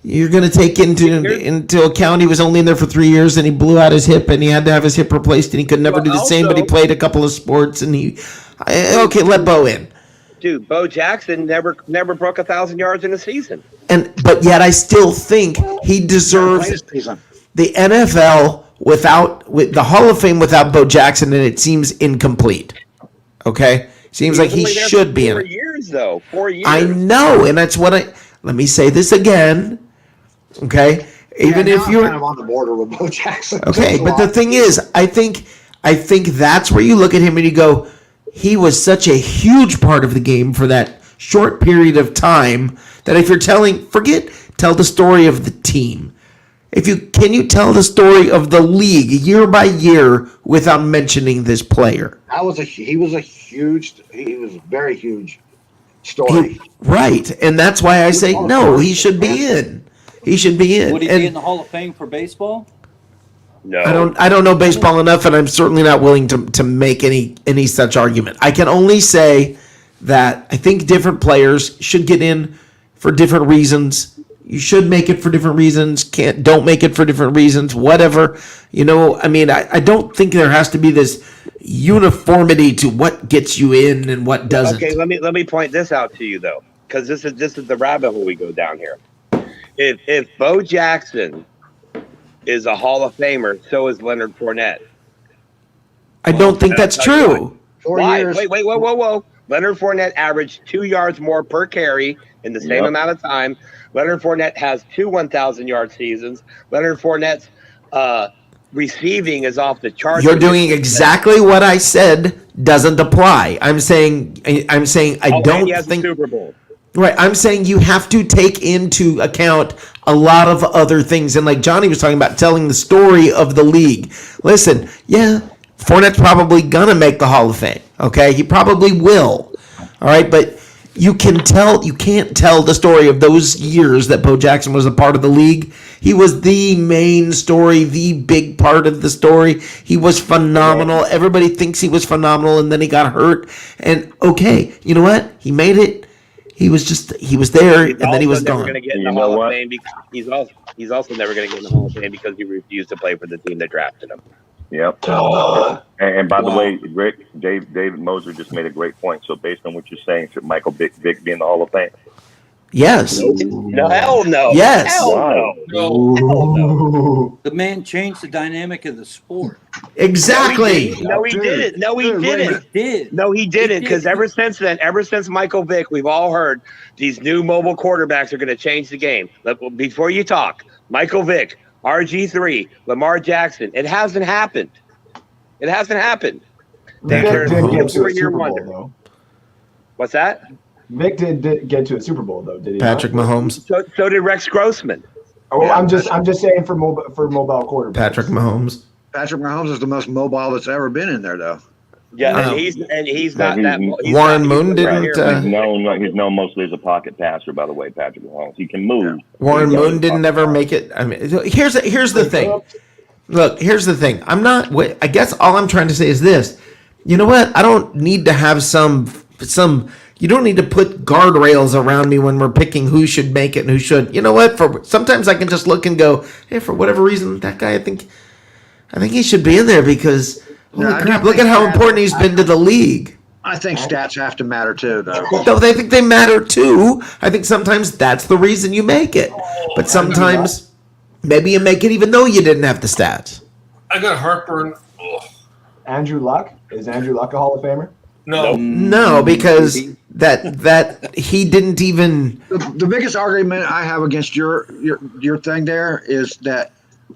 you're going to take into account he was only in there for 3 years and he blew out his hip and he had to have his hip replaced and he could never do the same, but he played a couple of sports and okay, let Bo in. Dude, Bo Jackson never broke 1,000 yards in a season. But yet I still think he deserves the NFL with the Hall of Fame without Bo Jackson, and it seems incomplete. Okay, seems like he should be in it. 4 years though. 4 years. I know, and that's what let me say this again. Okay, even if you're kind of on the border with Bo Jackson. okay, but the thing is, I think that's where you look at him and you go, he was such a huge part of the game for that short period of time that if you're tell the story of the team. Can you tell the story of the league year by year without mentioning this player? He was a very huge story. Right, and that's why I say no. He should be in. He should be in. Would he be in the Hall of Fame for baseball? No. I don't know baseball enough, and I'm certainly not willing to make any such argument. I can only say that I think different players should get in for different reasons. You should make it for different reasons. Don't make it for different reasons. Whatever. I don't think there has to be this uniformity to what gets you in and what doesn't. Okay, let me point this out to you though, because this is the rabbit hole we go down here. If Bo Jackson is a Hall of Famer, so is Leonard Fournette. I don't think that's true. Why? Wait, whoa. Leonard Fournette averaged 2 yards more per carry in the same amount of time. Leonard Fournette has 2 1,000-yard seasons. Leonard Fournette's receiving is off the charts. You're doing exactly what I said doesn't apply. I'm saying I don't he has think a Super Bowl. Right, I'm saying you have to take into account a lot of other things. And like Johnny was talking about, telling the story of the league. Listen, Fournette's probably going to make the Hall of Fame. Okay, he probably will. All right, but you can't tell the story of those years that Bo Jackson was a part of the league. He was the main story, the big part of the story. He was phenomenal. Everybody thinks he was phenomenal, and then he got hurt. And okay, you know what? He made it. He was there, and then he was gone. He's also never going to get in the Hall of Fame because he refused to play for the team that drafted him. Yep. And by the way, Rick, David Moser just made a great point. So based on what you're saying, should Michael Vick be in the Hall of Fame? Yes. No, hell no. Yes. Hell no. No. Hell no. Ooh. The man changed the dynamic of the sport. Exactly. No, he didn't. No, he didn't. He did. No, he didn't. Because did. ever since then, ever since Michael Vick, we've all heard these new mobile quarterbacks are going to change the game. Before you talk, Michael Vick, RG3, Lamar Jackson. It hasn't happened. It hasn't happened. Vic Patrick did get Mahomes. to a 4-year Super Bowl, wonder. though. What's that? Vic did get to a Super Bowl, though, did he? Patrick not? Mahomes. So did Rex Grossman. Oh, I'm just saying for mobile quarterbacks. Patrick Mahomes. Patrick Mahomes is the most mobile that's ever been in there, though. Yeah, Wow. and he's not he's- that. He's Warren not- Moon he's right didn't. here. He's known mostly as a pocket passer, by the way, Patrick Mahomes. He can move. Warren He's Moon a didn't pocket ever passer. make it. I mean, here's the thing. Look, here's the thing. I'm not. I guess all I'm trying to say is this. You know what? I don't need to have some. You don't need to put guardrails around me when we're picking who should make it and who should. You know what? For sometimes I can just look and go, hey, for whatever reason, that guy, I think he should be in there because holy I do crap, look think at how that- important he's been to the league. I think stats have to matter too, though. No, they think they matter too. I think sometimes that's the reason you make it, but sometimes maybe you make it even though you didn't have the stats. I got heartburn. Ugh. Andrew Luck? Is Andrew Luck a Hall of Famer? No. No, because that he didn't even. The biggest argument I have against your thing there is that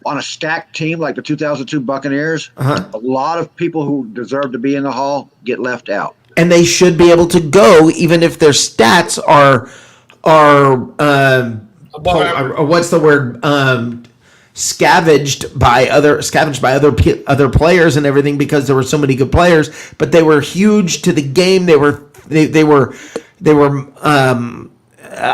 on a stacked team like the 2002 Buccaneers, Uh-huh. a lot of people who deserve to be in the Hall get left out. And they should be able to go even if their stats are what's the word scavenged by other players and everything because there were so many good players, but they were huge to the game. They were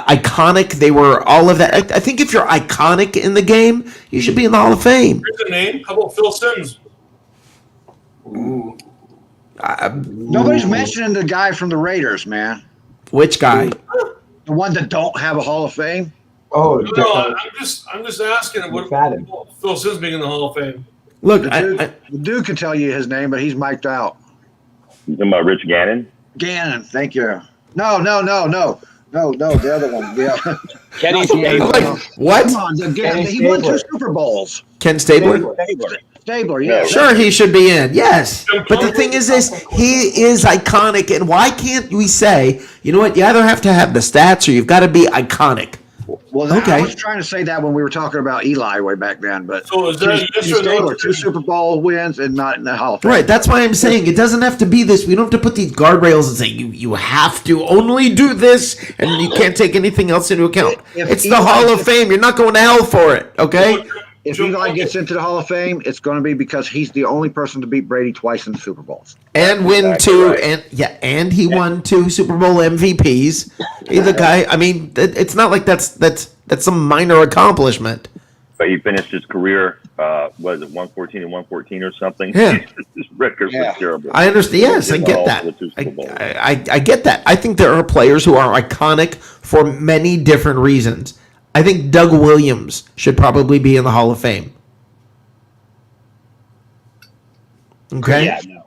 iconic. They were all of that. I think if you're iconic in the game, you should be in the Hall of Fame. Here's a name. How about Phil Simms? Nobody's mentioning the guy from the Raiders, man. Which guy? The one that don't have a Hall of Fame. Oh, No, I'm just asking what McFadden. Phil Simms being in the Hall of Fame. Look, The dude can tell you his name, but he's mic'd out. You talking about Rich Gannon? Gannon, thank you. No, the other one. Yeah. Kenny like, what? Come on, he won 2 Super Bowls. Ken Stabler? Stabler, yeah. Sure, he should be in. Yes, but the thing is this: he is iconic, and why can't we say, you know what? You either have to have the stats, or you've got to be iconic. Well, Okay. I was trying to say that when we were talking about Eli way back then, but So is that yes or no? Stabler, 2 Super Bowl wins and not in the Hall of Fame. Right. That's why I'm saying it doesn't have to be this. We don't have to put these guardrails and say you have to only do this, and you can't take anything else into account. If It's the Eli Hall of gets- Fame. You're not going to hell for it. Okay. If Eli gets into the Hall of Fame, it's going to be because he's the only person to beat Brady twice in the Super Bowls. And win Exactly two, right. and he won 2 Super Bowl MVPs. He's the guy. I mean, it's not like that's some minor accomplishment. But he finished his career, was it 114 and 114 or something? Yeah. His record was terrible. I understand. Yes, I He get was that. all the 2 Super Bowls. I get that. I think there are players who are iconic for many different reasons. I think Doug Williams should probably be in the Hall of Fame. Okay? Yeah, no.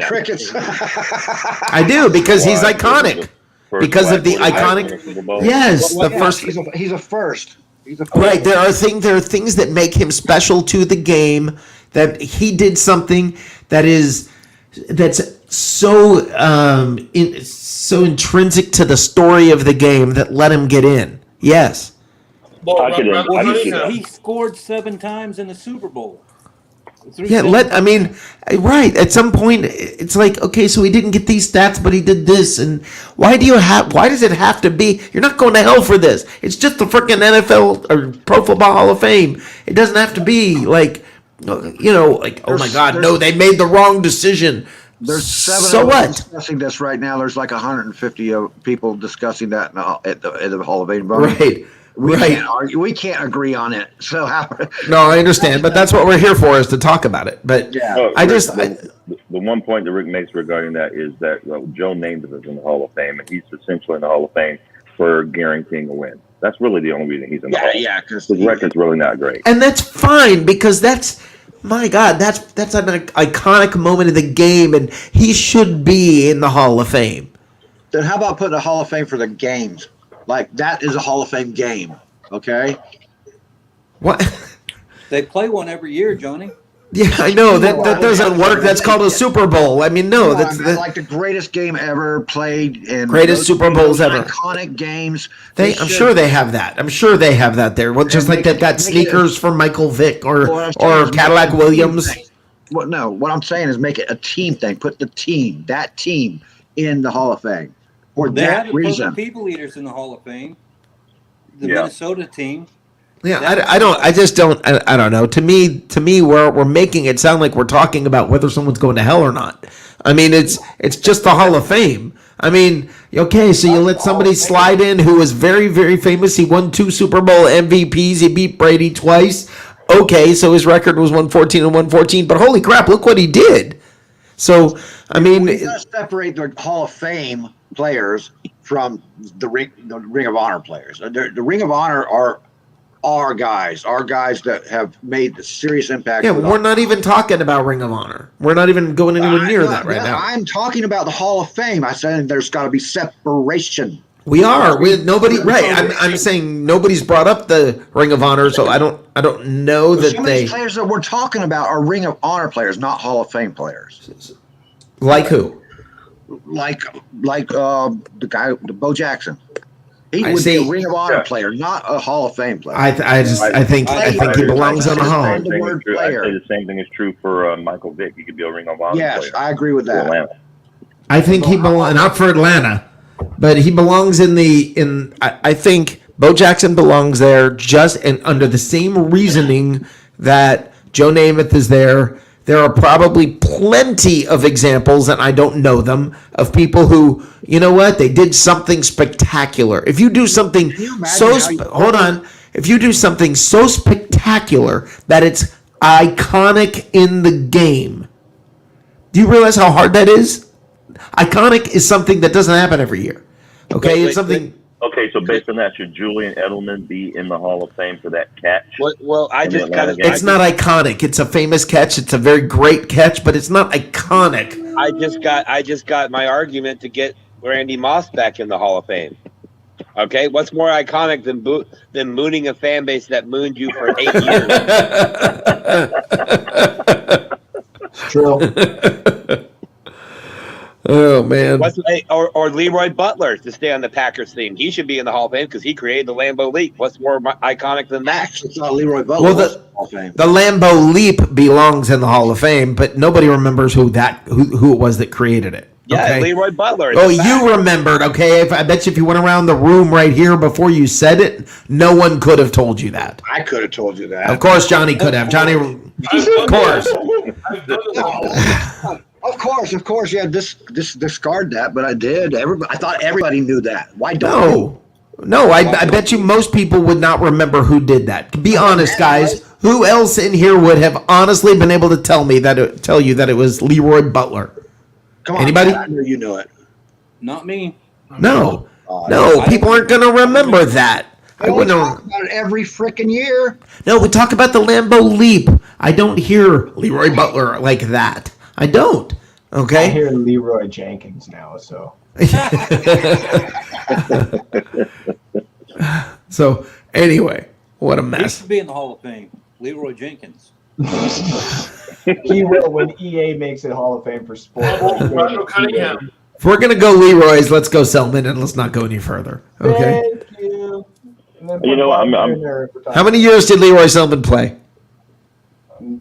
Crickets. I do, because he's Why? iconic. First Because of the black quarterback iconic- in Super Bowl. Yes, the first. He's a first. He's a first. Right, there are things that make him special to the game. That he did something that's so so intrinsic to the story of the game that let him get in. Yes. Well, I could- Randall I could- Cunningham. He scored 7 times in the Super Bowl. Yeah, right. At some point, it's like, okay, so he didn't get these stats, but he did this, and why does it have to be? You're not going to hell for this. It's just the freaking NFL or Pro Football Hall of Fame. It doesn't have to be like, like, oh my God, no, they made the wrong decision. There's 7 So of us what? discussing this right now. There's like 150 people discussing that at the Hall of Fame. Right. We Right. can't argue. We can't agree on it. So how? No, I understand, but that's what we're here for, is to talk about it. But Yeah. Oh, I Rick, just, the one point that Rick makes regarding that is that Joe Namath is in the Hall of Fame, and he's essentially in the Hall of Fame for guaranteeing a win. That's really the only reason he's in the Hall of Fame. Yeah, because His record's really not great. and that's fine, because that's, my God, that's an iconic moment of the game, and he should be in the Hall of Fame. then how about putting a Hall of Fame for the games? Like that is a Hall of Fame game. Okay. What? They play one every year, Johnny. Yeah, I know that doesn't work. That's called a Super Bowl. I mean, no, that's like the greatest game ever played and greatest Super Bowls ever. Iconic games. I'm sure they have that. I'm sure they have that there. Well, just like they've got sneakers for Michael Vick or Cadillac Williams. Well, no, what I'm saying is make it a team thing. Put that team in the Hall of Fame for They that have the reason. Purple People Eaters in the Hall of Fame. The Yeah. Minnesota team. Yeah, I don't know. To me, we're making it sound like we're talking about whether someone's going to hell or not. I mean, it's just the Hall of Fame. I mean, okay, so you let somebody slide in who was very, very famous. He won 2 Super Bowl MVPs. He beat Brady twice. Okay, so his record was 114 and 114. But holy crap, look what he did. So, I mean, We gotta separate the Hall of Fame players from the Ring of Honor players. The Ring of Honor are our guys that have made a serious impact. yeah, we're not even talking about Ring of Honor. We're not even going anywhere near that right now. I'm talking about the Hall of Fame. I said there's got to be separation. We are. I'm saying nobody's brought up the Ring of Honor, so I don't know that Some of these players that we're talking about are Ring of Honor players, not Hall of Fame players. Like who? Like the guy, the Bo Jackson. He would be a Ring of Honor player, not a Hall of Fame player. I think he belongs on the Hall. I'd say the same thing is true for Michael Vick. He could be a Ring of Honor player. Yes, I agree with that. Atlanta. I think he belongs not for Atlanta, but he belongs in. I think Bo Jackson belongs there under the same reasoning that Joe Namath is there. There are probably plenty of examples, and I don't know them, of people who, you know what, they did something spectacular. If you do something if you do something so spectacular that it's iconic in the game, do you realize how hard that is? Iconic is something that doesn't happen every year. Okay, it's something. Okay, so based on that, should Julian Edelman be in the Hall of Fame for that catch? Well, I just got It's not iconic. It's a famous catch. It's a very great catch, but it's not iconic. I just got my argument to get Randy Moss back in the Hall of Fame. Okay, what's more iconic than mooning a fan base that mooned you for 8 years? True. Oh man! Or Leroy Butler to stay on the Packers theme. He should be in the Hall of Fame because he created the Lambeau Leap. What's more iconic than that? It's not Leroy Butler. Well, the Lambeau Leap belongs in the Hall of Fame, but nobody remembers who it was that created it. Yeah, okay? Leroy Butler. Oh, you remembered, okay? I bet you if you went around the room right here before you said it, no one could have told you that. I could have told you that. Of course, Johnny could have. Johnny, of course. Of course, yeah. Discard that, but I did. I thought everybody knew that. Why don't you? No. I bet you most people would not remember who did that. Be honest, guys. Who else in here would have honestly been able to tell you that it was Leroy Butler? Come on, anybody? I knew you knew it. Not me. No. People aren't going to remember that. I talk about it every freaking year. No, we talk about the Lambeau Leap. I don't hear Leroy Butler like that. I don't. Okay. I hear Leroy Jenkins now, so. So anyway, what a He mess. should be in the Hall of Fame. Leroy Jenkins. He will when EA makes it Hall of Fame for sport. Roger Cunningham. If we're gonna go Leroy's, let's go Selman, and let's not go any further. Okay. Thank you. And then You know what, I'm- in there for time. How many years did Leroy Selman play? 9?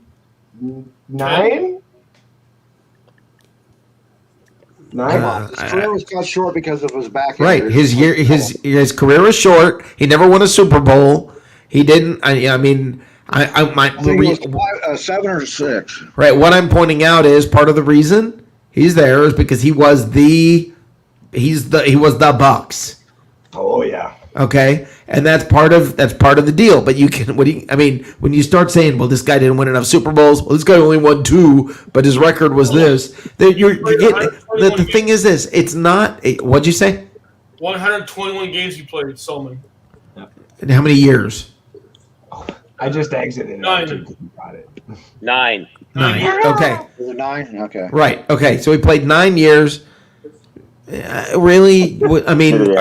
9? His career was cut short because of his back Right. injury. His career was short. He never won a Super Bowl. He didn't. I mean, I think it was 7 or 6. right. What I'm pointing out is part of the reason he's there is because he was the Bucs. Oh, yeah. Okay, and that's part of the deal. But when you start saying, well, this guy didn't win enough Super Bowls. Well, this guy only won 2, but his record was this. The thing is this. It's not. What'd you say? 121 games he played, Solomon. And how many years? I just exited it. 9. Got it. 9. 9. Okay. Was it 9? Okay. Right. Okay. So he played 9 years. Really? I mean,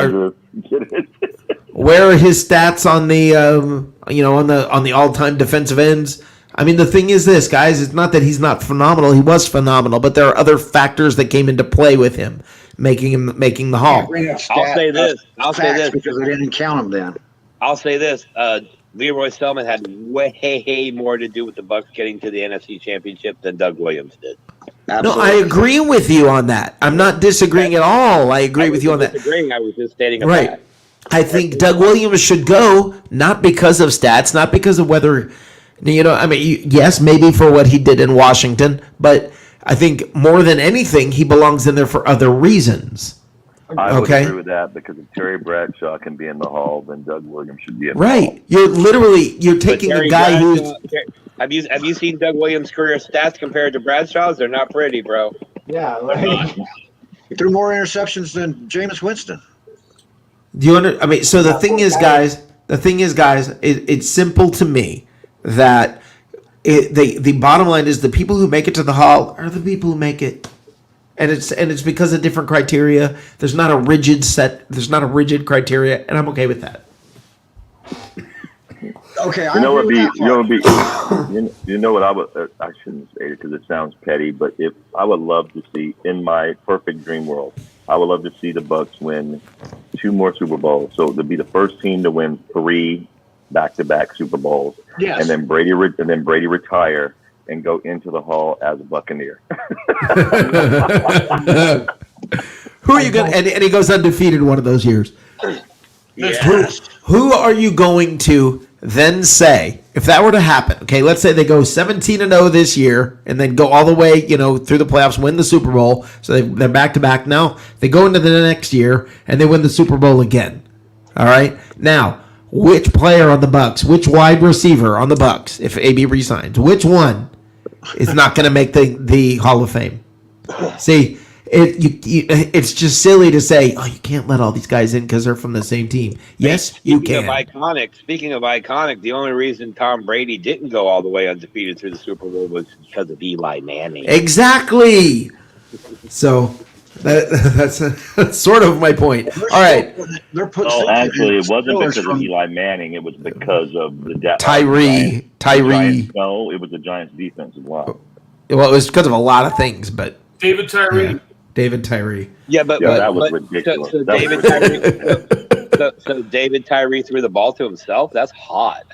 where are his stats on the on the all-time defensive ends? I mean, the thing is this, guys. It's not that he's not phenomenal. He was phenomenal, but there are other factors that came into play with him, making the Hall. I'll say this because they didn't count him then. I'll say this. Leroy Selman had way more to do with the Bucs getting to the NFC Championship than Doug Williams did. Absolutely. No, I agree with you on that. I'm not disagreeing at all. I agree with you on that. I was just stating a Right. fact. I think Doug Williams should go, not because of stats, not because of whether, I mean, yes, maybe for what he did in Washington, but I think more than anything, he belongs in there for other reasons. I would agree with that because if Terry Bradshaw can be in the Hall, then Doug Williams should be in the Hall. Right. You're taking a guy who's. Have you seen Doug Williams' career stats compared to Bradshaw's? They're not pretty, bro. Yeah, He threw more interceptions than Jameis Winston. Do you I mean, so the thing is, guys, it's simple to me that the bottom line is the people who make it to the Hall are the people who make it. And it's because of different criteria. There's not a rigid criteria, and I'm okay with that. Okay, you know what I would. I shouldn't say it because it sounds petty, but if I would love to see in my perfect dream world, I would love to see the Bucs win 2 more Super Bowls. So to be the first team to win 3 back-to-back Super Bowls, yes. and then Brady retire and go into the Hall as a Buccaneer. Who are you going to, and he goes undefeated one of those years. Yes. Who are you going to then say, if that were to happen, okay, let's say they go 17-0 this year and then go all the way, through the playoffs, win the Super Bowl. So they're back-to-back now. They go into the next year and they win the Super Bowl again. All right? Now, which player on the Bucs, which wide receiver on the Bucs, if AB resigns, which one is not going to make the Hall of Fame? See, it's just silly to say, oh, you can't let all these guys in because they're from the same team. Yes, you can. Speaking of iconic, the only reason Tom Brady didn't go all the way undefeated through the Super Bowl was because of Eli Manning. Exactly. So that's sort of my point. All right. Actually, it wasn't because of Eli Manning. It was because of the Tyree. No, it was the Giants' defensive line. Well, it was because of a lot of things, but David Tyree. Yeah. David Tyree. Yeah, but that was ridiculous. So David Tyree threw the ball to himself. That's hot.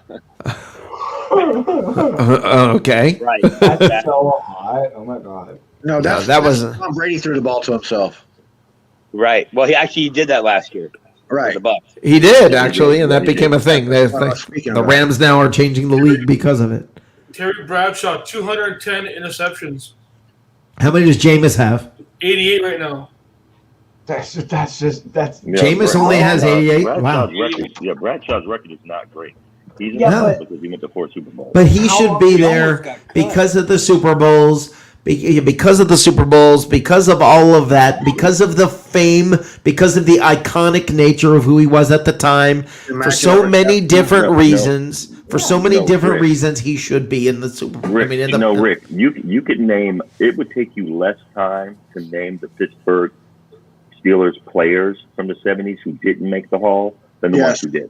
Okay. Right. That's so hot. Oh my god. No, that was Tom Brady threw the ball to himself. Right. Well, he actually did that last year. Right. The Bucs. He did actually, and that became a thing. The Rams now are changing the league because of it. Terry Bradshaw, 210 interceptions. How many does Jameis have? 88 right now. That's Jameis only has 88. Wow. Bradshaw's record is not great. He's in because he went to 4 Super Bowls. But he should be there because of the Super Bowls, because of all of that, because of the fame, because of the iconic nature of who he was at the time, for so many different reasons. For so many different reasons, he should be in the Super Bowl. Rick, Rick, you could name. It would take you less time to name the Pittsburgh Steelers players from the '70s who didn't make the Hall than the ones who did.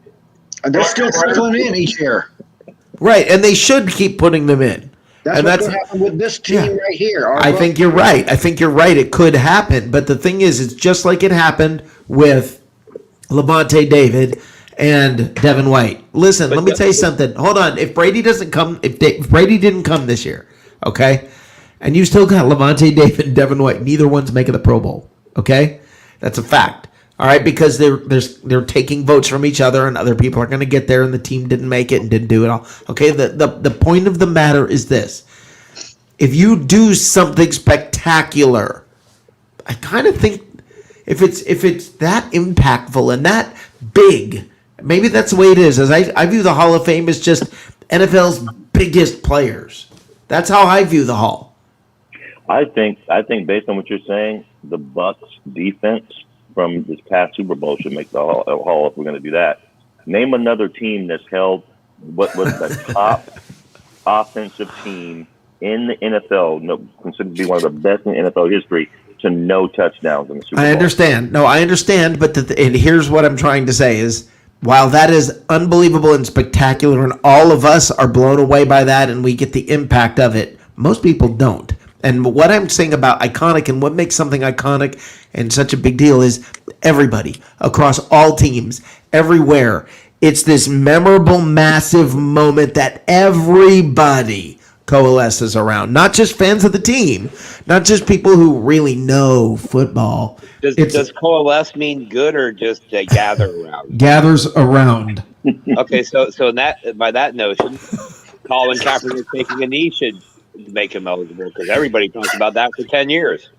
And they're still trickling in each year. Right, and they should keep putting them in. That's what's going to happen with this team right here. I think you're right. It could happen, but the thing is, it's just like it happened with Levante David and Devin White. Listen, let me tell you something. Hold on. If Brady didn't come this year, okay, and you still got Levante David and Devin White, neither one's making the Pro Bowl. Okay, that's a fact. All right, because they're taking votes from each other, and other people are going to get there, and the team didn't make it and didn't do it all. Okay, the point of the matter is this: if you do something spectacular, I kind of think if it's that impactful and that big. Maybe that's the way it is. As I view the Hall of Fame as just NFL's biggest players. That's how I view the Hall. I think based on what you're saying, the Bucs defense from this past Super Bowl should make the Hall if we're going to do that. Name another team that's held what was the top offensive team in the NFL, considered to be one of the best in NFL history, to no touchdowns in the Super Bowl. I understand. No, I understand. But and here's what I'm trying to say is, while that is unbelievable and spectacular, and all of us are blown away by that, and we get the impact of it, most people don't. And what I'm saying about iconic and what makes something iconic and such a big deal is everybody across all teams, everywhere. It's this memorable, massive moment that everybody coalesces around. Not just fans of the team, not just people who really know football. Does coalesce mean good or just gather around? Gathers around. Okay, so that by that notion, Colin Kaepernick taking a knee should make him eligible because everybody talks about that for 10 years.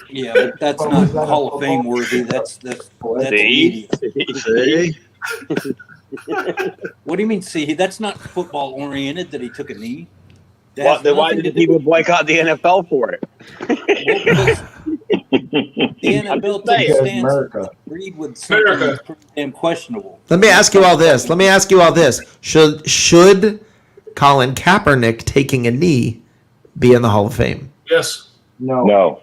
Yeah, but that's Well, not was that a Hall of football? Fame worthy. That's See? immediate. See? What do you mean? See, that's not football oriented that he took a knee. That Well, has then why nothing did to do people boycott the NFL for it? the NFL took a Because stance. America. Agreed with something that's pretty damn questionable. Let me ask you all this. Should Colin Kaepernick taking a knee be in the Hall of Fame? Yes. No. No.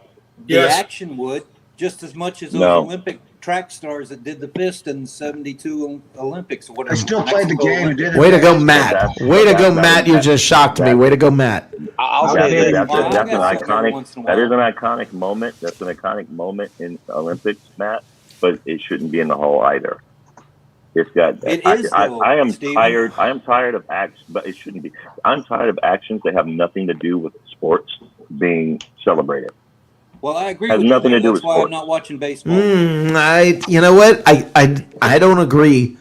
The Yes. action would just as much as those No. Olympic track stars that did the fist in '72 Olympics or whatever. They still played the Mexico game and Olympics. did it. Way to go, But Matt. that's- Way to but go, that- Matt. You just shocked me. Way to go, Matt. I'll Okay, say this. That's Well, I an guess every iconic. once in a That is while. an iconic moment. That's an iconic moment in Olympics, Matt. But it shouldn't be in the hall either. It's got. It is, though, I am Steven. tired. I am tired of actions, but it shouldn't be. I'm tired of actions that have nothing to do with sports being celebrated. Well, I agree Has with nothing you. to do That's with why I'm sports. not watching baseball. You know what? I don't agree.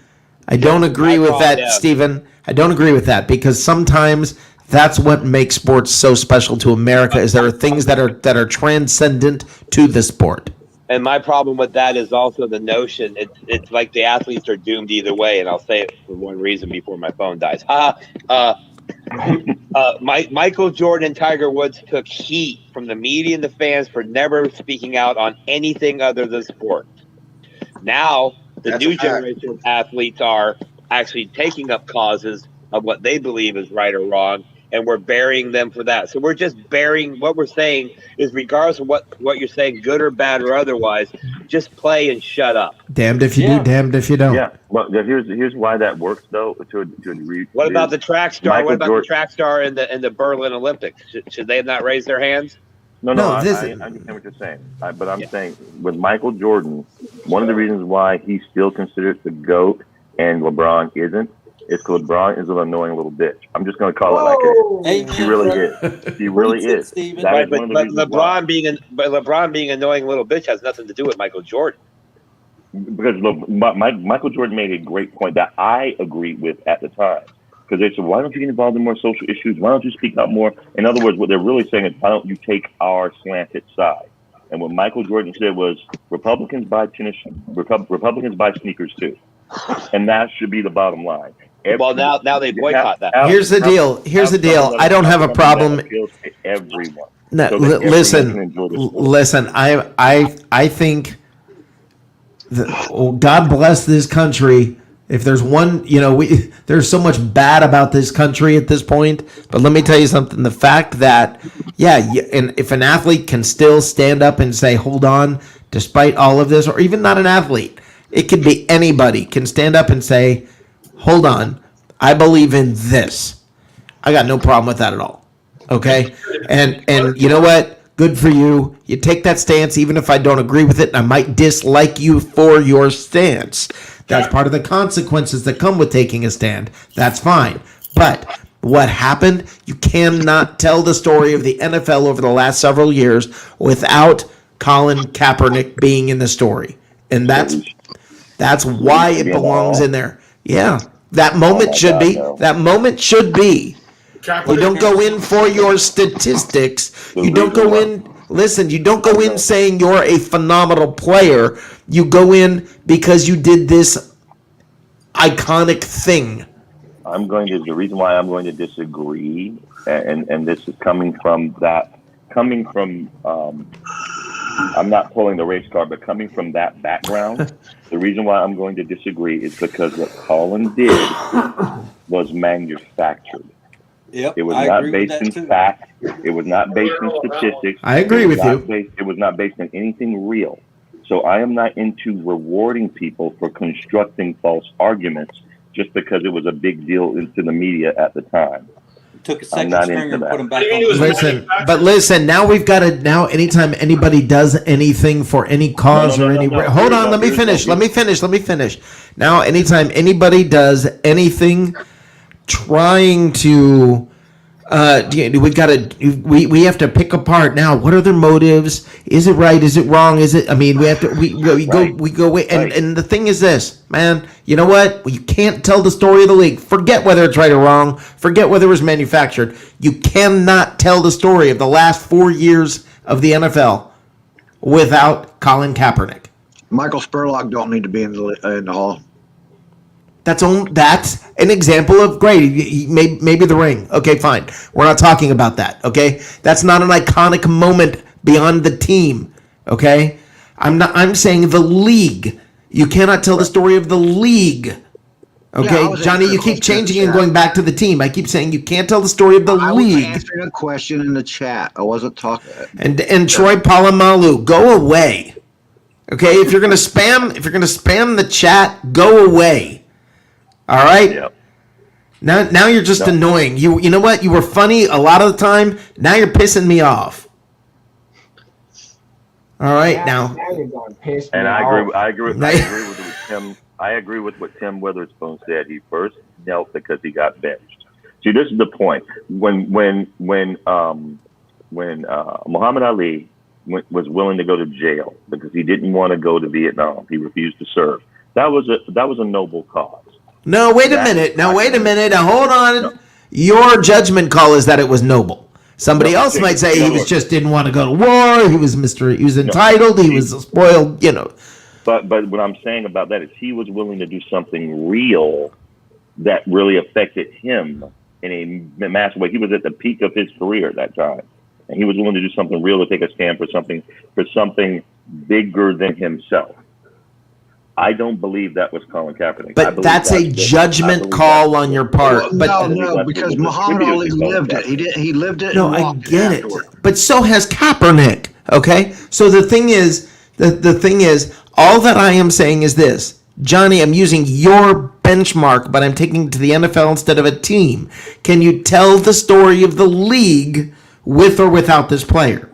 I don't agree with that, Yeah. Stephen. I don't agree with that because sometimes that's what makes sports so special to America. Is there are things that are transcendent to the sport. And my problem with that is also the notion it's like the athletes are doomed either way, and I'll say it for one reason before my phone dies. Michael Jordan and Tiger Woods took heat from the media and the fans for never speaking out on anything other than sport. Now, the That's new a fact. generation of athletes are actually taking up causes of what they believe is right or wrong, and we're burying them for that. So we're just burying what we're saying is regardless of what you're saying, good or bad or otherwise, just play and shut up. Damned if you Yeah. do, damned if you don't. Yeah. Well, here's why that works though. To a degree. What about the track star? Michael What about Jordan- the track star in the Berlin Olympics? Should they not raise their hands? No, No, I this- understand what you're saying. But I'm saying with Michael Jordan, one of the reasons why he's still considered the GOAT and LeBron isn't is because LeBron is an annoying little bitch. I'm just going to call it like it is. He really is. He really Preach it, is. Steven. That Right, is one but, of the but reasons why. LeBron being an annoying little bitch has nothing to do with Michael Jordan. Because Michael Jordan made a great point that I agreed with at the time. Because they said, why don't you get involved in more social issues? Why don't you speak out more? In other words, what they're really saying is, why don't you take our slanted side? And what Michael Jordan said was, Republicans buy tennis, Republicans buy sneakers too. And that should be the bottom line. Well, now they boycott that. Here's the deal. Here's the deal. I don't have a problem. Appeals to everyone. No, So that everyone can listen, enjoy the sport. listen. I think God bless this country. If there's one, there's so much bad about this country at this point. But let me tell you something: the fact that, and if an athlete can still stand up and say, "Hold on," despite all of this, or even not an athlete, it could be anybody can stand up and say, "Hold on, I believe in this." I got no problem with that at all. Okay, and you know what? Good for you. You take that stance, even if I don't agree with it, and I might dislike you for your stance. That's part of the consequences that come with taking a stand. That's fine. But what happened? You cannot tell the story of the NFL over the last several years without Colin Kaepernick being in the story, and that's why it belongs in there. Yeah, that moment should be. That moment should be. You don't go in for your statistics. You don't go in. Listen, you don't go in saying you're a phenomenal player. You go in because you did this iconic thing. The reason why I'm going to disagree, and this is coming from, I'm not pulling the race card, but coming from that background, the reason why I'm going to disagree is because what Colin did was manufactured. Yep, It was I not agree with based that in too. fact. It was not based in statistics. I agree with you. It was not based on anything real. So I am not into rewarding people for constructing false arguments just because it was a big deal into the media at the time. Took a I'm second not stringer into and that. put him back I mean, on. he was Listen, now we've got to, now anytime anybody does anything for any cause No. hold on, let me finish. Now, anytime anybody does anything trying to, we have to pick apart now. What are their motives? Is it right? Is it wrong? Is it? I mean, we have to. We go. And the thing is this, man. You know what? You can't tell the story of the league. Forget whether it's right or wrong. Forget whether it was manufactured. You cannot tell the story of the last 4 years of the NFL without Colin Kaepernick. Michael Spurlock don't need to be in the hall. That's an example of great. Maybe the ring. Okay, fine. We're not talking about that. Okay, that's not an iconic moment beyond the team. Okay, I'm saying the league. You cannot tell the story of the league. Okay, Yeah, Johnny, you keep changing and going back to the team. I keep saying you can't tell the story of the I league. was answering a question in the chat. I wasn't talking. And Troy Polamalu, go away. Okay, if you're gonna spam the chat, go away. All right. Yep. Now you're just annoying. You know what? You were funny a lot of the time. Now you're pissing me off. All right, now. you're going to piss me And off. I agree with Tim. I agree with what Tim Witherspoon said. He first knelt because he got benched. See, this is the point. When Muhammad Ali was willing to go to jail because he didn't want to go to Vietnam, he refused to serve. That was a noble cause. No, wait a minute. Now, hold on. No. Your judgment call is that it was noble. Somebody else might say he didn't want to go to war. He was entitled. He was spoiled. But what I'm saying about that is he was willing to do something real that really affected him in a massive way. He was at the peak of his career at that time, and he was willing to do something real to take a stand for something bigger than himself. I don't believe that was Colin Kaepernick. But that's a judgment call on your part. No, because Muhammad Ali lived it. He lived it. No, I get it. But so has Kaepernick. Okay, so the thing is, all that I am saying is this, Johnny. I'm using your benchmark, but I'm taking it to the NFL instead of a team. Can you tell the story of the league with or without this player?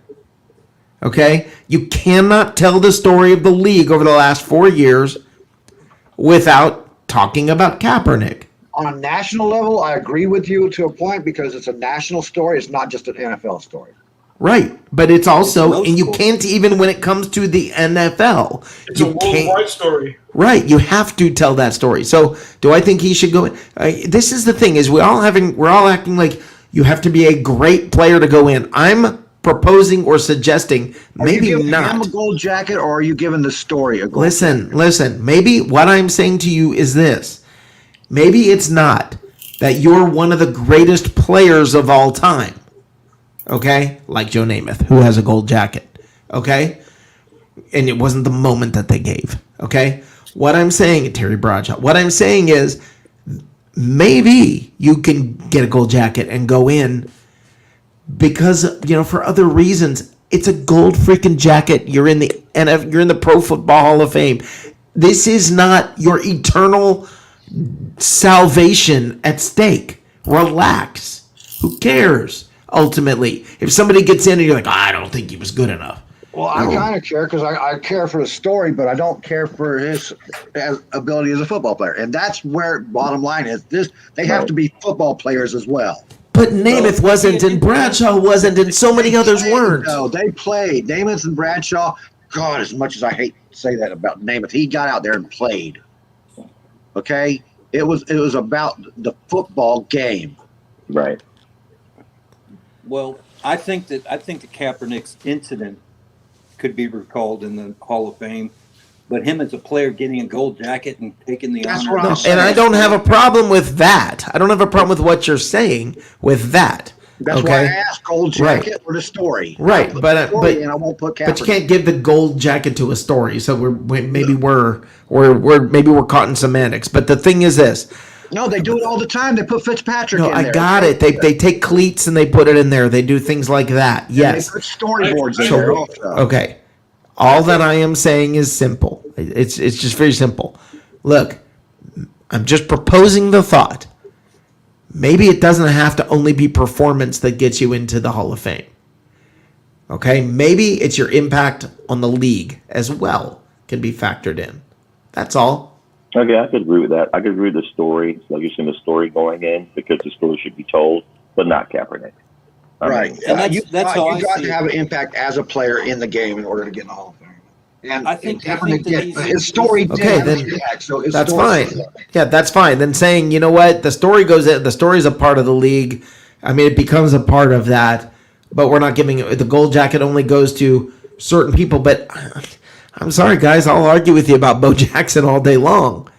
Okay? You cannot tell the story of the league over the last 4 years without talking about Kaepernick. On a national level, I agree with you to a point because it's a national story. It's not just an NFL story. Right. But it's also, and you can't even when it comes to the NFL. It's a worldwide story. Right. You have to tell that story. So do I think he should go in? This is the thing is we're all acting like you have to be a great player to go in. I'm proposing or suggesting maybe are you not. him a gold jacket, or are you giving the story a gold Listen. jacket? Maybe what I'm saying to you is this. Maybe it's not that you're one of the greatest players of all time. Okay? Like Joe Namath, who has a gold jacket. Okay? And it wasn't the moment that they gave. Okay? What I'm saying, Terry Bradshaw, what I'm saying is maybe you can get a gold jacket and go in because for other reasons. It's a gold freaking jacket. You're in the Pro Football Hall of Fame. This is not your eternal salvation at stake. Relax. Who cares? Ultimately, if somebody gets in and you're like, I don't think he was good enough. Well, I kind of care because I care for the story, but I don't care for his ability as a football player. And that's where bottom line is. They have to be football players as well. But Namath wasn't, and Bradshaw wasn't, and so many others weren't. No, they played. Namath and Bradshaw, God, as much as I hate to say that about Namath, he got out there and played. Okay? It was about the football game. Right. Well, I think that Kaepernick's incident could be recalled in the Hall of Fame, but him as a player getting a gold jacket and taking the honor. And I don't have a problem with that. I don't have a problem with what you're saying with that. That's why I asked gold jacket or the story. Right, but I won't put Kaepernick. But you can't give the gold jacket to a story. So we're caught in semantics. But the thing is this. No, they do it all the time. They put Fitzpatrick in there. I got it. They take cleats and they put it in there. They do things like that. Yes. They put storyboards in there also. Okay. All that I am saying is simple. It's just very simple. Look, I'm just proposing the thought. Maybe it doesn't have to only be performance that gets you into the Hall of Fame. Okay? Maybe it's your impact on the league as well can be factored in. That's all. Okay, I could agree with that. I could agree with the story, like you're saying, the story going in, because the story should be told, but not Kaepernick. Right. And You that's how I got see to it. have an impact as a player in the game in order to get in the Hall of Fame. And I think Kaepernick that did. His story did Okay, have then an impact, so his that's story- fine. Yeah, that's fine. Then saying, you know what, the story goes in, the story's a part of the league. I mean, it becomes a part of that, but we're not giving it, the gold jacket only goes to certain people. But I'm sorry, guys, I'll argue with you about Bo Jackson all day long.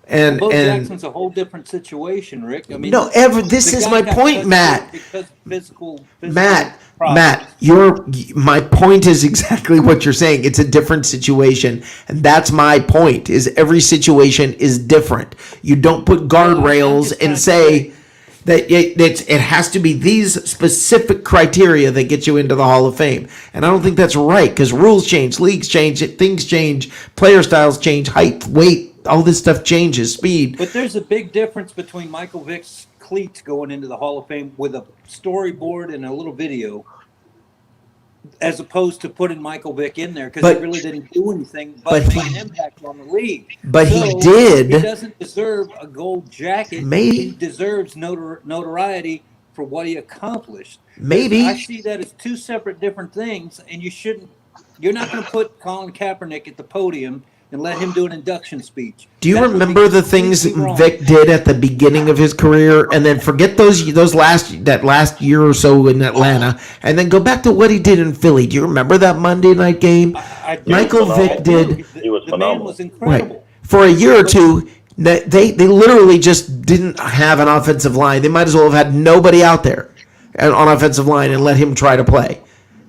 And Bo and Jackson's a whole different situation, Rick. I mean, no, this the is guy my got point, cut Matt. because of physical Matt, problems. my point is exactly what you're saying. It's a different situation, and that's my point. Is every situation is different. You don't put guardrails and say that it has to be these specific criteria that get you into the Hall of Fame. And I don't think that's right, because rules change, leagues change, things change, player styles change, height, weight, all this stuff changes, speed. But there's a big difference between Michael Vick's cleats going into the Hall of Fame with a storyboard and a little video, as opposed to putting Michael Vick in there, because he really didn't do anything but make an impact on the league. But so he did. He doesn't deserve a gold jacket. Maybe. He deserves notoriety for what he accomplished. Maybe. I see that as two separate different things, and you're not going to put Colin Kaepernick at the podium and let him do an induction speech. Do you That would remember be the things completely wrong. Vic did at the beginning of his career, and then forget that last year or so in Atlanta, and then go back to what he did in Philly? Do you remember that Monday night game? I do. Michael Vick did He was The man phenomenal. was incredible. right for a year or two. They literally just didn't have an offensive line. They might as well have had nobody out there on offensive line and let him try to play.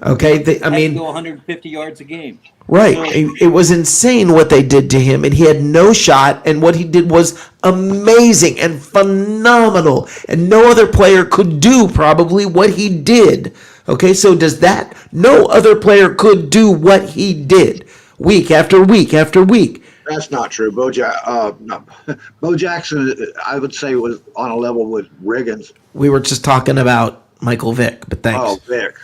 Okay, I Had to mean. go 150 yards a game. Right. So- It was insane what they did to him, and he had no shot, and what he did was amazing and phenomenal, and no other player could do probably what he did. Okay, so no other player could do what he did week after week after week. That's not true. Bo Jackson, I would say, was on a level with Riggins. We were just talking about Michael Vick, but thanks. Oh, Vic.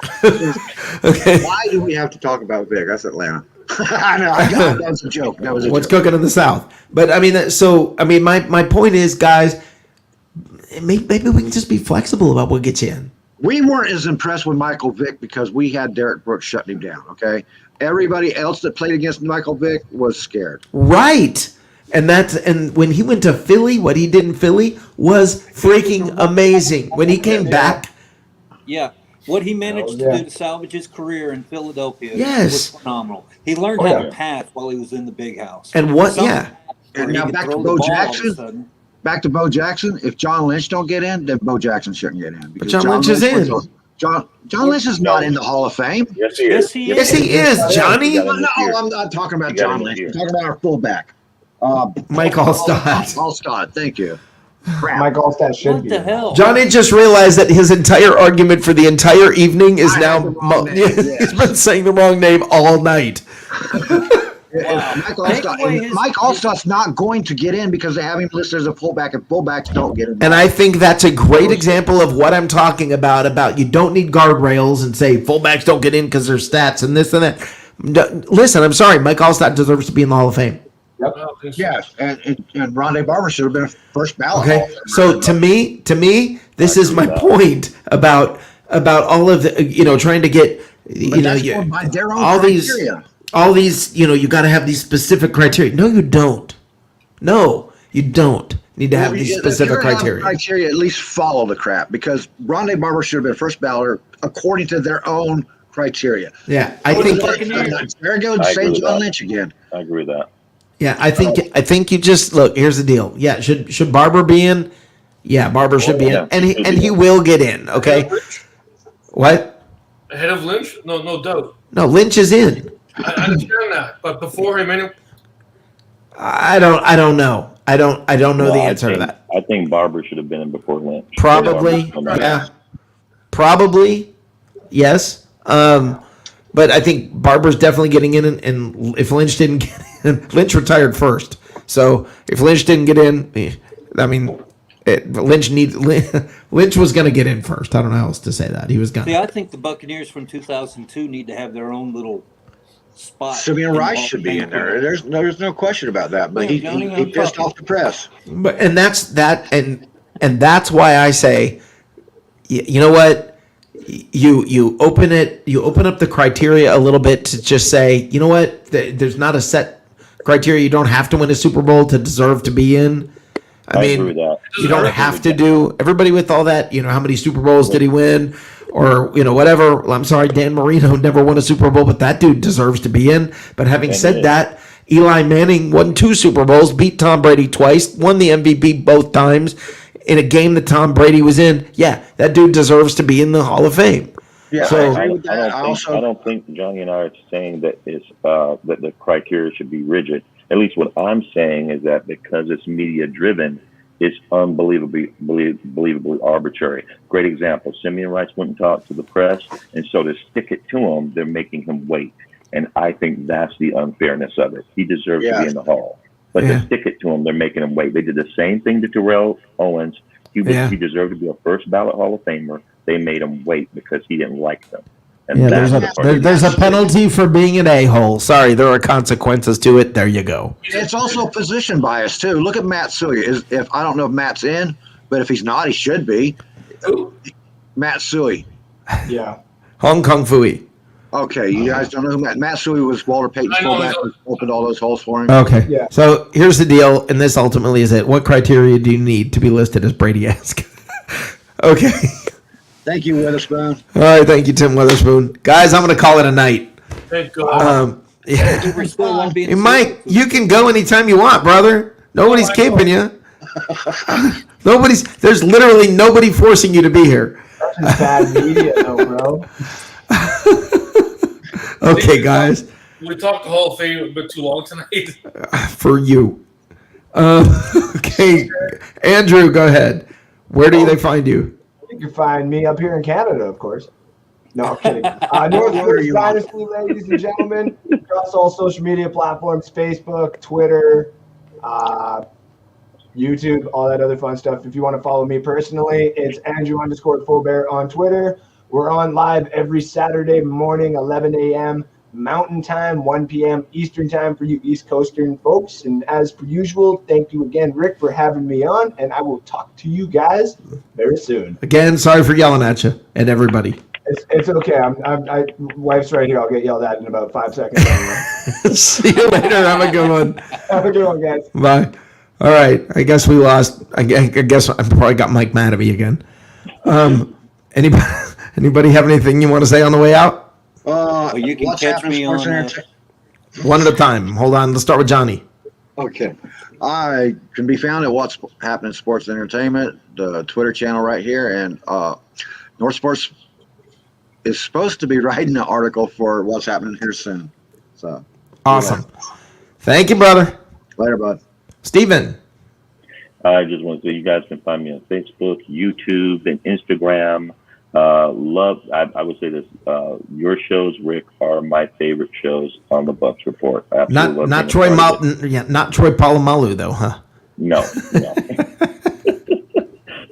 Okay. Why do we have to talk about Vic? That's Atlanta. I know. That was a joke. What's cooking in the South? But I mean, my point is, guys, maybe we can just be flexible about what gets you in. We weren't as impressed with Michael Vick because we had Derek Brooks shutting him down, okay? Everybody else that played against Michael Vick was scared. Right. And when he went to Philly, what he did in Philly was freaking amazing. When he came back, Yeah. What he managed to do to salvage his career in Philadelphia Yes. was phenomenal. He learned how to pass while he was in the big house. and And now back to Bo Jackson. Back to Bo Jackson. If John Lynch don't get in, then Bo Jackson shouldn't get in. Because John Lynch is in. John Lynch is not in the Hall of Fame. Yes, he is. Yes, he is, Johnny. got him. No, I'm not talking about You got John him Lynch. here. I'm talking about our fullback. Mike Allstott. Allstott, thank you. Mike Allstott should What be. the hell? Johnny just realized that his entire argument for the entire evening is I now. had the wrong name, yes. He's been saying the wrong name all night. Mike Allstott's not going to get in because they have him listed as a fullback, and fullbacks don't get in. And I think that's a great example of what I'm talking about you don't need guardrails and say fullbacks don't get in because their stats and this and that. Listen, I'm sorry, Mike Allstott deserves to be in the Hall of Fame. Yes, and Rondé Barber should have been a first ballot. Okay, so to me, this is my point about all of the trying to get By their own all criteria. these you got to have these specific criteria. No, you don't. No, you don't need to have these specific criteria. Criteria at least follow the crap because Rondé Barber should have been first ballot according to their own criteria. Yeah, I think. Very good. I agree Say with John that. Lynch again. I agree with that. Yeah, I think you just look. Here's the deal. Yeah, should Barber be in? Yeah, Barber should be in, yeah. and he will get in. Okay. What? Ahead of Lynch? No doubt. No, Lynch is in. I understand that, but before him, anyway. I don't know. I don't know the I answer to think- that. I think Barber should have been in before Lynch. Probably, yeah. Probably, yes. But I think Barber's definitely getting in, and if Lynch didn't get in, Lynch retired first. So if Lynch didn't get in, I mean, Lynch was going to get in first. I don't know how else to say that. He was going. See, I think the Buccaneers from 2002 need to have their own little spot. Simeon Rice should be in there. There's no question about that. But he pissed off the press. But and that's that's why I say, you know what? You open up the criteria a little bit to just say, you know what? There's not a set criteria. You don't have to win a Super Bowl to deserve to be in. I mean, agree with that. you don't have to do everybody with all that. You know, how many Super Bowls did he win? Or, you know, whatever. I'm sorry, Dan Marino never won a Super Bowl, but that dude deserves to be in. But having said that, Eli Manning won 2 Super Bowls, beat Tom Brady twice, won the MVP both times in a game that Tom Brady was in. Yeah, that dude deserves to be in the Hall of Fame. Yeah, so, I agree with that. I don't think Johnny and I are saying that that the criteria should be rigid. At least what I'm saying is that because it's media driven, it's unbelievably arbitrary. Great example. Simeon Rice went and talked to the press, and so to stick it to him, they're making him wait. And I think that's the unfairness of it. He deserves to be in the Hall. But to stick it to him, they're making him wait. They did the same thing to Terrell Owens. He deserved to be a first ballot Hall of Famer. They made him wait because he didn't like them. And there's a penalty for being an a-hole. Sorry, there are consequences to it. There you go. It's also position bias too. Look at Matt Suey. If I don't know if Matt's in, but if he's not, he should be. Matt Suey. Yeah. Hong Kong Fooey. Okay, you guys don't know who Matt Suey was. Walter Payton's fullback who opened all those holes for him. Okay. Yeah. So here's the deal, and this ultimately is it. What criteria do you need to be listed as Brady-esque? Okay. Thank you, Witherspoon. All right, thank you, Tim Witherspoon. Guys, I'm going to call it a night. Thank God. Hey, Mike, you can go anytime you want, brother. Nobody's keeping you. There's literally nobody forcing you to be here. That's just bad media, though, bro. Okay, guys. We talked the Hall of Fame a bit too long tonight. For you. Okay, Andrew, go ahead. Where do they find you? You can find me up here in Canada, of course. No, I'm kidding. Northwest Dynasty, ladies and gentlemen, across all social media platforms, Facebook, Twitter, YouTube, all that other fun stuff. If you want to follow me personally, it's Andrew_Faubert on Twitter. We're on live every Saturday morning, 11 a.m. Mountain Time, 1 p.m. Eastern Time for you East Coastern folks. And as per usual, thank you again, Rick, for having me on. And I will talk to you guys very soon. Again, sorry for yelling at you and everybody. It's okay. Wife's right here. I'll get yelled at in about 5 seconds. See you later. Have a good one. Have a good one, guys. Bye. All right. I guess we lost. I guess I probably got Mike mad at me again. Anybody have anything you want to say on the way out? You can catch me on one at a time. Hold on. Let's start with Johnny. Okay. I can be found at What's Happening Sports Entertainment, the Twitter channel right here. And North Sports is supposed to be writing an article for What's Happening here soon. So awesome. Yeah. Thank you, brother. Later, bud. Steven. I just want to say you guys can find me on Facebook, YouTube, and Instagram. I would say this. Your shows, Rick, are my favorite shows on the Bucs Report. Not Troy Polamalu though, huh? No.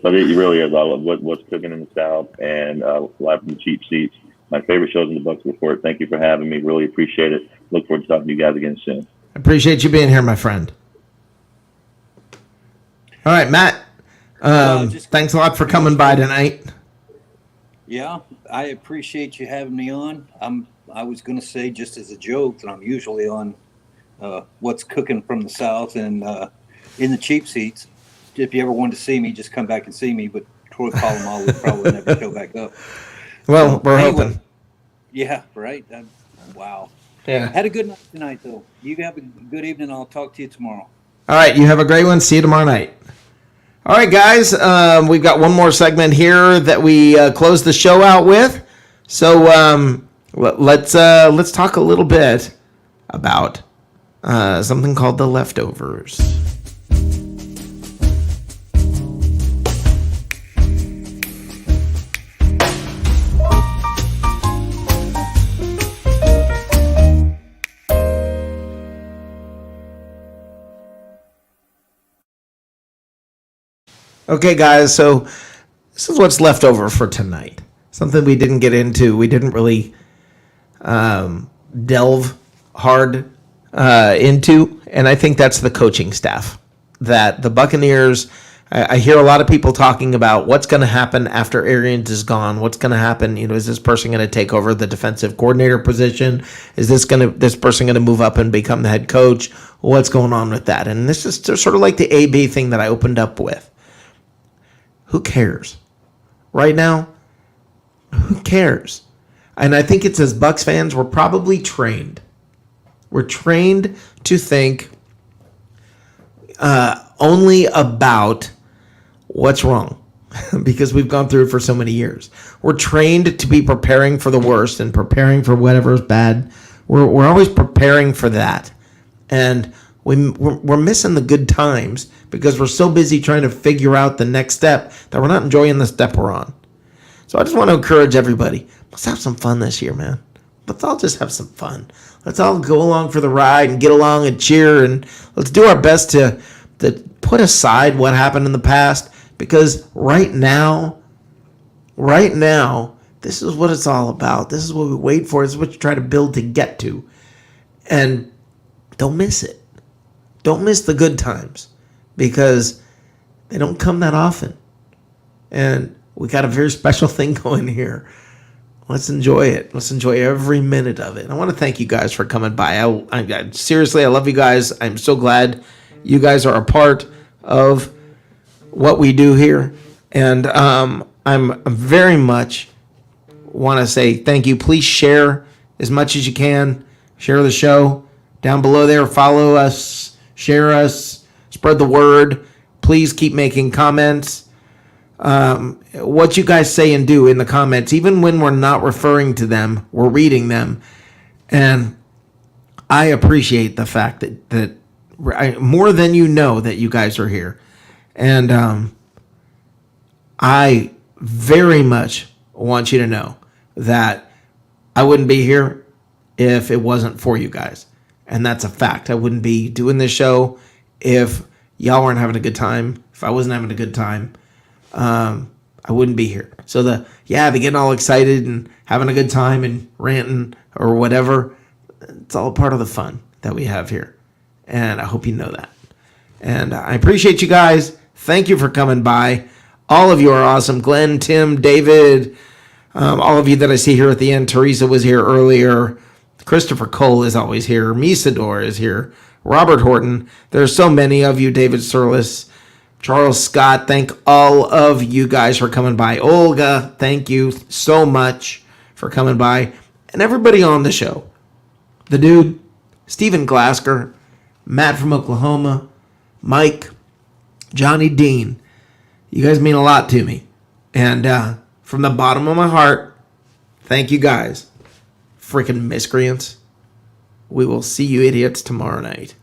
But it really is. I love what's cooking in the South and Live from the Cheap Seats. My favorite shows in the Bucs Report. Thank you for having me. Really appreciate it. Look forward to talking to you guys again soon. I appreciate you being here, my friend. All right, Matt. Thanks a lot for coming by tonight. Yeah, I appreciate you having me on. I was going to say, just as a joke, that I'm usually on What's Cooking from the South and in the Cheap Seats. If you ever wanted to see me, just come back and see me. But Troy Polamalu would probably never show back up. Well, we're hoping. Yeah, right. Wow. Yeah. Had a good night tonight, though. You have a good evening. I'll talk to you tomorrow. All right, you have a great one. See you tomorrow night. All right, guys, we've got one more segment here that we close the show out with. So let's talk a little bit about something called The Leftovers. Okay, guys, so this is what's left over for tonight. Something we didn't get into. We didn't really delve hard into, and I think that's the coaching staff. That the Buccaneers, I hear a lot of people talking about what's going to happen after Arians is gone. What's going to happen? You know, is this person going to take over the defensive coordinator position? Is this person going to move up and become the head coach? What's going on with that? And this is sort of like the AB thing that I opened up with. Who cares? Right now, who cares? And I think it's as Bucs fans, we're probably trained. We're trained to think only about what's wrong because we've gone through it for so many years. We're trained to be preparing for the worst and preparing for whatever's bad. We're always preparing for that. And we're missing the good times because we're so busy trying to figure out the next step that we're not enjoying the step we're on. So I just want to encourage everybody. Let's have some fun this year, man. Let's all just have some fun. Let's all go along for the ride and get along and cheer, and let's do our best to put aside what happened in the past, because right now, this is what it's all about. This is what we wait for. This is what you try to build to get to. And don't miss it. Don't miss the good times, because they don't come that often. And we got a very special thing going here. Let's enjoy it. Let's enjoy every minute of it. I want to thank you guys for coming by. I seriously, I love you guys. I'm so glad you guys are a part of what we do here. And I'm very much want to say thank you. Please share as much as you can. Share the show down below there. Follow us. Share us. Spread the word. Please keep making comments. What you guys say and do in the comments, even when we're not referring to them, we're reading them. And I appreciate the fact that more than you know that you guys are here. And I very much want you to know that I wouldn't be here if it wasn't for you guys. And that's a fact. I wouldn't be doing this show if y'all weren't having a good time, if I wasn't having a good time. I wouldn't be here. So the getting all excited and having a good time and ranting or whatever, it's all part of the fun that we have here. And I hope you know that. And I appreciate you guys. Thank you for coming by. All of you are awesome. Glenn, Tim, David, all of you that I see here at the end. Teresa was here earlier. Christopher Cole is always here. Misador is here. Robert Horton. There's so many of you. David Surlis. Charles Scott, thank all of you guys for coming by. Olga, thank you so much for coming by. And everybody on the show. The dude, Stephen Glasker, Matt from Oklahoma, Mike, Johnny Dean. You guys mean a lot to me. And from the bottom of my heart, thank you guys. Freaking miscreants. We will see you idiots tomorrow night.